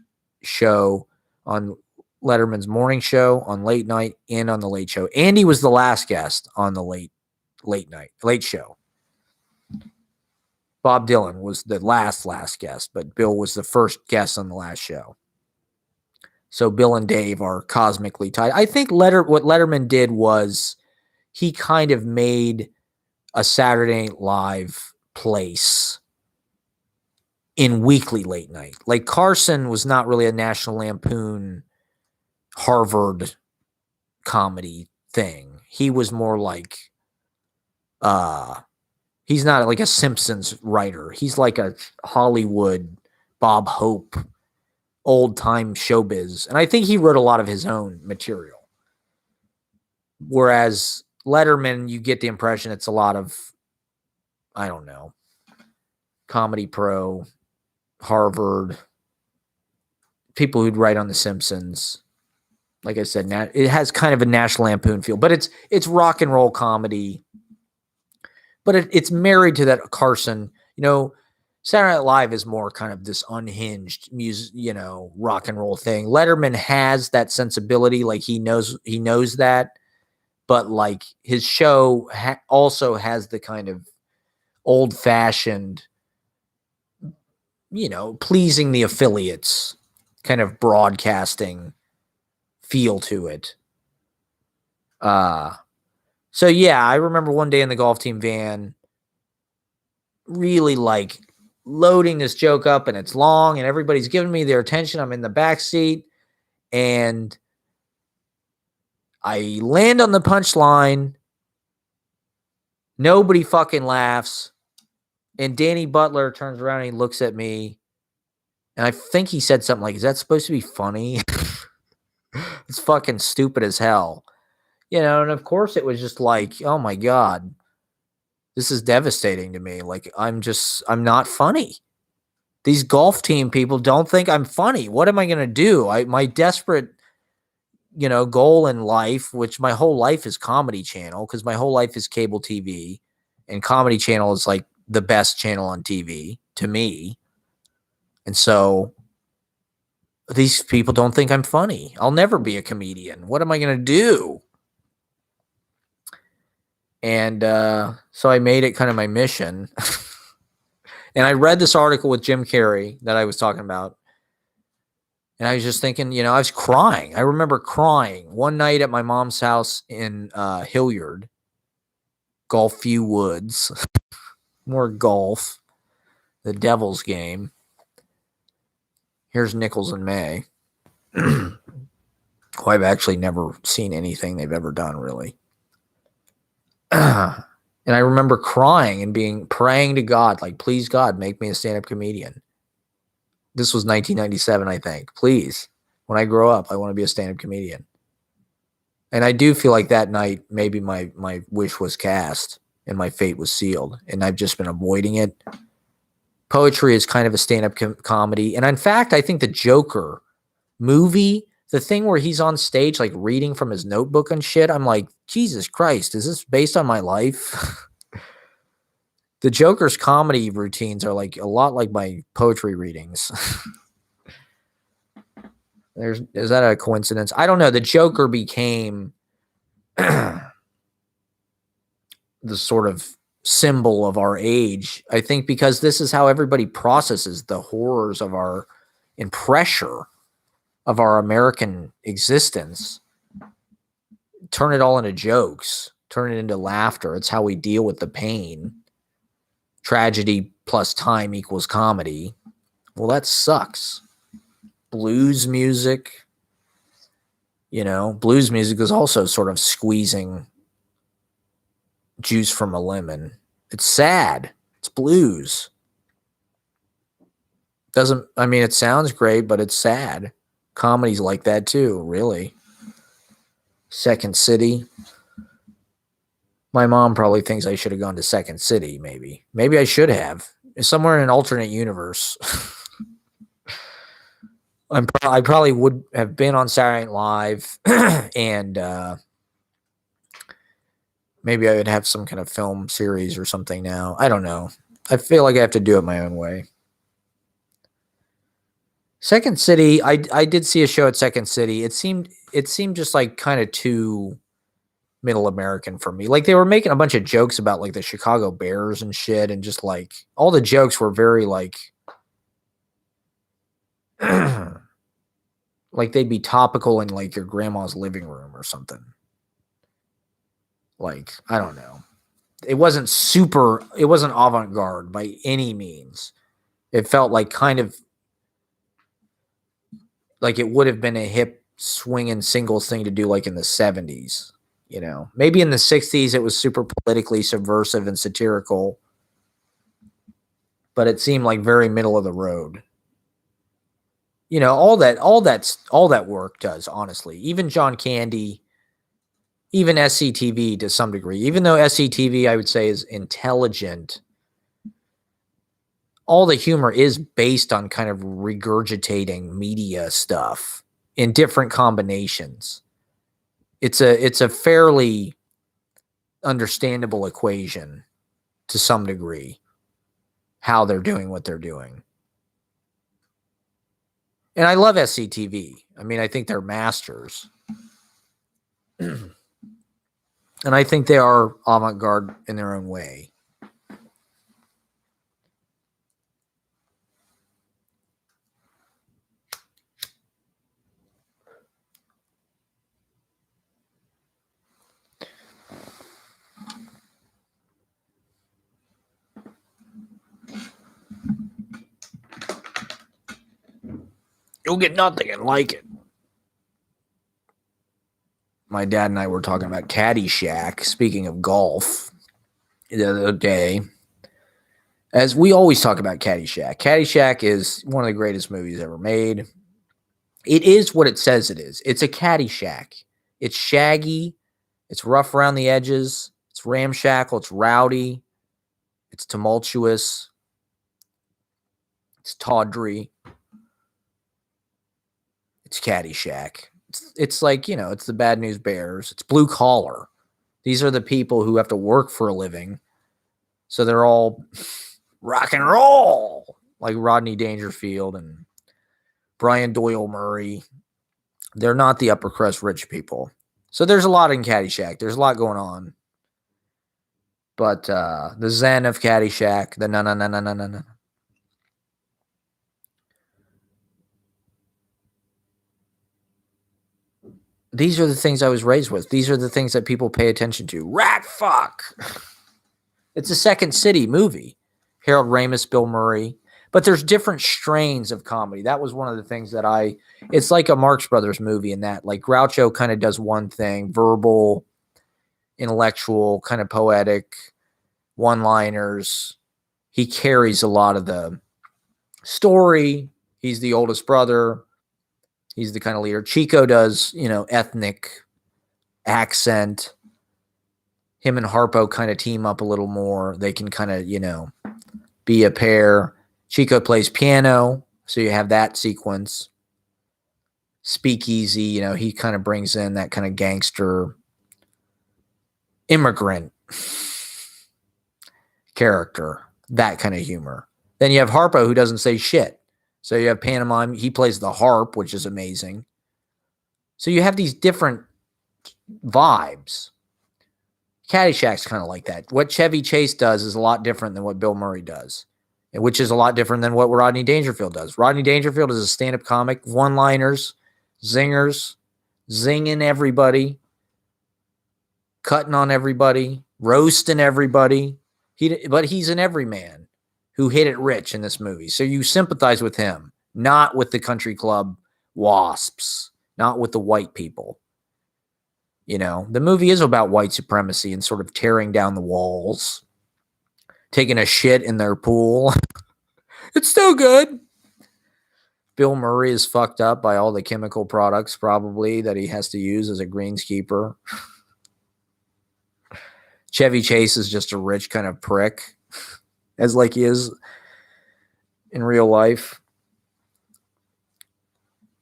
show, on Letterman's morning show, on late night, and on the late show. Andy was the last guest on the late show. Bob Dylan was the last guest, but Bill was the first guest on the last show. So Bill and Dave are cosmically tied. I think what Letterman did was he kind of made a Saturday Night Live place in weekly late night. Like Carson was not really a National Lampoon, Harvard comedy thing. He was more like, he's not like a Simpsons writer. He's like a Hollywood Bob Hope, old time showbiz. And I think he wrote a lot of his own material. Whereas Letterman, you get the impression it's a lot of, I don't know, Comedy Pro, Harvard, people who'd write on The Simpsons. Like I said, it has kind of a National Lampoon feel, but it's rock and roll comedy. But it's married to that Carson. You know, Saturday Night Live is more kind of this unhinged music, rock and roll thing. Letterman has that sensibility, like he knows that. But like his show also has the kind of old-fashioned, pleasing the affiliates kind of broadcasting feel to it. So yeah, I remember one day in the golf team van really like loading this joke up, and it's long and everybody's giving me their attention. I'm in the back seat and I land on the punchline. Nobody fucking laughs. And Danny Butler turns around and he looks at me. And I think he said something like, is that supposed to be funny? It's fucking stupid as hell. And of course it was just like, oh my God, this is devastating to me. Like, I'm not funny. These golf team people don't think I'm funny. What am I going to do? My desperate goal in life, which my whole life is Comedy Channel, because my whole life is cable TV, and Comedy Channel is like the best channel on TV to me. And so these people don't think I'm funny. I'll never be a comedian. What am I going to do? And so I made it kind of my mission. And I read this article with Jim Carrey that I was talking about. And I was just thinking, I was crying. I remember crying one night at my mom's house in Hilliard, Gulfview Woods. More golf. The Devil's game. Here's Nichols and May. Who I've actually never seen anything they've ever done, really. And I remember crying and praying to God, like, please, God, make me a stand-up comedian. This was 1997, I think. Please, when I grow up, I want to be a stand-up comedian. And I do feel like that night, maybe my wish was cast and my fate was sealed, and I've just been avoiding it. Poetry is kind of a stand-up comedy. And in fact, I think the Joker movie, the thing where he's on stage, like reading from his notebook and shit, I'm like, Jesus Christ, is this based on my life? The Joker's comedy routines are like a lot like my poetry readings. Is that a coincidence? I don't know. The Joker became the sort of symbol of our age, I think, because this is how everybody processes the horrors of our and pressure of our American existence. Turn it all into jokes, turn it into laughter. It's how we deal with the pain. Tragedy plus time equals comedy. Well, that sucks. Blues music, blues music is also sort of squeezing juice from a lemon. It's sad. It's blues. It sounds great, but it's sad. Comedy's like that too, really. Second City. My mom probably thinks I should have gone to Second City, maybe. Maybe I should have. Somewhere in an alternate universe. I probably would have been on Saturday Night Live, and maybe I would have some kind of film series or something now. I don't know. I feel like I have to do it my own way. Second City, I did see a show at Second City. It seemed just like kind of too middle American for me. Like they were making a bunch of jokes about like the Chicago Bears and shit, and just like all the jokes were very like like they'd be topical in like your grandma's living room or something. Like, I don't know. It wasn't avant-garde by any means. It felt like kind of like it would have been a hip swinging singles thing to do like in the 70s. Maybe in the 60s it was super politically subversive and satirical, but it seemed like very middle of the road. All that work does, honestly. Even John Candy, even SCTV to some degree, even though SCTV I would say is intelligent, all the humor is based on kind of regurgitating media stuff in different combinations. It's a fairly understandable equation to some degree, how they're doing what they're doing. And I love SCTV. I think they're masters. And I think they are avant-garde in their own way. You'll get nothing and like it. My dad and I were talking about Caddyshack, speaking of golf, the other day. As we always talk about Caddyshack. Caddyshack is one of the greatest movies ever made. It is what it says it is. It's a Caddyshack. It's shaggy. It's rough around the edges. It's ramshackle. It's rowdy. It's tumultuous. It's tawdry. It's Caddyshack. it's like, it's the Bad News Bears. It's blue collar. These are the people who have to work for a living. So they're all rock and roll, like Rodney Dangerfield and Brian Doyle Murray. They're not the upper crust rich people. So there's a lot in Caddyshack. There's a lot going on. But the zen of Caddyshack, the no. These are the things I was raised with. These are the things that people pay attention to. Rat fuck. It's a Second City movie. Harold Ramis, Bill Murray. But there's different strains of comedy. That was one of the things that it's like a Marx Brothers movie in that, like, Groucho kind of does one thing, verbal, intellectual, kind of poetic, one-liners. He carries a lot of the story. He's the oldest brother. He's the kind of leader. Chico does, ethnic accent. Him and Harpo kind of team up a little more. They can kind of, be a pair. Chico plays piano, so you have that sequence. Speakeasy, he kind of brings in that kind of gangster immigrant character, that kind of humor. Then you have Harpo, who doesn't say shit. So you have pantomime. He plays the harp, which is amazing. So you have these different vibes. Caddyshack's kind of like that. What Chevy Chase does is a lot different than what Bill Murray does, which is a lot different than what Rodney Dangerfield does. Rodney Dangerfield is a stand-up comic, one-liners, zingers, zinging everybody, cutting on everybody, roasting everybody. But he's an everyman who hit it rich in this movie. So you sympathize with him, not with the country club wasps, not with the white people. The movie is about white supremacy and sort of tearing down the walls, taking a shit in their pool. It's still good. Bill Murray is fucked up by all the chemical products probably that he has to use as a greenskeeper. Chevy Chase is just a rich kind of prick, as like he is in real life.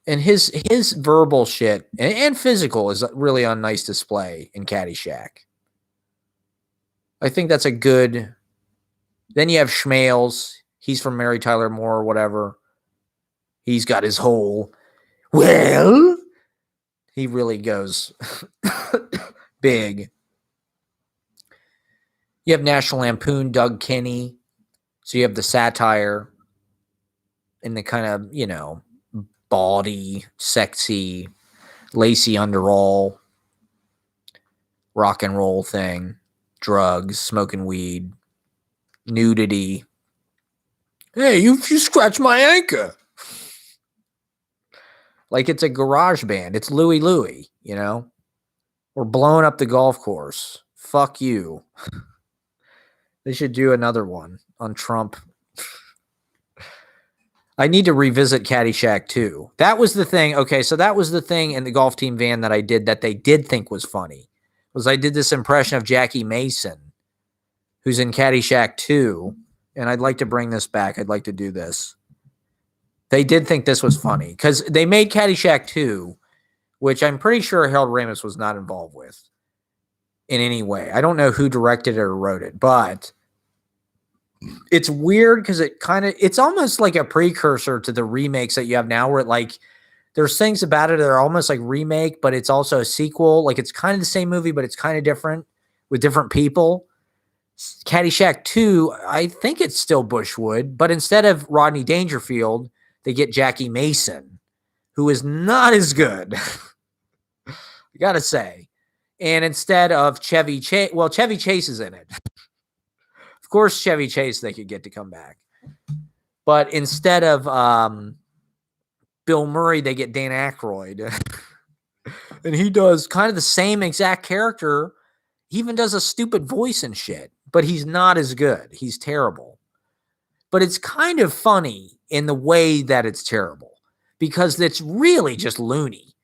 And his verbal shit and physical is really on nice display in Caddyshack. I think that's a good... Then you have Schmales. He's from Mary Tyler Moore or whatever. He's got his whole... Well... He really goes big. You have National Lampoon, Doug Kinney. So you have the satire and the kind of, bawdy, sexy, lacy underall, rock and roll thing, drugs, smoking weed, nudity. Hey, you scratched my anchor. Like it's a garage band. It's Louie Louie, We're blowing up the golf course. Fuck you. They should do another one on Trump. I need to revisit Caddyshack 2. That was the thing. Okay, so that was the thing in the golf team van that I did that they did think was funny. Was I did this impression of Jackie Mason, who's in Caddyshack 2, and I'd like to bring this back. I'd like to do this. They did think this was funny because they made Caddyshack 2, which I'm pretty sure Harold Ramis was not involved with in any way. I don't know who directed it or wrote it, but it's weird because it's almost like a precursor to the remakes that you have now where there's things about it that are almost like remake, but it's also a sequel. Like it's kind of the same movie, but it's kind of different with different people. Caddyshack 2, I think it's still Bushwood, but instead of Rodney Dangerfield, they get Jackie Mason, who is not as good. I gotta say. And instead of Chevy Chase, Chevy Chase is in it. Of course, Chevy Chase they could get to come back. But instead of Bill Murray, they get Dan Aykroyd. And he does kind of the same exact character. He even does a stupid voice and shit. But he's not as good. He's terrible. But it's kind of funny in the way that it's terrible. Because it's really just loony.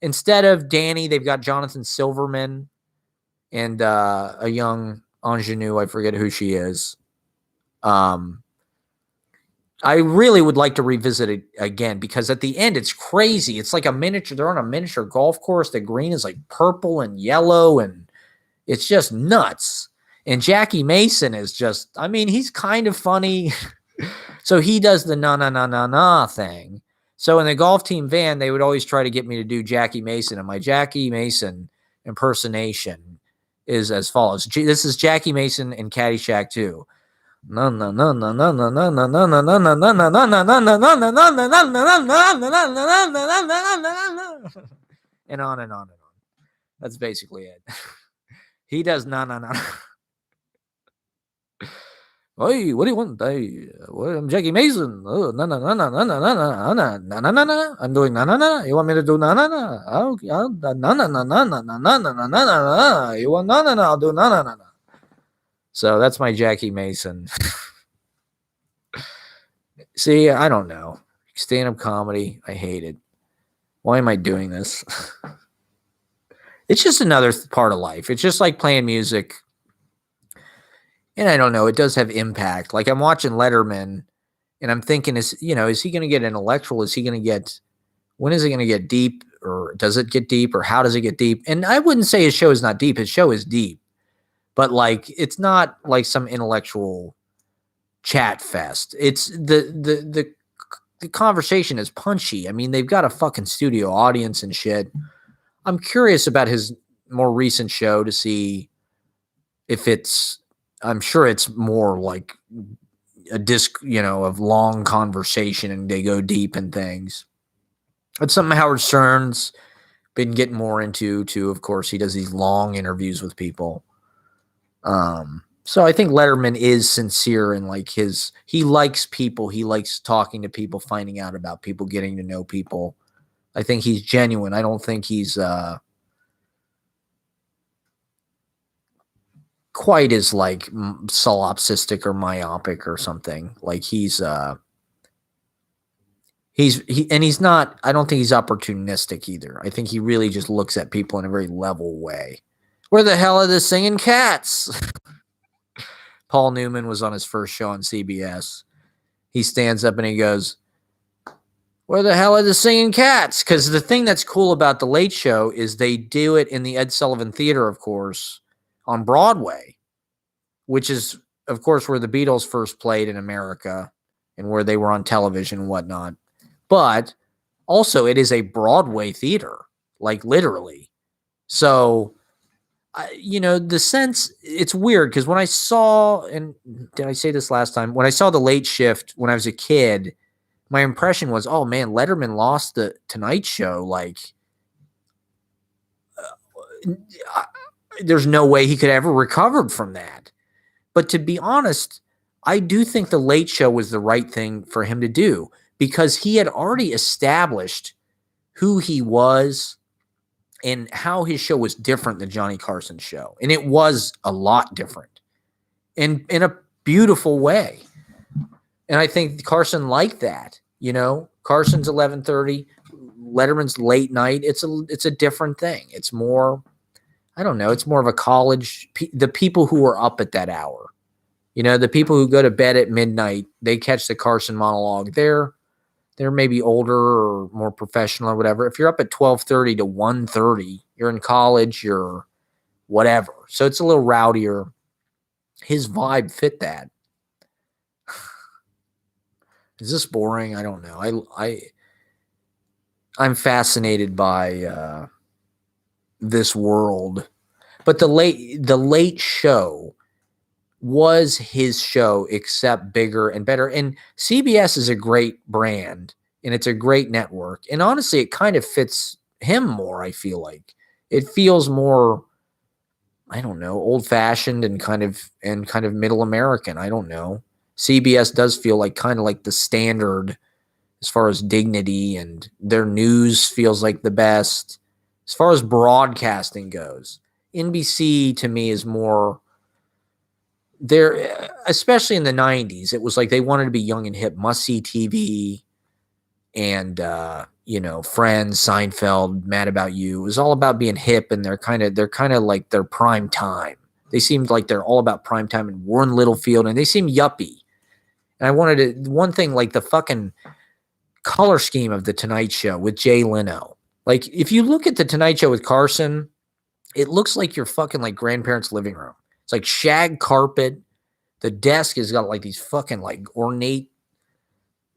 Instead of Danny, they've got Jonathan Silverman and a young ingenue. I forget who she is. I really would like to revisit it again because at the end it's crazy. It's like a miniature. They're on a miniature golf course. The green is like purple and yellow, and it's just nuts. And Jackie Mason is just, I mean, he's kind of funny. So he does the na na na na na thing. So in the golf team van, they would always try to get me to do Jackie Mason, and my Jackie Mason impersonation is as follows. This is Jackie Mason in Caddyshack 2. And on and on and on. That's basically it. He does na na na. Hey, what do you want? I'm Jackie Mason. Oh, na na na na na na na na na na na na. I'm doing na na na. You want me to do na na na? I'll na na na na na na na na na na na. You want na na na? I'll do na na na na. So that's my Jackie Mason. See, I don't know. Stand-up comedy, I hate it. Why am I doing this? It's just another part of life. It's just like playing music. And I don't know, it does have impact. Like I'm watching Letterman and I'm thinking, is he going to get intellectual? Is he going to get, when is it going to get deep? Or does it get deep? Or how does it get deep? And I wouldn't say his show is not deep. His show is deep. But like, it's not like some intellectual chat fest. It's the conversation is punchy. I mean, they've got a fucking studio audience and shit. I'm curious about his more recent show to see if I'm sure it's more like a disc, of long conversation and they go deep in things. It's something Howard Stern's been getting more into too. Of course, he does these long interviews with people. So I think Letterman is sincere in like he likes people. He likes talking to people, finding out about people, getting to know people. I think he's genuine. I don't think he's quite as like solipsistic or myopic or something. Like he's not, I don't think he's opportunistic either. I think he really just looks at people in a very level way. Where the hell are the singing cats? Paul Newman was on his first show on CBS. He stands up and he goes, where the hell are the singing cats? Because the thing that's cool about The Late Show is they do it in the Ed Sullivan Theater, of course, on Broadway, which is, of course, where the Beatles first played in America and where they were on television and whatnot. But also it is a Broadway theater, like literally. So, the sense, it's weird because when I saw, and did I say this last time? When I saw The Late Shift when I was a kid, my impression was, oh man, Letterman lost the Tonight Show. Like, there's no way he could ever recover from that. But to be honest, I do think The Late Show was the right thing for him to do because he had already established who he was and how his show was different than Johnny Carson's show. And it was a lot different in a beautiful way. And I think Carson liked that. Carson's 11:30, Letterman's late night. It's a different thing. It's more, I don't know, it's more of a college, the people who are up at that hour. The people who go to bed at midnight, they catch the Carson monologue. They're maybe older or more professional or whatever. If you're up at 12:30 to 1:30, you're in college, you're whatever. So it's a little rowdier. His vibe fit that. Is this boring? I don't know. I'm fascinated by this world. But the late show was his show, except bigger and better. And CBS is a great brand and it's a great network. And honestly, it kind of fits him more. I feel like it feels more, I don't know, old fashioned and kind of middle American. I don't know. CBS does feel like kind of like the standard as far as dignity, and their news feels like the best as far as broadcasting goes. NBC to me is more, there, especially in the 90s, it was like they wanted to be young and hip, must-see TV, and Friends, Seinfeld, Mad About You. It was all about being hip, and they're kind of like their prime time. They seemed like they're all about prime time, and Warren Littlefield, and they seem yuppie. And I wanted to, one thing, like the fucking color scheme of the Tonight Show with Jay Leno. Like, if you look at the Tonight Show with Carson, it looks like your fucking like grandparents' living room. It's like shag carpet. The desk has got like these fucking like ornate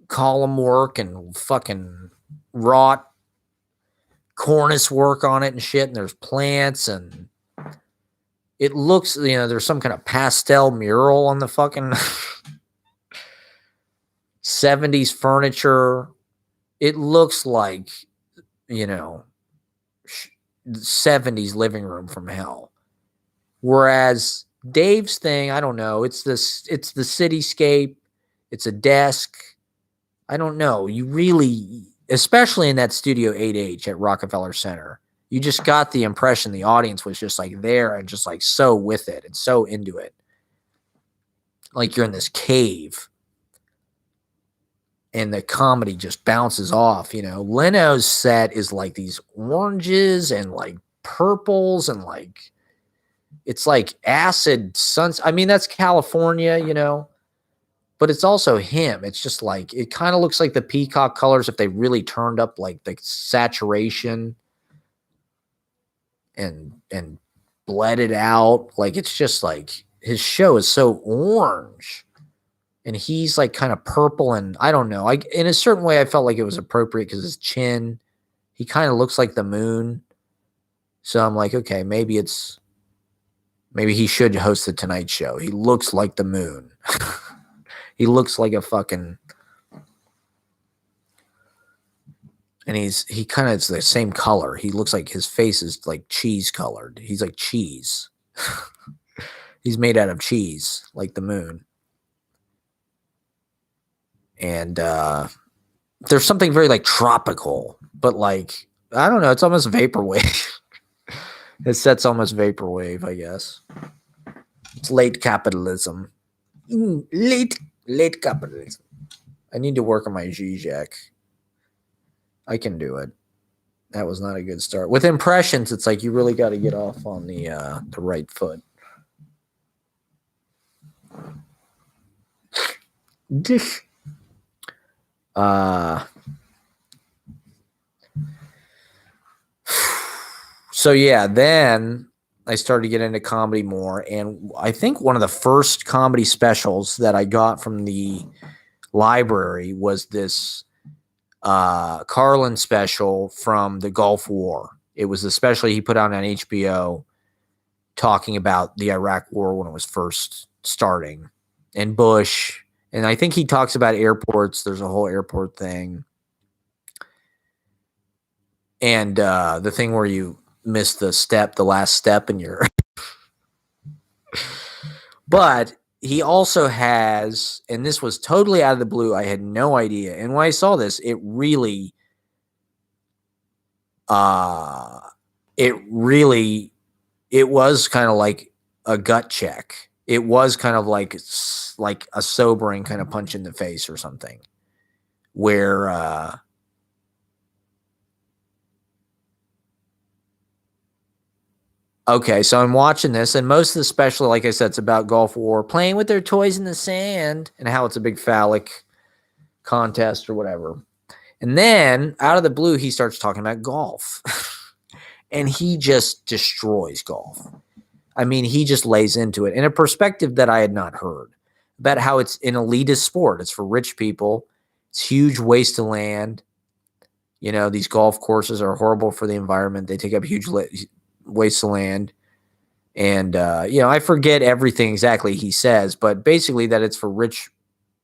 column work and fucking wrought cornice work on it and shit. And there's plants and it looks, there's some kind of pastel mural on the fucking 70s furniture. It looks like, 70s living room from hell. Whereas Dave's thing, I don't know. It's the cityscape. It's a desk. I don't know. You really, especially in that Studio 8H at Rockefeller Center, you just got the impression the audience was just like there and just like so with it and so into it. Like you're in this cave and the comedy just bounces off. Leno's set is like these oranges and like purples and like, it's like acid suns. I mean, that's California, but it's also him. It's just like, it kind of looks like the peacock colors if they really turned up like the saturation and bled it out. Like, it's just like his show is so orange and he's like kind of purple. And I don't know, in a certain way, I felt like it was appropriate because his chin, he kind of looks like the moon. So I'm like, okay, maybe he should host the Tonight Show. He looks like the moon. He looks like a fucking, and he kind of is the same color. He looks like his face is like cheese colored. He's like cheese. He's made out of cheese, like the moon. And there's something very like tropical, but like, I don't know, it's almost vaporwave. His set's almost vaporwave, I guess. It's late capitalism. Late capitalism. I need to work on my Zizek. I can do it. That was not a good start. With impressions, it's like you really got to get off on the right foot. So yeah, then I started to get into comedy more, and I think one of the first comedy specials that I got from the library was this Carlin special from the Gulf War. It was the special he put out on HBO talking about the Iraq War when it was first starting, and Bush. And I think he talks about airports. There's a whole airport thing. And the thing where you miss the last step in your... But he also has, and this was totally out of the blue, I had no idea. And when I saw this, it really it was kind of like a gut check. It was kind of like a sobering kind of punch in the face or something, where okay, so I'm watching this, and most of the special, like I said, it's about Gulf War, playing with their toys in the sand, and how it's a big phallic contest or whatever. And then, out of the blue, he starts talking about golf. And he just destroys golf. I mean, he just lays into it in a perspective that I had not heard about how it's an elitist sport. It's for rich people. It's huge waste of land. These golf courses are horrible for the environment. They take up huge waste of land. And, I forget everything exactly he says, but basically that it's for rich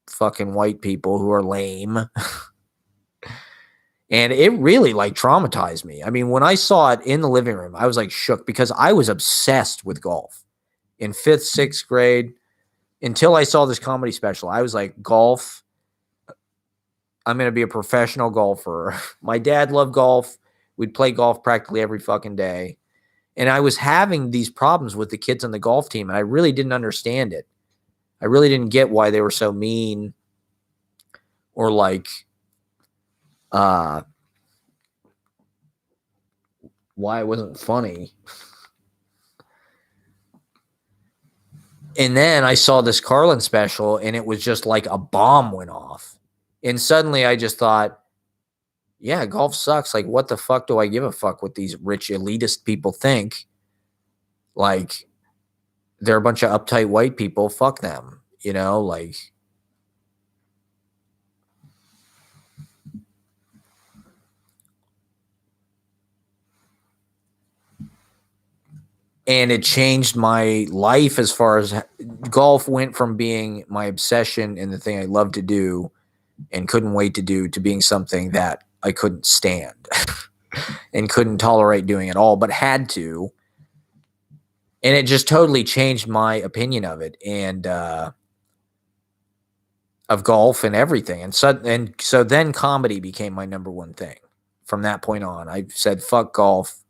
fucking white people who are lame. And it really like traumatized me. I mean, when I saw it in the living room, I was like shook because I was obsessed with golf in 5th, 6th grade until I saw this comedy special. I was like, golf, I'm going to be a professional golfer. My dad loved golf. We'd play golf practically every fucking day. And I was having these problems with the kids on the golf team, and I really didn't understand it. I really didn't get why they were so mean or like, why it wasn't funny. And then I saw this Carlin special, and it was just like a bomb went off. And suddenly I just thought, yeah, golf sucks. Like, what the fuck do I give a fuck what these rich elitist people think? Like, they're a bunch of uptight white people. Fuck them. You know, like, and it changed my life as far as golf went from being my obsession and the thing I love to do and couldn't wait to do to being something that I couldn't stand and couldn't tolerate doing at all, but had to. And it just totally changed my opinion of it and of golf and everything. And so then comedy became my number one thing. From that point on, I said, fuck golf.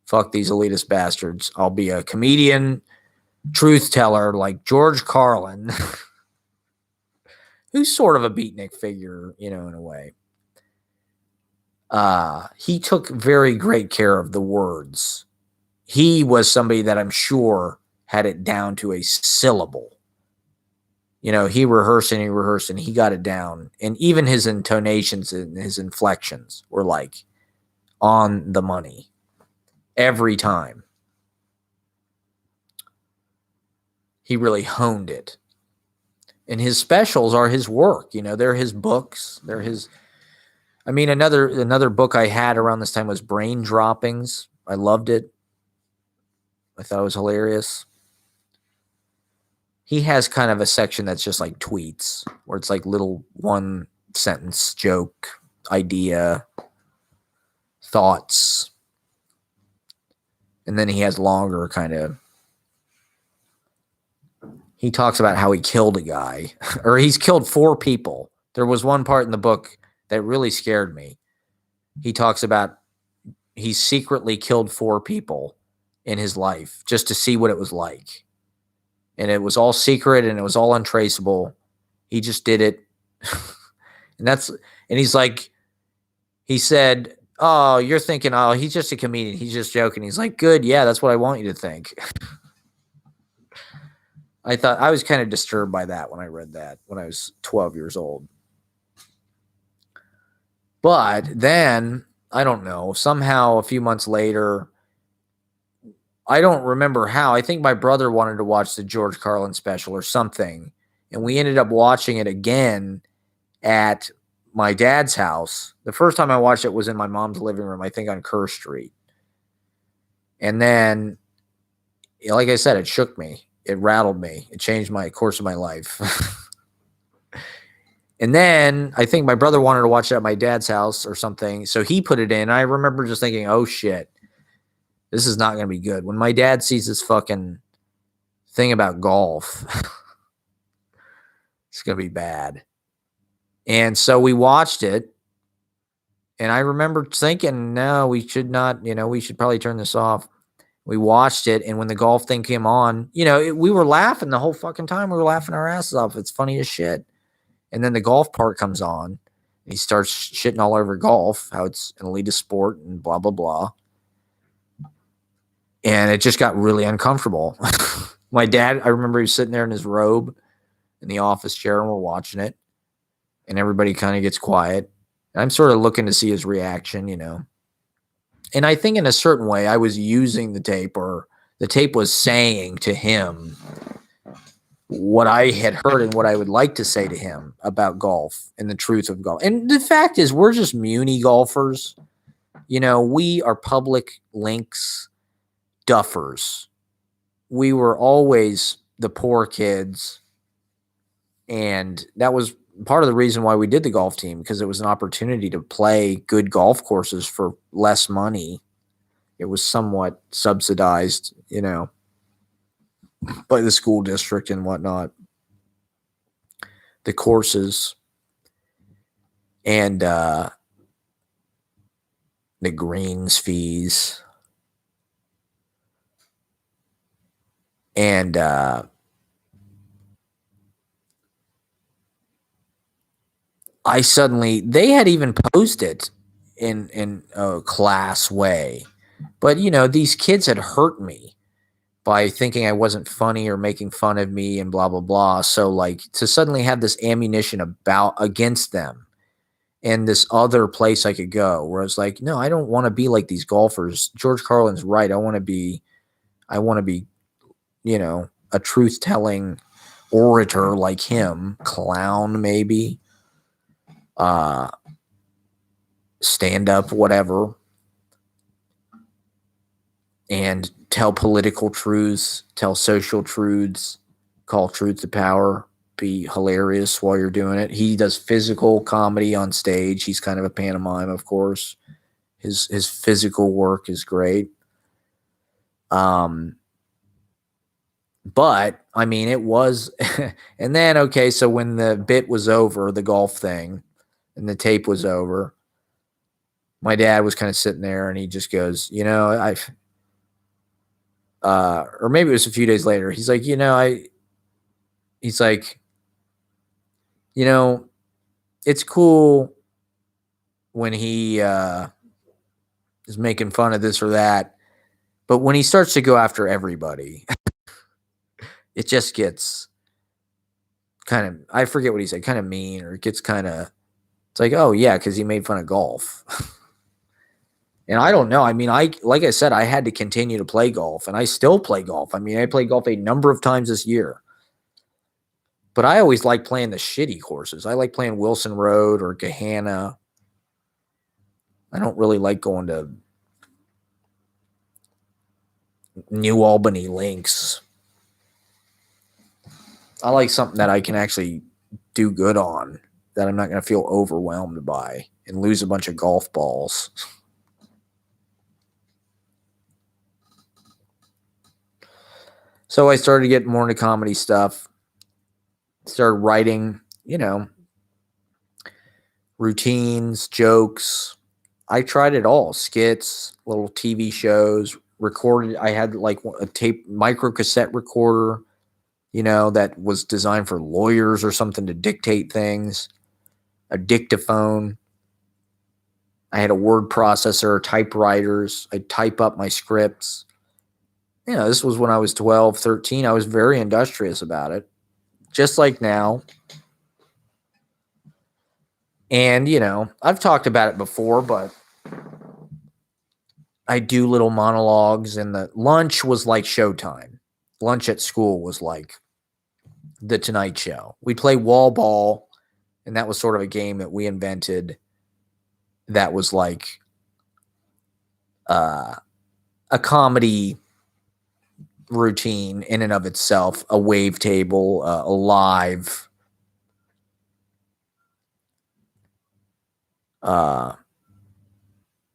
Fuck these elitist bastards. I'll be a comedian, truth teller like George Carlin, who's sort of a beatnik figure, you know, in a way. He took very great care of the words. He was somebody that I'm sure had it down to a syllable. You know, he rehearsed and he got it down. And even his intonations and his inflections were like on the money every time. He really honed it. And his specials are his work. You know, they're his books. They're his. I mean, another book I had around this time was Brain Droppings. I loved it. I thought it was hilarious. He has kind of a section that's just like tweets, where it's like little one sentence joke, idea, thoughts. And then he has longer kind of. He talks about how he killed a guy, or he's killed 4 people. There was one part in the book that really scared me. He talks about he secretly killed 4 people in his life just to see what it was like. And it was all secret and it was all untraceable. He just did it. and he's like, he said, oh, you're thinking, oh, he's just a comedian. He's just joking. He's like, good. Yeah, that's what I want you to think. I thought I was kind of disturbed by that when I read that when I was 12 years old. But then, I don't know, somehow a few months later, I don't remember how. I think my brother wanted to watch the George Carlin special or something. And we ended up watching it again at my dad's house. The first time I watched it was in my mom's living room, I think on Kerr Street. And then, like I said, it shook me. It rattled me. It changed my course of my life. And then I think my brother wanted to watch it at my dad's house or something. So he put it in. I remember just thinking, oh shit, this is not going to be good. When my dad sees this fucking thing about golf, it's going to be bad. And so we watched it. And I remember thinking, no, we should not, we should probably turn this off. We watched it, and when the golf thing came on, we were laughing the whole fucking time. We were laughing our asses off. It's funny as shit. And then the golf part comes on. And he starts shitting all over golf, how it's an elitist sport and blah, blah, blah. And it just got really uncomfortable. My dad, I remember he was sitting there in his robe in the office chair, and we're watching it. And everybody kind of gets quiet. And I'm sort of looking to see his reaction, And I think in a certain way, I was using the tape, or the tape was saying to him what I had heard and what I would like to say to him about golf and the truth of golf. And the fact is, we're just muni golfers. We are public links duffers. We were always the poor kids. And that was part of the reason why we did the golf team, because it was an opportunity to play good golf courses for less money. It was somewhat subsidized, by the school district and whatnot. The courses and the greens fees. And they had even posted in a class way. But, these kids had hurt me by thinking I wasn't funny or making fun of me and blah blah blah. So like to suddenly have this ammunition about against them and this other place I could go where I was like, no, I don't want to be like these golfers. George Carlin's right. I want to be, a truth telling orator like him, clown maybe, uh, stand up, whatever, and tell political truths, tell social truths, call truth to power, be hilarious while you're doing it. He does physical comedy on stage. He's kind of a pantomime, of course. His physical work is great. But I mean, it was, and then okay, so when the bit was over, the golf thing, and the tape was over, my dad was kind of sitting there, and he just goes, or maybe it was a few days later. He's like, he's like, you know, it's cool when he is making fun of this or that, but when he starts to go after everybody, it just gets kind of, I forget what he said, kind of mean, or it gets kind of, it's like, oh yeah, because he made fun of golf. And I don't know. I mean, like I said, I had to continue to play golf, and I still play golf. I mean, I played golf a number of times this year. But I always like playing the shitty courses. I like playing Wilson Road or Gahanna. I don't really like going to New Albany Links. I like something that I can actually do good on, that I'm not going to feel overwhelmed by and lose a bunch of golf balls. So I started getting more into comedy stuff. Started writing, routines, jokes. I tried it all. Skits, little TV shows, recorded. I had like a tape micro cassette recorder, that was designed for lawyers or something to dictate things. A dictaphone. I had a word processor, typewriters. I'd type up my scripts. This was when I was 12, 13. I was very industrious about it, just like now. And, I've talked about it before, but I do little monologues, and the lunch was like showtime. Lunch at school was like the Tonight Show. We'd play wall ball, and that was sort of a game that we invented that was like a comedy routine in and of itself, a wave table, a live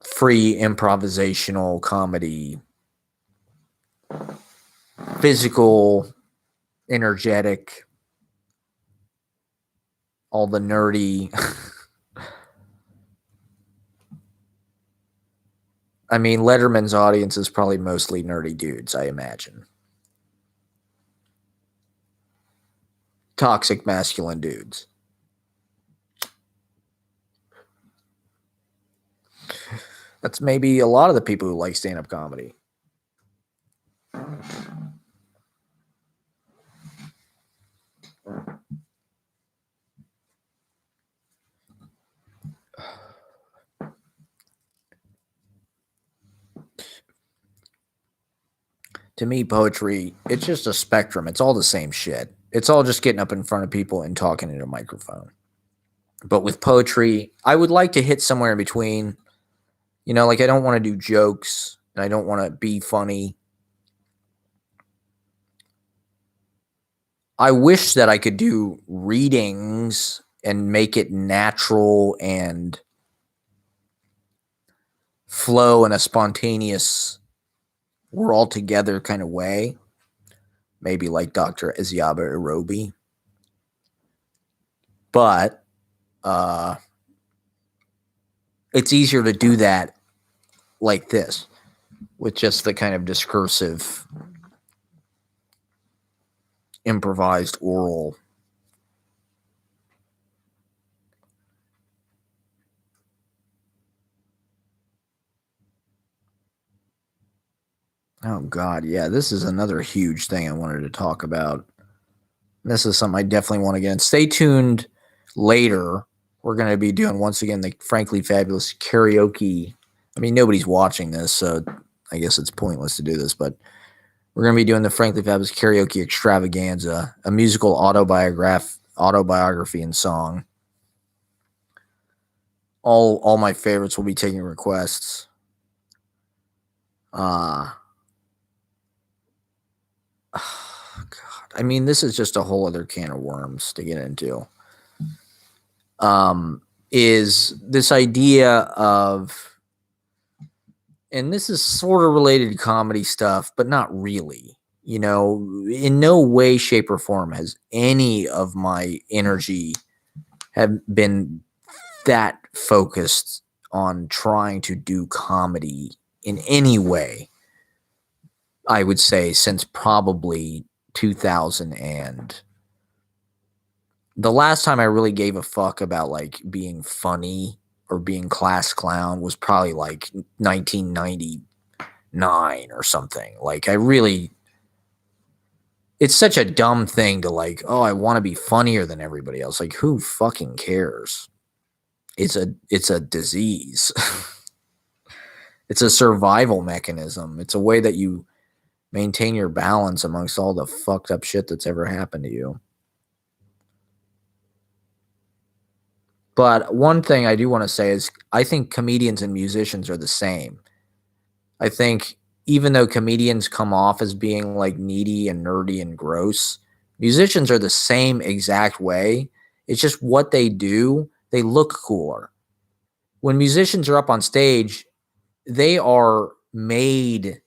free improvisational comedy, physical, energetic, all the nerdy. I mean, Letterman's audience is probably mostly nerdy dudes, I imagine. Toxic masculine dudes. That's maybe a lot of the people who like stand-up comedy. To me, poetry, it's just a spectrum. It's all the same shit. It's all just getting up in front of people and talking into a microphone. But with poetry, I would like to hit somewhere in between. Like I don't want to do jokes, and I don't want to be funny. I wish that I could do readings and make it natural and flow in a spontaneous, we're all together kind of way. Maybe like Dr. Eziaba Irobi. But it's easier to do that like this, with just the kind of discursive, improvised oral. Oh God, yeah, this is another huge thing I wanted to talk about. This is something I definitely want to get in. Stay tuned later. We're going to be doing, once again, the Frankly Fabulous karaoke. I mean, nobody's watching this, so I guess it's pointless to do this, but we're going to be doing the Frankly Fabulous karaoke extravaganza, a musical autobiography and song. All my favorites will be taking requests. God. I mean, this is just a whole other can of worms to get into. Is this idea of, and this is sort of related to comedy stuff, but not really. You know, in no way, shape, or form has any of my energy have been that focused on trying to do comedy in any way. I would say since probably 2000, and the last time I really gave a fuck about like being funny or being class clown was probably like 1999 or something. Like, I really, it's such a dumb thing to like, oh, I want to be funnier than everybody else. Like, who fucking cares? It's a disease. It's a survival mechanism. It's a way that you maintain your balance amongst all the fucked up shit that's ever happened to you. But one thing I do want to say is I think comedians and musicians are the same. I think even though comedians come off as being like needy and nerdy and gross, musicians are the same exact way. It's just what they do, they look cooler. When musicians are up on stage, they are made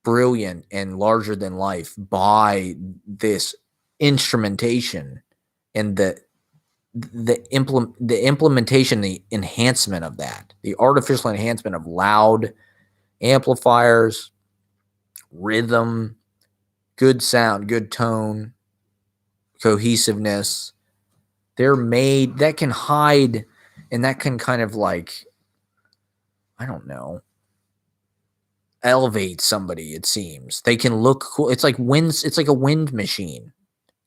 brilliant and larger than life by this instrumentation and the implementation, the enhancement of that, the artificial enhancement of loud amplifiers, rhythm, good sound, good tone, cohesiveness. They're made that can hide, and that can kind of like, I don't know, elevate somebody. It seems they can look cool. It's like winds. It's like a wind machine,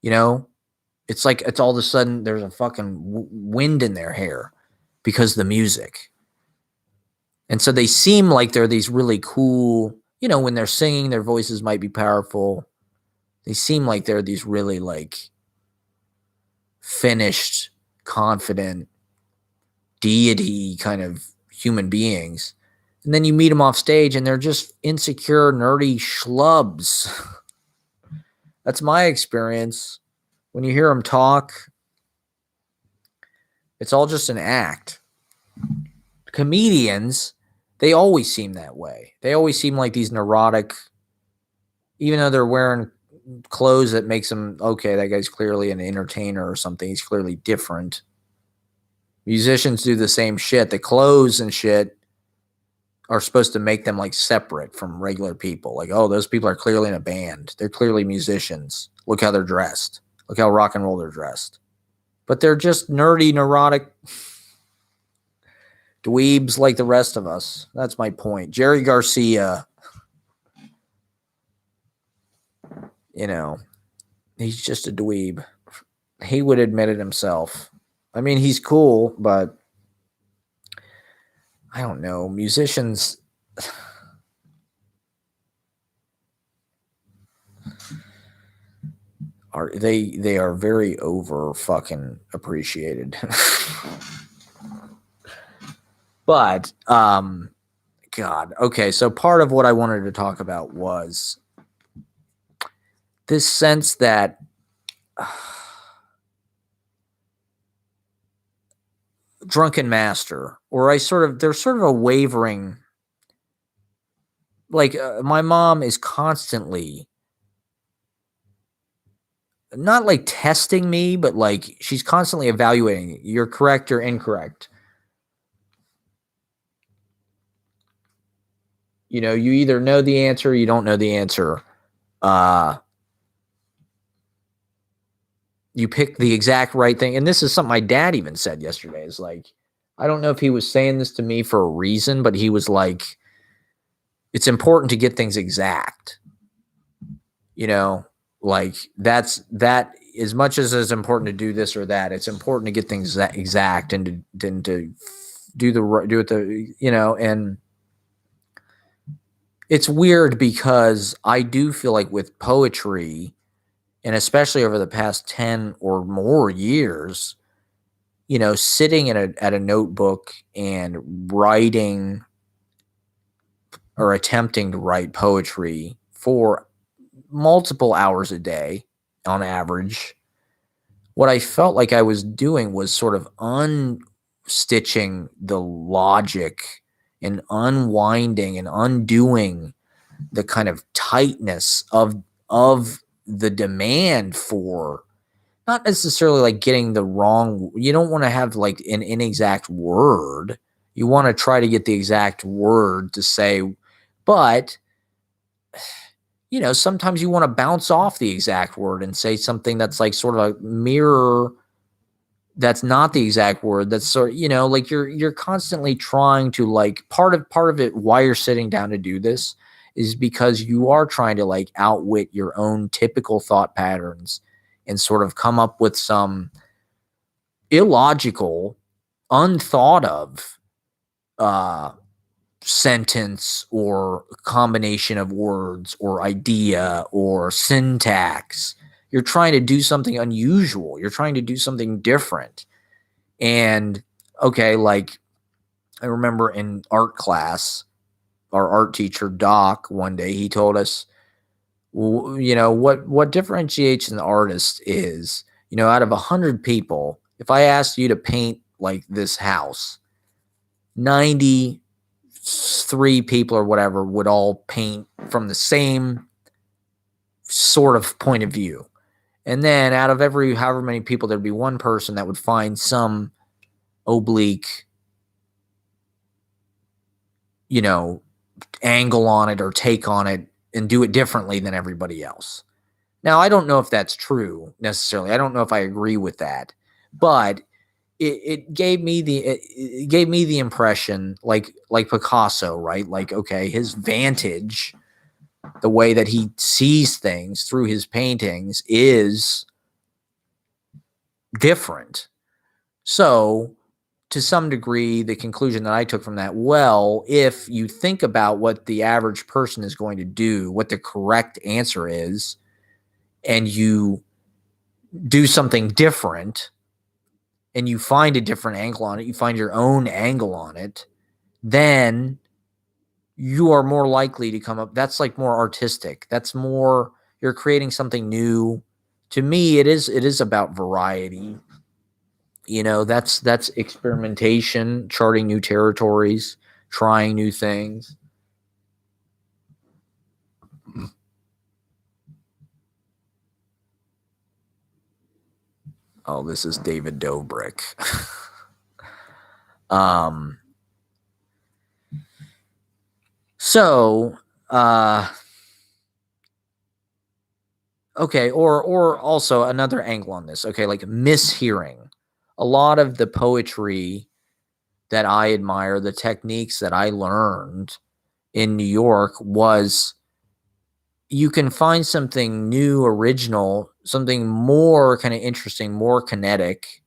you know. It's like it's all of a sudden there's a fucking wind in their hair because of the music. And so they seem like they're these really cool, you know, when they're singing, their voices might be powerful. They seem like they're these really like finished, confident, deity kind of human beings. And then you meet them off stage and they're just insecure, nerdy schlubs. That's my experience. When you hear them talk, it's all just an act. Comedians, they always seem that way. They always seem like these neurotic, even though they're wearing clothes that makes them, okay, that guy's clearly an entertainer or something. He's clearly different. Musicians do the same shit. The clothes and shit are supposed to make them like separate from regular people. Like, oh, those people are clearly in a band. They're clearly musicians. Look how they're dressed. Look how rock and roll they're dressed. But they're just nerdy, neurotic dweebs like the rest of us. That's my point. Jerry Garcia, you know, he's just a dweeb. He would admit it himself. I mean, he's cool, but I don't know. Musicians they are very over fucking appreciated. But God, okay, so part of what I wanted to talk about was this sense that drunken master, or there's sort of a wavering, like my mom is constantly not like testing me, but like she's constantly evaluating, you're correct or incorrect. You know, you either know the answer or you don't know the answer. You pick the exact right thing. And this is something my dad even said yesterday. Is like, I don't know if he was saying this to me for a reason, but he was like, it's important to get things exact. You know, like that as much as it's important to do this or that, it's important to get things exact and to do it and it's weird because I do feel like with poetry, and especially over the past 10 or more years, sitting at a notebook and writing or attempting to write poetry for multiple hours a day on average, what I felt like I was doing was sort of unstitching the logic and unwinding and undoing the kind of tightness of the demand for not necessarily like getting the wrong. You don't want to have like an inexact word. You want to try to get the exact word to say, but sometimes you want to bounce off the exact word and say something that's like sort of a mirror that's not the exact word. That's sort of, like you're constantly trying to like part of it why you're sitting down to do this is because you are trying to like outwit your own typical thought patterns and sort of come up with some illogical, unthought of sentence or combination of words or idea or syntax. You're trying to do something unusual. You're trying to do something different. And okay, like I remember in art class, our art teacher, Doc, one day he told us, what differentiates an artist is, out of 100 people, if I asked you to paint like this house, 93 people or whatever would all paint from the same sort of point of view. And then out of however many people, there'd be one person that would find some oblique, angle on it or take on it and do it differently than everybody else. Now, I don't know if that's true necessarily. I don't know if I agree with that, but it gave me the impression like Picasso, right? Like, okay, his vantage, the way that he sees things through his paintings is different. So to some degree, the conclusion that I took from that, well, if you think about what the average person is going to do, what the correct answer is, and you do something different and you find a different angle on it, you find your own angle on it, then you are more likely to come up. That's like more artistic. That's more, you're creating something new. To me, it is about variety. That's experimentation, charting new territories, trying new things. Oh, this is David Dobrik. So, okay, or also another angle on this. Okay, like mishearing. A lot of the poetry that I admire, the techniques that I learned in New York was you can find something new, original, something more kind of interesting, more kinetic,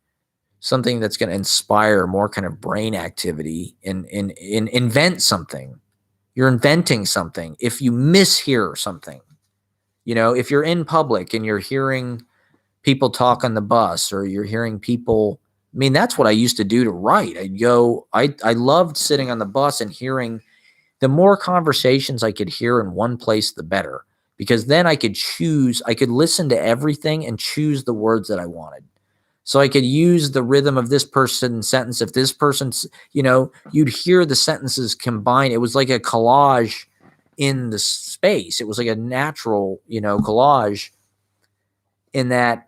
something that's going to inspire more kind of brain activity and invent something. You're inventing something. If you mishear something, if you're in public and you're hearing people talk on the bus or you're hearing people, I mean, that's what I used to do to write. I loved sitting on the bus and hearing. The more conversations I could hear in one place, the better, because then I could listen to everything and choose the words that I wanted. So I could use the rhythm of this person's sentence. If this person's, you'd hear the sentences combine. It was like a collage in the space. It was like a natural, collage in that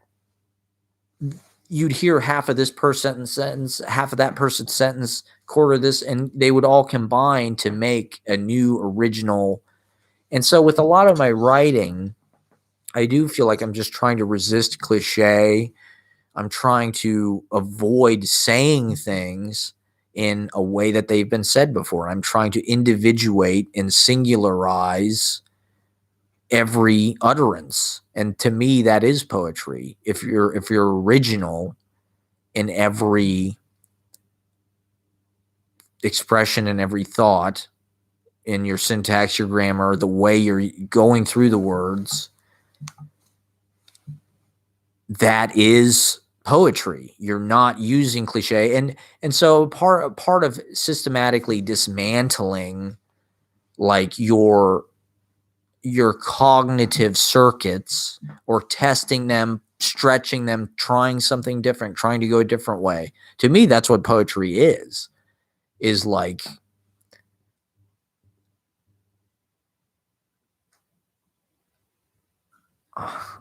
you'd hear half of this person's sentence, half of that person's sentence, quarter of this, and they would all combine to make a new original. And so with a lot of my writing, I do feel like I'm just trying to resist cliche. I'm trying to avoid saying things in a way that they've been said before. I'm trying to individuate and singularize every utterance. And to me, that is poetry. If you're original in every expression and every thought, in your syntax, your grammar, the way you're going through the words, that is poetry. You're not using cliche. And so part of systematically dismantling like your cognitive circuits, or testing them, stretching them, trying something different, trying to go a different way. To me, that's what poetry is like.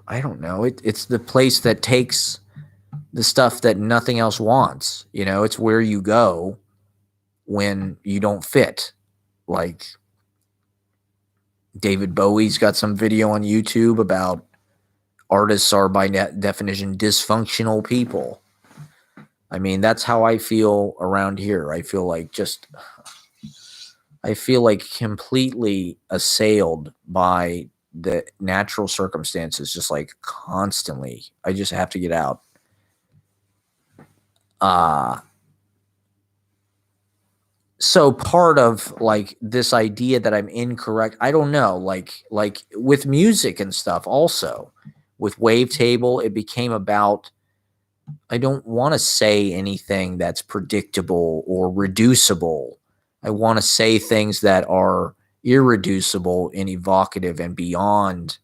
I don't know. It's the place that takes the stuff that nothing else wants. You know, it's where you go when you don't fit. Like David Bowie's got some video on YouTube about artists are by definition dysfunctional people. I mean, that's how I feel around here. I feel like completely assailed by the natural circumstances, just like constantly. I just have to get out. So part of like this idea that I'm incorrect, I don't know, like with music and stuff also, with Wavetable, it became about, I don't want to say anything that's predictable or reducible. I want to say things that are irreducible and evocative and beyond.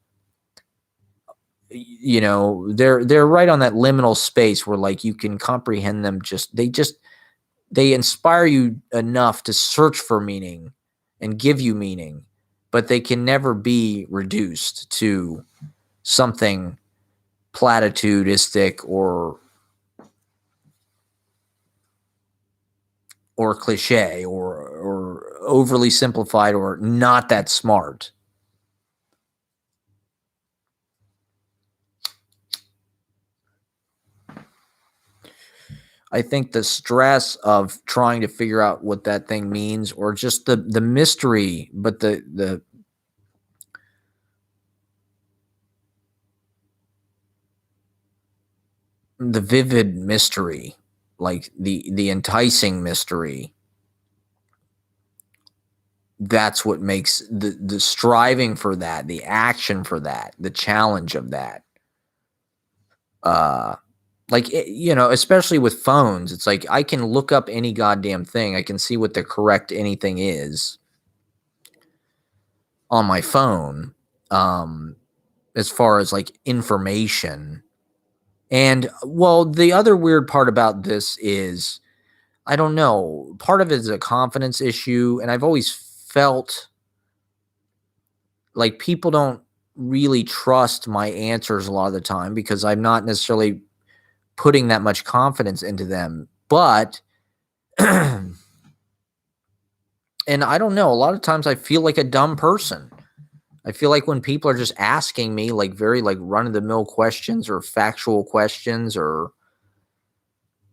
You know, they're right on that liminal space where like you can comprehend them. They inspire you enough to search for meaning and give you meaning, but they can never be reduced to something platitudistic or cliche or overly simplified or not that smart. I think the stress of trying to figure out what that thing means, or just the mystery, but the vivid mystery, like the enticing mystery, that's what makes the striving for that, the action for that, the challenge of that. Like, you know, especially with phones, it's like I can look up any goddamn thing. I can see what the correct anything is on my phone, as far as like information. And well, the other weird part about this is, I don't know, part of it is a confidence issue. And I've always felt like people don't really trust my answers a lot of the time because I'm not necessarily putting that much confidence into them. But, and I don't know, a lot of times I feel like a dumb person. I feel like when people are just asking me like very like run of the mill questions or factual questions, or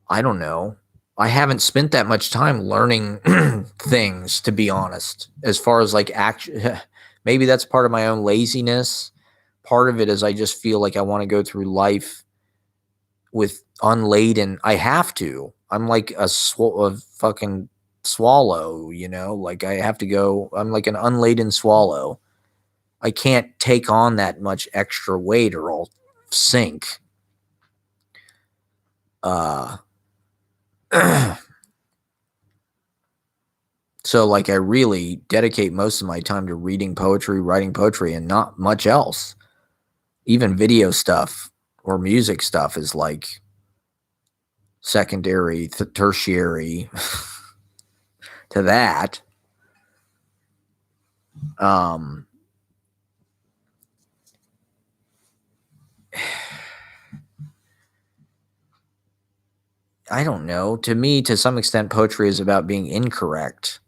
I don't know, I haven't spent that much time learning things, to be honest, as far as like maybe that's part of my own laziness. Part of it is I just feel like I want to go through life with unladen. I have to. I'm like a fucking swallow, you know, like I have to go. I'm like an unladen swallow. I can't take on that much extra weight or I'll sink. So like I really dedicate most of my time to reading poetry, writing poetry, and not much else. Even video stuff or music stuff is like secondary, tertiary to that. I don't know. To me, to some extent, poetry is about being incorrect,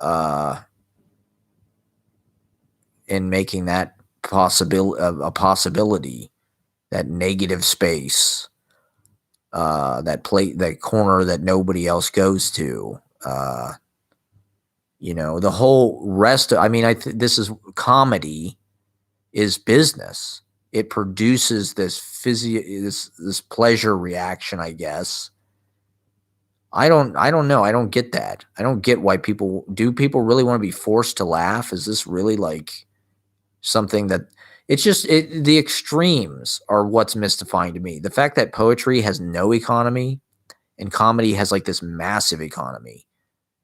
and making that a possibility, that negative space. that corner that nobody else goes to. The whole rest of, I mean, this is comedy is business. It produces this pleasure reaction, I guess. I don't know. I don't get that. I don't get why people really want to be forced to laugh? Is this really like something that it's just the extremes are what's mystifying to me. The fact that poetry has no economy and comedy has like this massive economy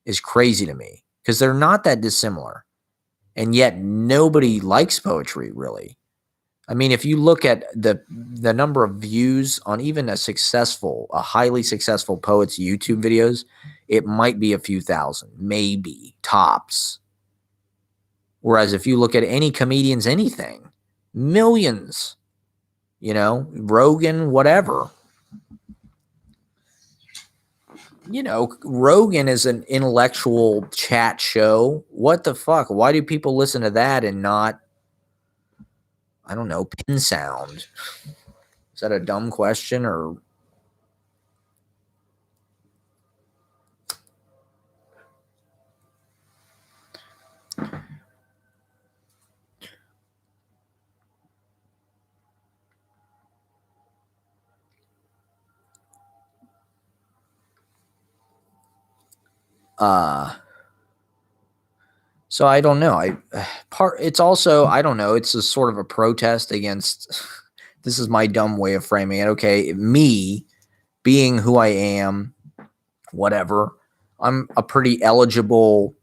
is crazy to me because they're not that dissimilar. And yet nobody likes poetry really. I mean, if you look at the number of views on even a highly successful poet's YouTube videos, it might be a few thousand, maybe tops. Whereas if you look at any comedian's anything, millions, Rogan, whatever. Rogan is an intellectual chat show. What the fuck? Why do people listen to that and not, I don't know, Pin Sound? Is that a dumb question or? So I don't know. It's also, I don't know. It's a sort of a protest against, this is my dumb way of framing it. Okay. Me being who I am, whatever, I'm a pretty eligible,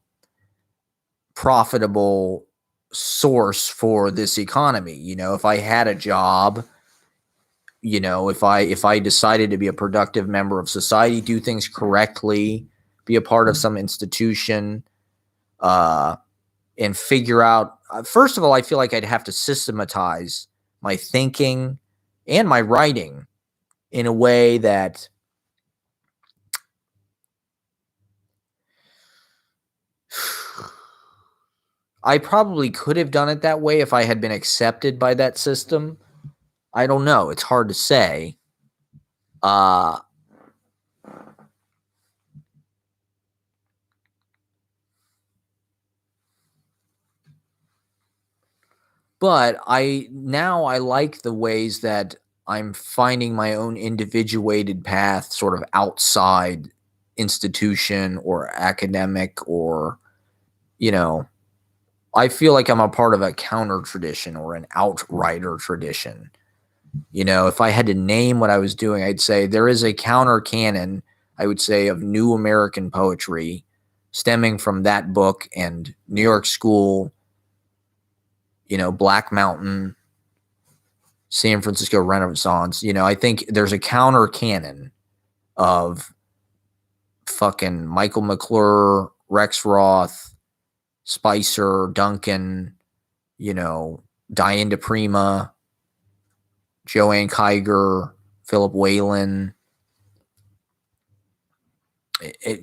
profitable source for this economy. If I had a job, if I decided to be a productive member of society, do things correctly, be a part of some institution, and figure out, first of all, I feel like I'd have to systematize my thinking and my writing in a way that I probably could have done it that way if I had been accepted by that system. I don't know. It's hard to say. But I like the ways that I'm finding my own individuated path sort of outside institution or academic or, I feel like I'm a part of a counter tradition or an outrider tradition. If I had to name what I was doing, I'd say there is a counter canon, I would say, of new American poetry stemming from that book and New York School, Black Mountain, San Francisco Renaissance. I think there's a counter canon of fucking Michael McClure, Rex Roth, Spicer, Duncan, Diane DePrima, Joanne Kiger, Philip Whalen,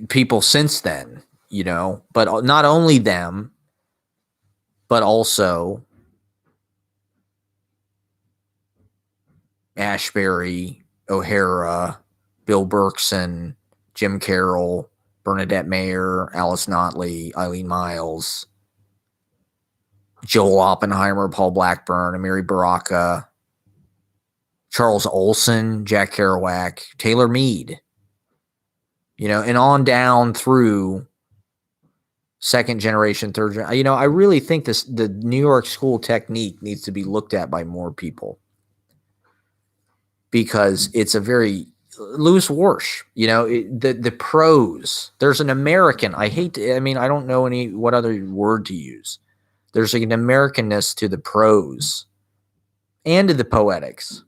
people since then, but not only them, but also Ashbery, O'Hara, Bill Berkson, Jim Carroll, Bernadette Mayer, Alice Notley, Eileen Miles, Joel Oppenheimer, Paul Blackburn, Amiri Baraka, Charles Olson, Jack Kerouac, Taylor Mead, and on down through second generation, third generation. I really think the New York School technique needs to be looked at by more people because it's a very Louis Warsh, the prose. There's an American. I don't know what other word to use. There's an Americanness to the prose and to the poetics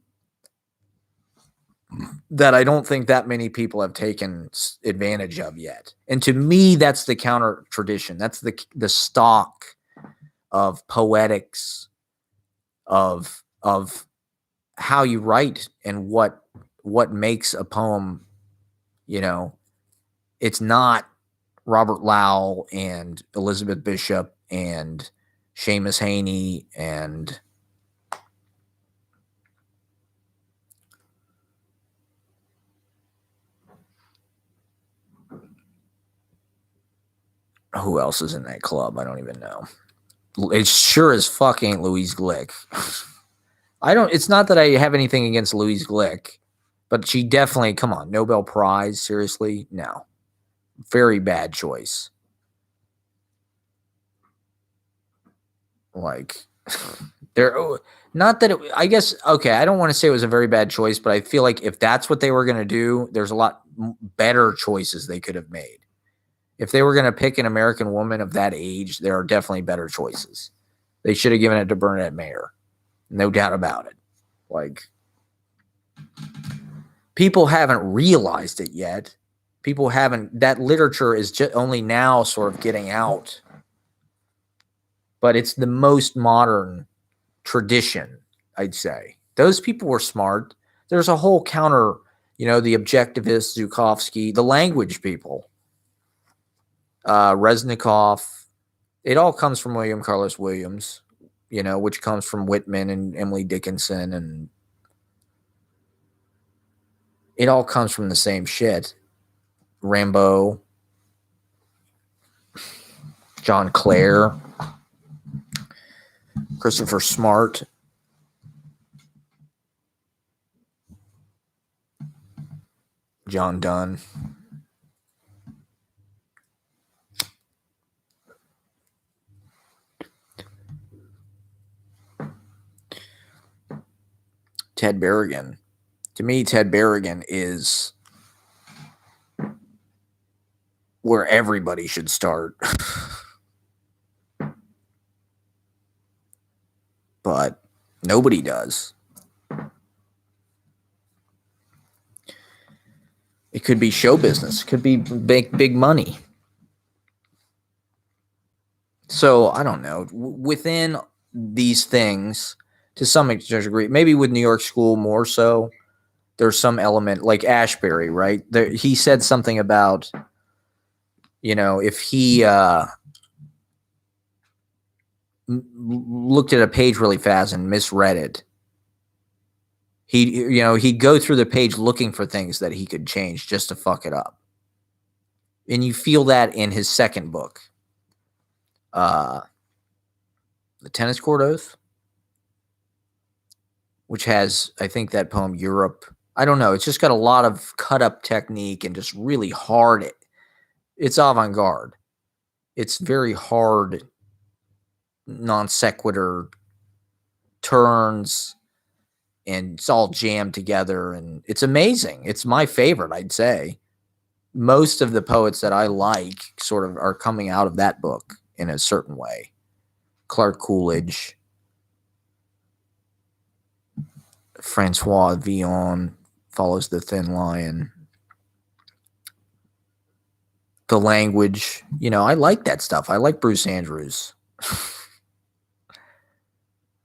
that I don't think that many people have taken advantage of yet. And to me, that's the counter tradition. That's the stock of poetics, of how you write and what makes a poem. It's not Robert Lowell and Elizabeth Bishop and Seamus Haney and Who else is in that club? I don't even know. It sure as fuck ain't Louise Glick. It's not that I have anything against Louise Glick, but she definitely, come on, Nobel Prize, seriously? No. Very bad choice. Like, not that I guess, okay, I don't want to say it was a very bad choice, but I feel like if that's what they were going to do, there's a lot better choices they could have made. If they were going to pick an American woman of that age, there are definitely better choices. They should have given it to Bernadette Mayer. No doubt about it. Like, people haven't realized it yet. People haven't, that literature is just only now sort of getting out. But it's the most modern tradition, I'd say. Those people were smart. There's a whole counter, the objectivists, Zhukovsky, the language people, Reznikov. It all comes from William Carlos Williams, which comes from Whitman and Emily Dickinson, and it all comes from the same shit. Rimbaud, John Clare, Christopher Smart. John Donne. Ted Berrigan. To me, Ted Berrigan is where everybody should start. But nobody does. It could be show business. It could be big money. So, I don't know. Within these things, to some degree, maybe with New York School more so, there's some element, like Ashbery, right? He said something about, if he looked at a page really fast and misread it, he'd go through the page looking for things that he could change just to fuck it up. And you feel that in his second book, The Tennis Court Oath, which has, I think, that poem, Europe. I don't know. It's just got a lot of cut up technique and just really hard. It's avant-garde. It's very hard, non sequitur turns, and it's all jammed together, and it's amazing. It's my favorite, I'd say. Most of the poets that I like sort of are coming out of that book in a certain way. Clark Coolidge, Francois Villon follows the thin line. The language, I like that stuff. I like Bruce Andrews.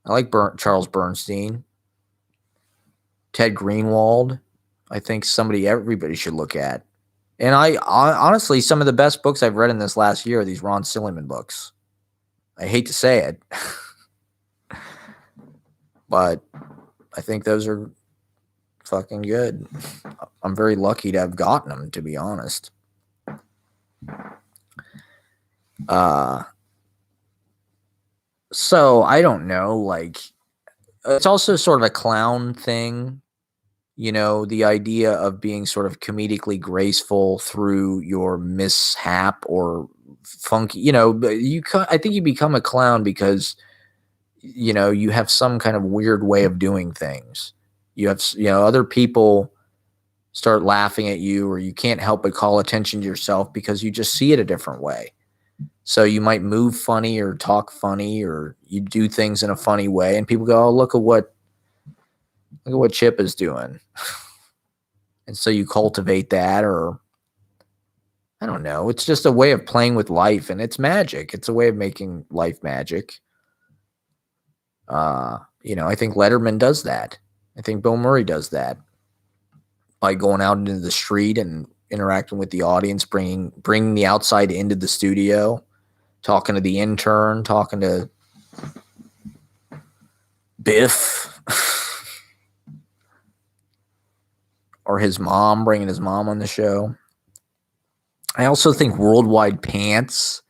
I like Charles Bernstein. Ted Greenwald, I think everybody should look at. And I honestly, some of the best books I've read in this last year are these Ron Silliman books. I hate to say it, but I think those are fucking good. I'm very lucky to have gotten them, to be honest. So I don't know, like, it's also sort of a clown thing, the idea of being sort of comedically graceful through your mishap or funky, I think you become a clown because, you have some kind of weird way of doing things. You have, other people start laughing at you, or you can't help but call attention to yourself because you just see it a different way. So you might move funny or talk funny, or you do things in a funny way, and people go, "Oh, look at what Chip is doing." And so you cultivate that, or I don't know. It's just a way of playing with life, and it's magic. It's a way of making life magic. I think Letterman does that. I think Bill Murray does that by going out into the street and interacting with the audience, bringing the outside into the studio, talking to the intern, talking to Biff or his mom, bringing his mom on the show. I also think Worldwide Pants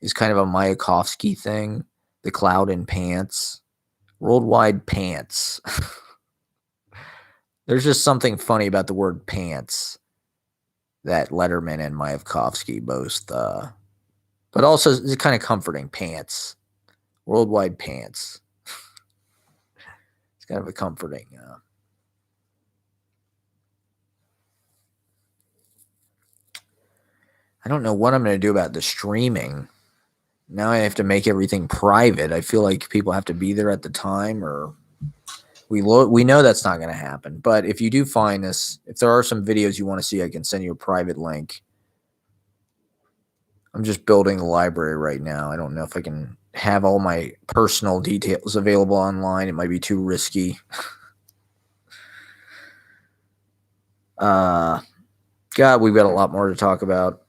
is kind of a Mayakovsky thing. The cloud in pants. Worldwide pants. There's just something funny about the word pants that Letterman and Mayakovsky both, but also it's kind of comforting. Pants. Worldwide pants. It's kind of a comforting. I don't know what I'm going to do about the streaming. Now I have to make everything private. I feel like people have to be there at the time, or we know that's not going to happen. But if you do find this, if there are some videos you want to see, I can send you a private link. I'm just building the library right now. I don't know if I can have all my personal details available online. It might be too risky. God, we've got a lot more to talk about.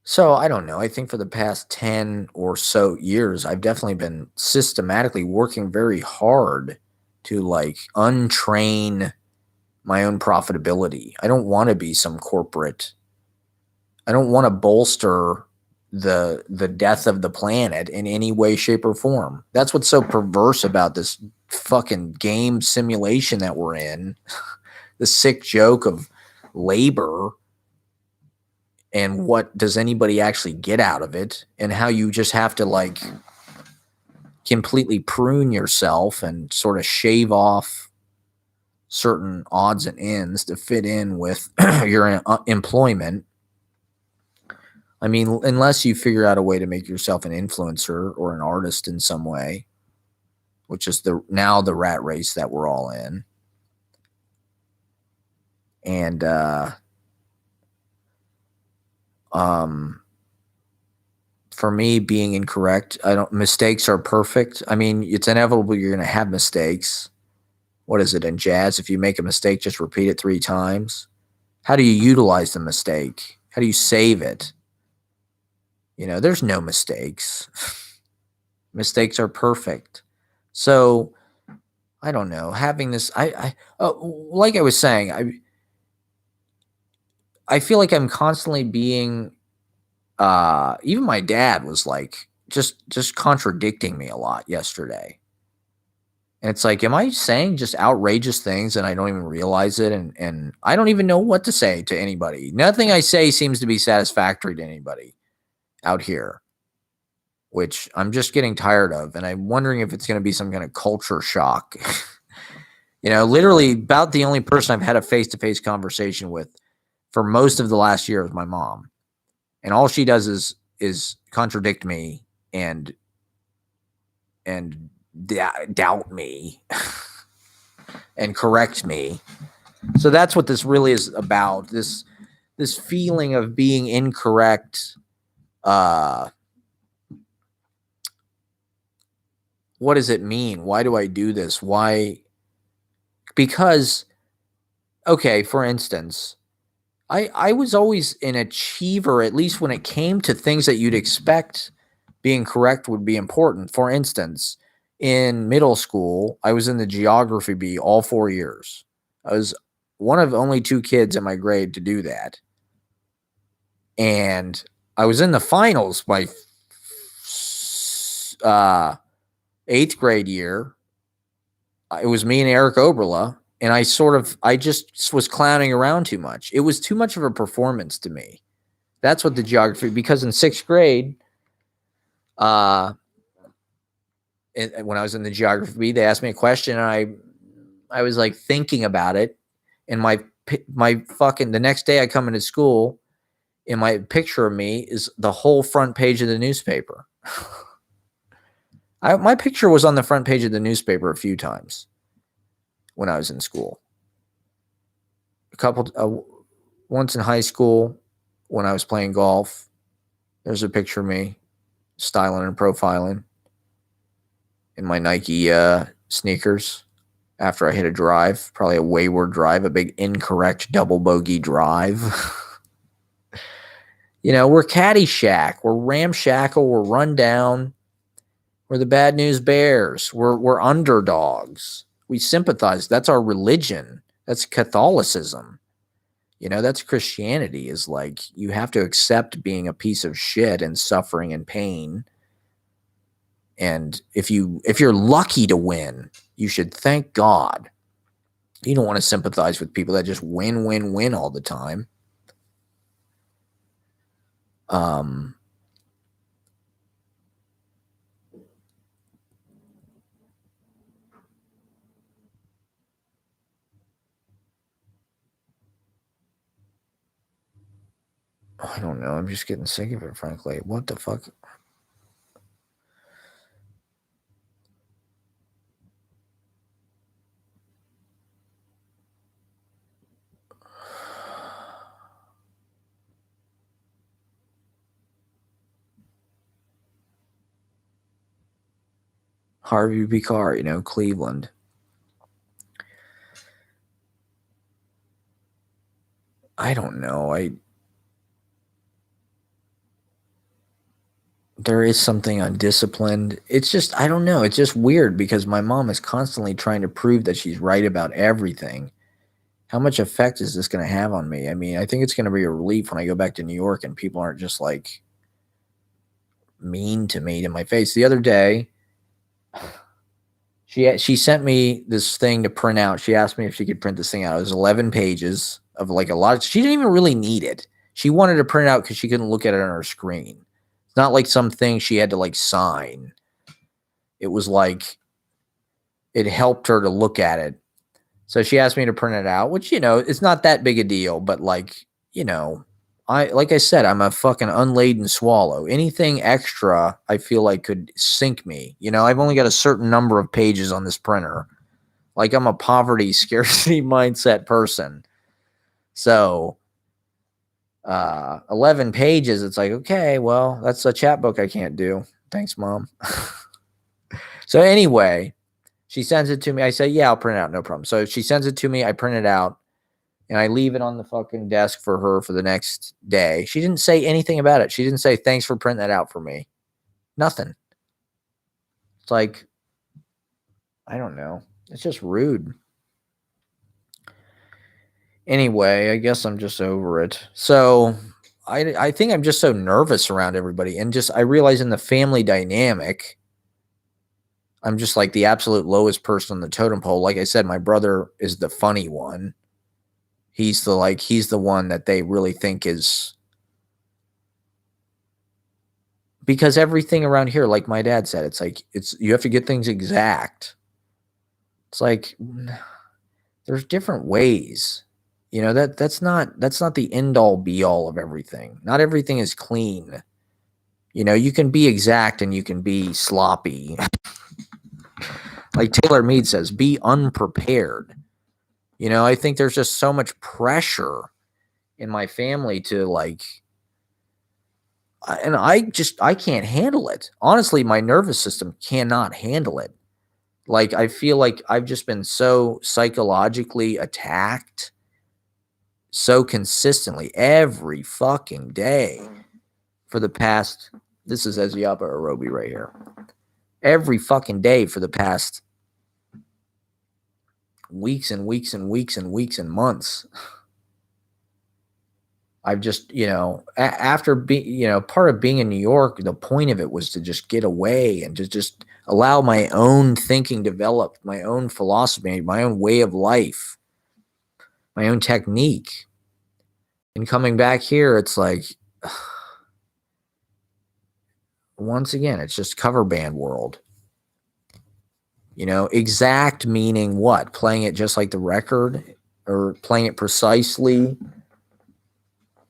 So I don't know. I think for the past 10 or so years, I've definitely been systematically working very hard to like untrain my own profitability. I don't want to be some corporate. I don't want to bolster the death of the planet in any way, shape, or form. That's what's so perverse about this fucking game simulation that we're in. The sick joke of labor. And what does anybody actually get out of it, and how you just have to like completely prune yourself and sort of shave off certain odds and ends to fit in with your employment. I mean, unless you figure out a way to make yourself an influencer or an artist in some way, which is now the rat race that we're all in. And for me, being incorrect, mistakes are perfect. I mean, it's inevitable you're going to have mistakes. What is it in jazz? If you make a mistake, just repeat it 3 times. How do you utilize the mistake? How do you save it? You know, there's no mistakes. Mistakes are perfect. So, I don't know. Having this, like I was saying, I feel like I'm constantly being, even my dad was like, just contradicting me a lot yesterday. And it's like, am I saying just outrageous things and I don't even realize it? And I don't even know what to say to anybody. Nothing I say seems to be satisfactory to anybody out here, which I'm just getting tired of. And I'm wondering if it's going to be some kind of culture shock. You know, literally about the only person I've had a face-to-face conversation with for most of the last year is my mom. And all she does is contradict me and doubt me and correct me. So that's what this really is about. This feeling of being incorrect. What does it mean? Why do I do this? Why? Because, okay, for instance, I was always an achiever, at least when it came to things that you'd expect being correct would be important. For instance, in middle school, I was in the geography bee all 4 years. I was one of only 2 kids in my grade to do that. And I was in the finals my 8th grade year. It was me and Eric Oberla. And I just was clowning around too much. It was too much of a performance to me. That's what the geography, because in 6th grade, when I was in the geography, they asked me a question and I was like thinking about it. And my fucking, the next day I come into school and my picture of me is the whole front page of the newspaper. My picture was on the front page of the newspaper a few times when I was in school. Once in high school when I was playing golf, there's a picture of me styling and profiling in my Nike sneakers after I hit a drive, probably a wayward drive, a big incorrect double bogey drive. You know, we're Caddyshack, we're ramshackle, we're run down, we're the bad news bears, we're underdogs. We sympathize. That's our religion. That's Catholicism. You know, that's Christianity, is like you have to accept being a piece of shit and suffering and pain. And if you're lucky to win, you should thank God. You don't want to sympathize with people that just win all the time. Um, I don't know. I'm just getting sick of it, frankly. What the fuck? Harvey Picard, Cleveland. I don't know. There is something undisciplined. It's just, I don't know. It's just weird because my mom is constantly trying to prove that she's right about everything. How much effect is this going to have on me? I mean, I think it's going to be a relief when I go back to New York and people aren't just like mean to me to my face. The other day, she sent me this thing to print out. She asked me if she could print this thing out. It was 11 pages of like a lot. She didn't even really need it. She wanted to print it out because she couldn't look at it on her screen. It's not like something she had to like sign. It was like it helped her to look at it. So she asked me to print it out, which, it's not that big a deal, but like, like I said, I'm a fucking unladen swallow. Anything extra, I feel like could sink me. I've only got a certain number of pages on this printer. Like I'm a poverty scarcity mindset person. So 11 pages, it's like, okay, well, that's a chapbook I can't do. Thanks, Mom. So anyway, she sends it to me. I say, yeah, I'll print it out. No problem. So she sends it to me. I print it out. And I leave it on the fucking desk for her for the next day. She didn't say anything about it. She didn't say, thanks for printing that out for me. Nothing. It's like, I don't know. It's just rude. Anyway, I guess I'm just over it. So I think I'm just so nervous around everybody. And just, I realize in the family dynamic, I'm just like the absolute lowest person on the totem pole. Like I said, my brother is the funny one. He's the one that they really think is, because everything around here, like my dad said, it's like, you have to get things exact. It's like, there's different ways, that's not the end all be all of everything. Not everything is clean. You can be exact and you can be sloppy. Like Taylor Mead says, be unprepared. I think there's just so much pressure in my family to like, and I can't handle it. Honestly, my nervous system cannot handle it. Like, I feel like I've just been so psychologically attacked so consistently every fucking day for the past, this is Eziaba Arobi right here. Every fucking day for the past weeks and weeks and weeks and weeks and months. I've just, after being, part of being in New York, the point of it was to just get away and to just allow my own thinking develop, my own philosophy, my own way of life, my own technique. And coming back here, it's like, once again, it's just cover band world. Exact meaning what? Playing it just like the record or playing it precisely?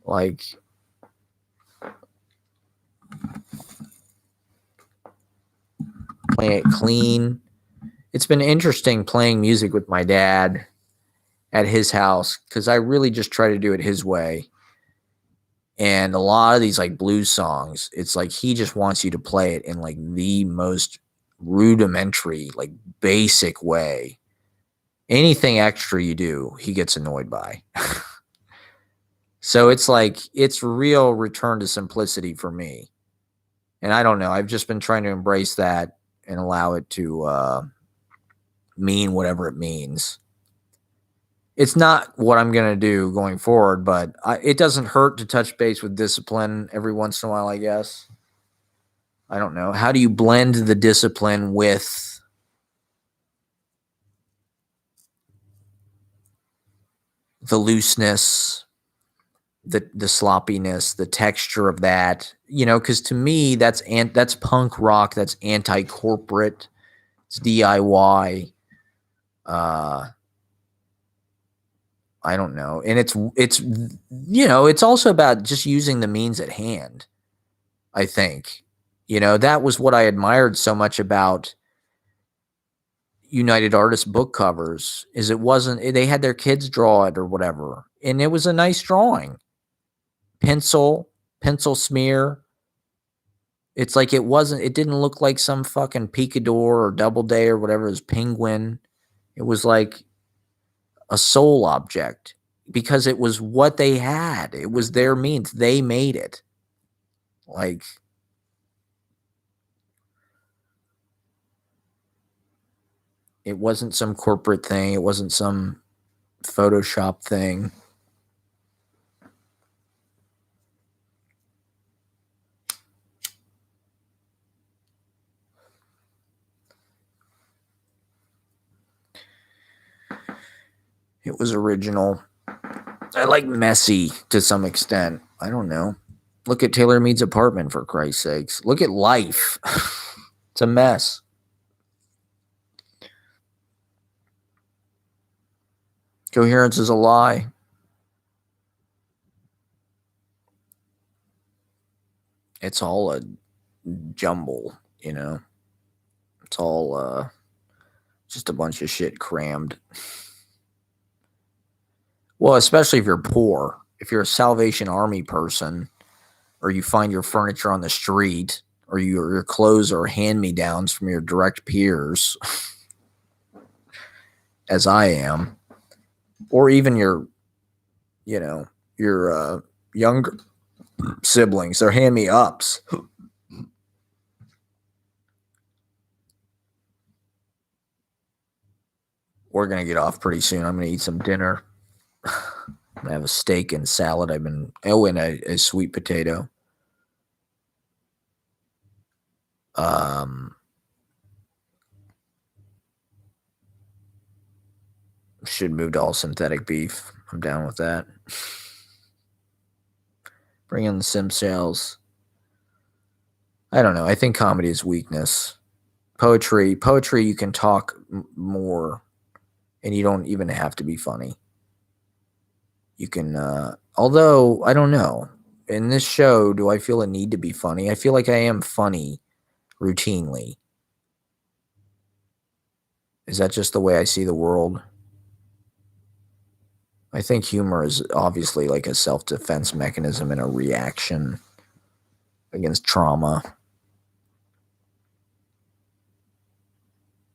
Like, playing it clean. It's been interesting playing music with my dad at his house because I really just try to do it his way. And a lot of these like blues songs, it's like he just wants you to play it in like the most rudimentary, like basic way. Anything extra you do, he gets annoyed by. So it's like, it's real return to simplicity for me. And I don't know. I've just been trying to embrace that and allow it to mean whatever it means. It's not what I'm going to do going forward, but it doesn't hurt to touch base with discipline every once in a while, I guess. I don't know. How do you blend the discipline with the looseness, the sloppiness, the texture of that? Because to me, that's punk rock. That's anti-corporate. It's DIY. I don't know. And it's also about just using the means at hand, I think. That was what I admired so much about United Artists book covers is they had their kids draw it or whatever. And it was a nice drawing. Pencil smear. It's like it didn't look like some fucking Picador or Doubleday or whatever. It was Penguin. It was like a soul object because it was what they had. It was their means. They made it. Like, it wasn't some corporate thing. It wasn't some Photoshop thing. It was original. I like messy to some extent. I don't know. Look at Taylor Mead's apartment, for Christ's sakes. Look at life. It's a mess. Coherence is a lie. It's all a jumble, It's all just a bunch of shit crammed. Well, especially if you're poor. If you're a Salvation Army person, or you find your furniture on the street, or your clothes are hand-me-downs from your direct peers, as I am, or even your younger siblings, they're hand-me-ups. We're going to get off pretty soon. I'm going to eat some dinner. I'm going to have a steak and salad. And a sweet potato. Should move to all synthetic beef. I'm down with that. Bring in the sim sales. I don't know. I think comedy is weakness. Poetry, you can talk more, and you don't even have to be funny. You can, although, I don't know. In this show, do I feel a need to be funny? I feel like I am funny routinely. Is that just the way I see the world? I think humor is obviously like a self-defense mechanism and a reaction against trauma.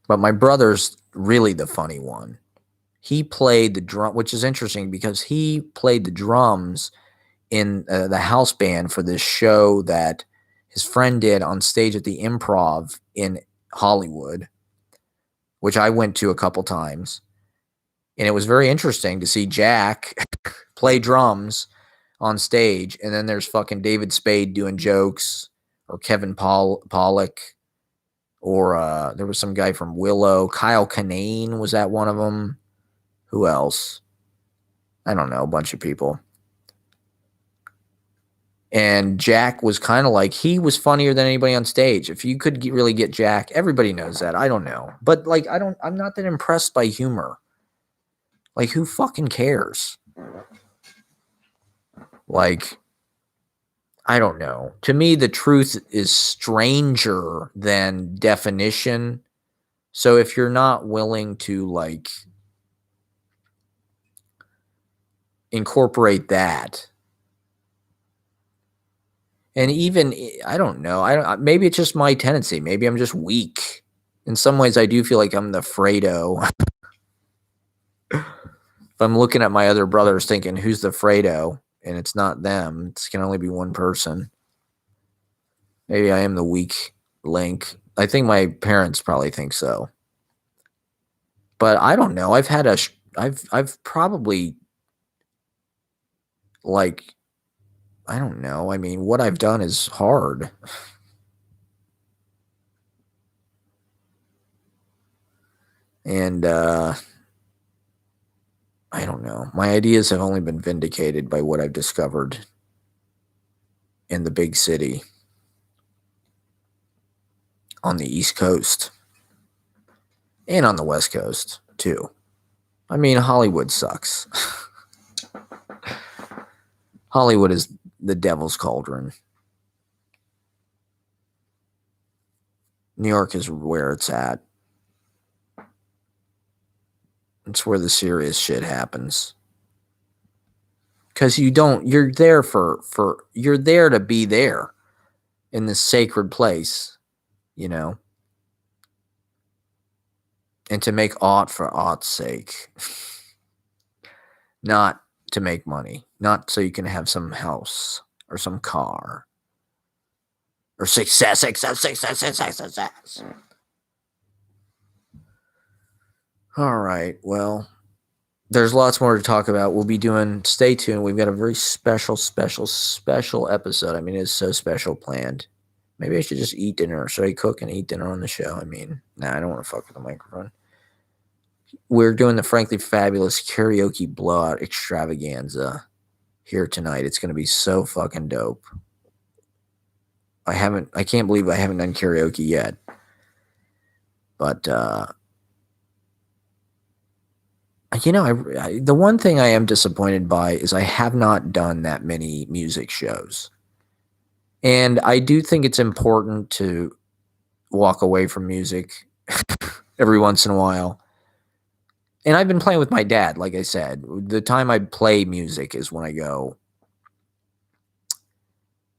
But my brother's really the funny one. He played the drum, which is interesting because he played the drums in the house band for this show that his friend did on stage at the Improv in Hollywood, which I went to a couple times. And it was very interesting to see Jack play drums on stage. And then there's fucking David Spade doing jokes, or Kevin Pollak, or there was some guy from Willow. Kyle Kinane was at one of them. Who else? I don't know, a bunch of people. And Jack was kind of like, he was funnier than anybody on stage. If you could really get Jack, everybody knows that. I don't know. But like, I'm not that impressed by humor. Like, who fucking cares? Like, I don't know. To me, the truth is stranger than definition. So if you're not willing to, like, incorporate that, and even, I don't know, maybe it's just my tendency. Maybe I'm just weak. In some ways, I do feel like I'm the Fredo. If I'm looking at my other brothers thinking, who's the Fredo? And it's not them. It can only be one person. Maybe I am the weak link. I think my parents probably think so. But I don't know. I've had a I've probably, like, I don't know. I mean, what I've done is hard. And I don't know. My ideas have only been vindicated by what I've discovered in the big city on the East Coast and on the West Coast too. I mean, Hollywood sucks. Hollywood is the devil's cauldron. New York is where it's at. It's where the serious shit happens. Because you're there you're there to be there in this sacred place, you know, and to make aught for aught's sake. Not to make money, not so you can have some house or some car or success. All right, well, there's lots more to talk about. We'll be doing, stay tuned. We've got a very special episode. I mean, it's so special planned. Maybe I should just eat dinner. Should I cook and eat dinner on the show? I mean, nah, I don't want to fuck with the microphone. We're doing the Frankly Fabulous Karaoke Blowout Extravaganza here tonight. It's going to be so fucking dope. I can't believe I haven't done karaoke yet. But, you know, the one thing I am disappointed by is I have not done that many music shows. And I do think it's important to walk away from music every once in a while. And I've been playing with my dad, like I said. The time I play music is when I go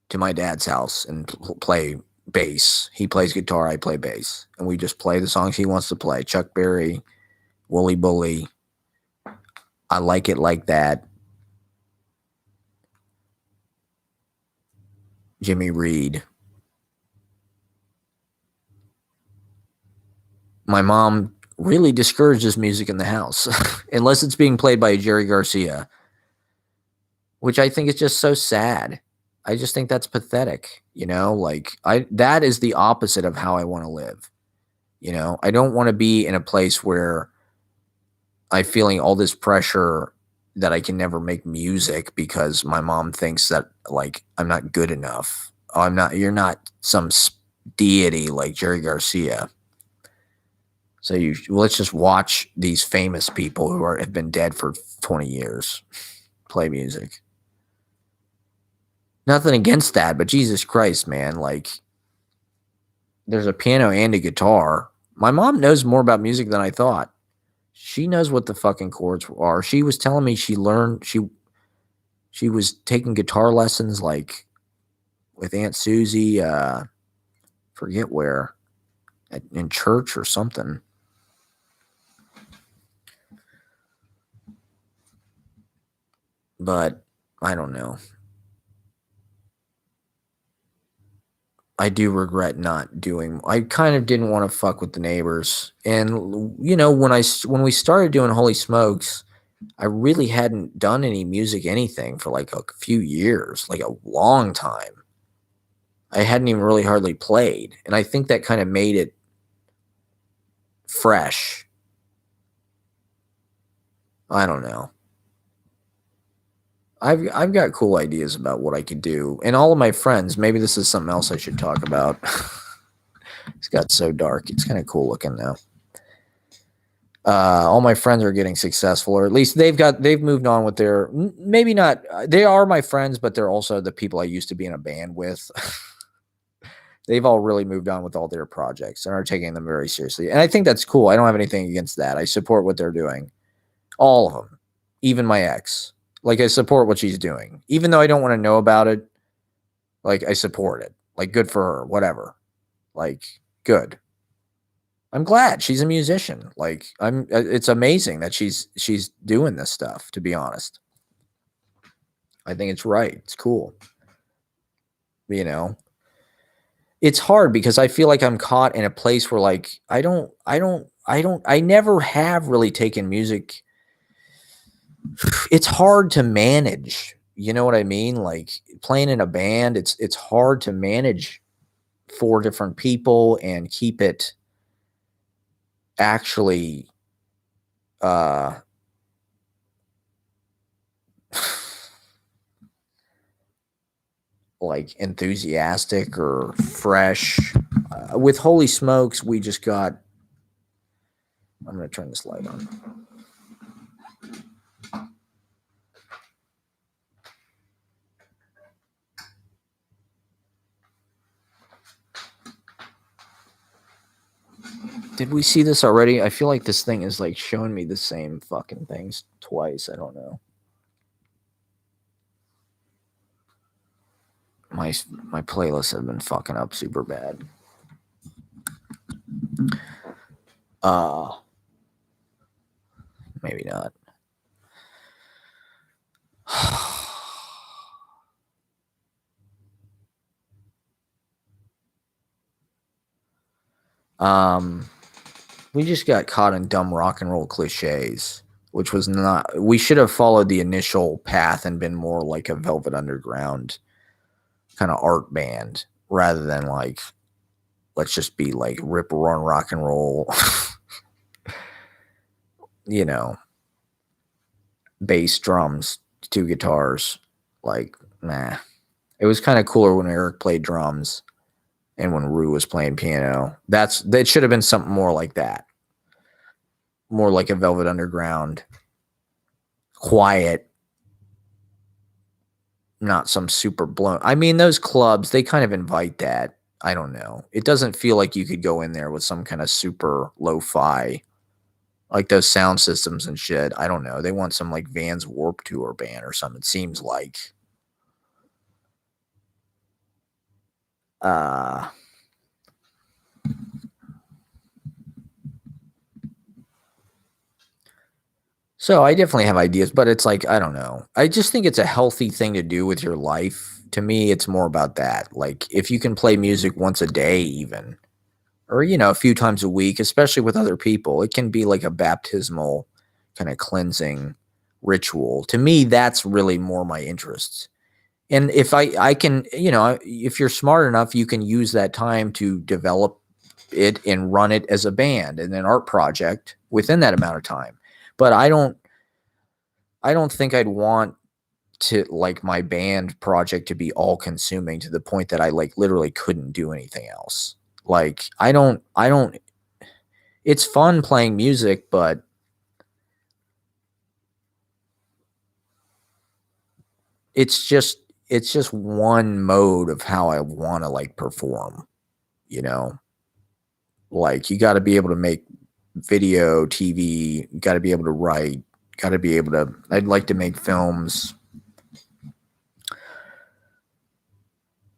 to my dad's house and play bass. He plays guitar, I play bass. And we just play the songs he wants to play. Chuck Berry, Wooly Bully, I Like It Like That, Jimmy Reed. My mom really discourages music in the house unless it's being played by Jerry Garcia, which I think is just so sad. I just think that's pathetic, you know? Like, that is the opposite of how I want to live. You know, I don't want to be in a place where I'm feeling all this pressure that I can never make music because my mom thinks that, like, I'm not good enough. You're not some deity like Jerry Garcia. So let's just watch these famous people who have been dead for 20 years play music. Nothing against that, but Jesus Christ, man, like, there's a piano and a guitar. My mom knows more about music than I thought. She knows what the fucking chords are. She was telling me she was taking guitar lessons, like, with Aunt Susie, forget where, in church or something. But I don't know. I do regret not doing. I kind of didn't want to fuck with the neighbors, and you know, when we started doing Holy Smokes, I really hadn't done any music, anything for like a few years, like a long time. I hadn't even really hardly played, and I think that kind of made it fresh. I don't know. I've got cool ideas about what I could do, and all of my friends. Maybe this is something else I should talk about. It's got so dark. It's kind of cool looking now. All my friends are getting successful, or at least they've moved on with their, maybe not. They are my friends, but they're also the people I used to be in a band with. They've all really moved on with all their projects and are taking them very seriously, and I think that's cool. I don't have anything against that. I support what they're doing, all of them, even my ex. Like, I support what she's doing, even though I don't want to know about it. Like, I support it. Like, good for her, whatever. Like, good. I'm glad she's a musician. Like, it's amazing that she's doing this stuff, to be honest. I think it's right. It's cool. You know, it's hard because I feel like I'm caught in a place where, like, I never have really taken music it's hard to manage. You know what I mean? Like playing in a band, it's hard to manage 4 different people and keep it actually uh like enthusiastic or fresh. With Holy Smokes, we just got. I'm gonna turn this light on. Did we see this already? I feel like this thing is like showing me the same fucking things twice. I don't know. My playlists have been fucking up super bad. Maybe not. We just got caught in dumb rock and roll cliches, which was not. We should have followed the initial path and been more like a Velvet Underground kind of art band rather than like, let's just be like rip roaring rock and roll. You know, bass, drums, 2 guitars. Like, nah. It was kind of cooler when Eric played drums and when Rue was playing piano. That should have been something more like that. More like a Velvet Underground, quiet, not some super blown. I mean, those clubs, they kind of invite that. I don't know. It doesn't feel like you could go in there with some kind of super lo-fi, like those sound systems and shit. I don't know. They want some like Vans Warped Tour band or something. It seems like. So I definitely have ideas, but it's like, I don't know. I just think it's a healthy thing to do with your life. To me, it's more about that. Like if you can play music once a day, even, or, a few times a week, especially with other people, it can be like a baptismal kind of cleansing ritual. To me, that's really more my interests. And if I can, if you're smart enough, you can use that time to develop it and run it as a band and an art project within that amount of time. But I don't think I'd want to like my band project to be all consuming to the point that I like literally couldn't do anything else. Like I don't it's fun playing music, but it's just it's just one mode of how I want to like perform, you know? Like you got to be able to make video, TV, you got to be able to write, got to be able to I'd like to make films.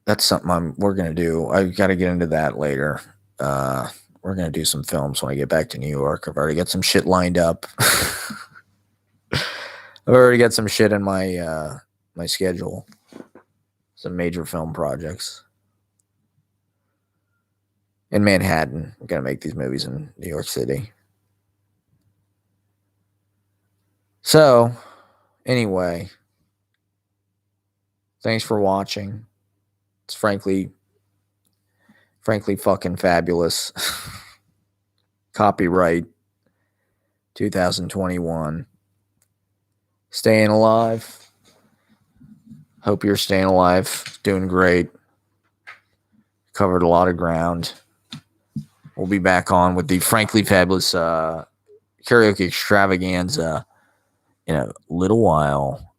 That's something we're going to do. I got to get into that later. We're going to do some films when I get back to New York. I've already got some shit lined up. I've already got some shit in my schedule. Some major film projects in Manhattan. I'm gonna make these movies in New York City. So, anyway, thanks for watching. It's frankly fucking fabulous. Copyright 2021. Staying alive. Hope you're staying alive. Doing great. Covered a lot of ground. We'll be back on with the frankly fabulous karaoke extravaganza in a little while.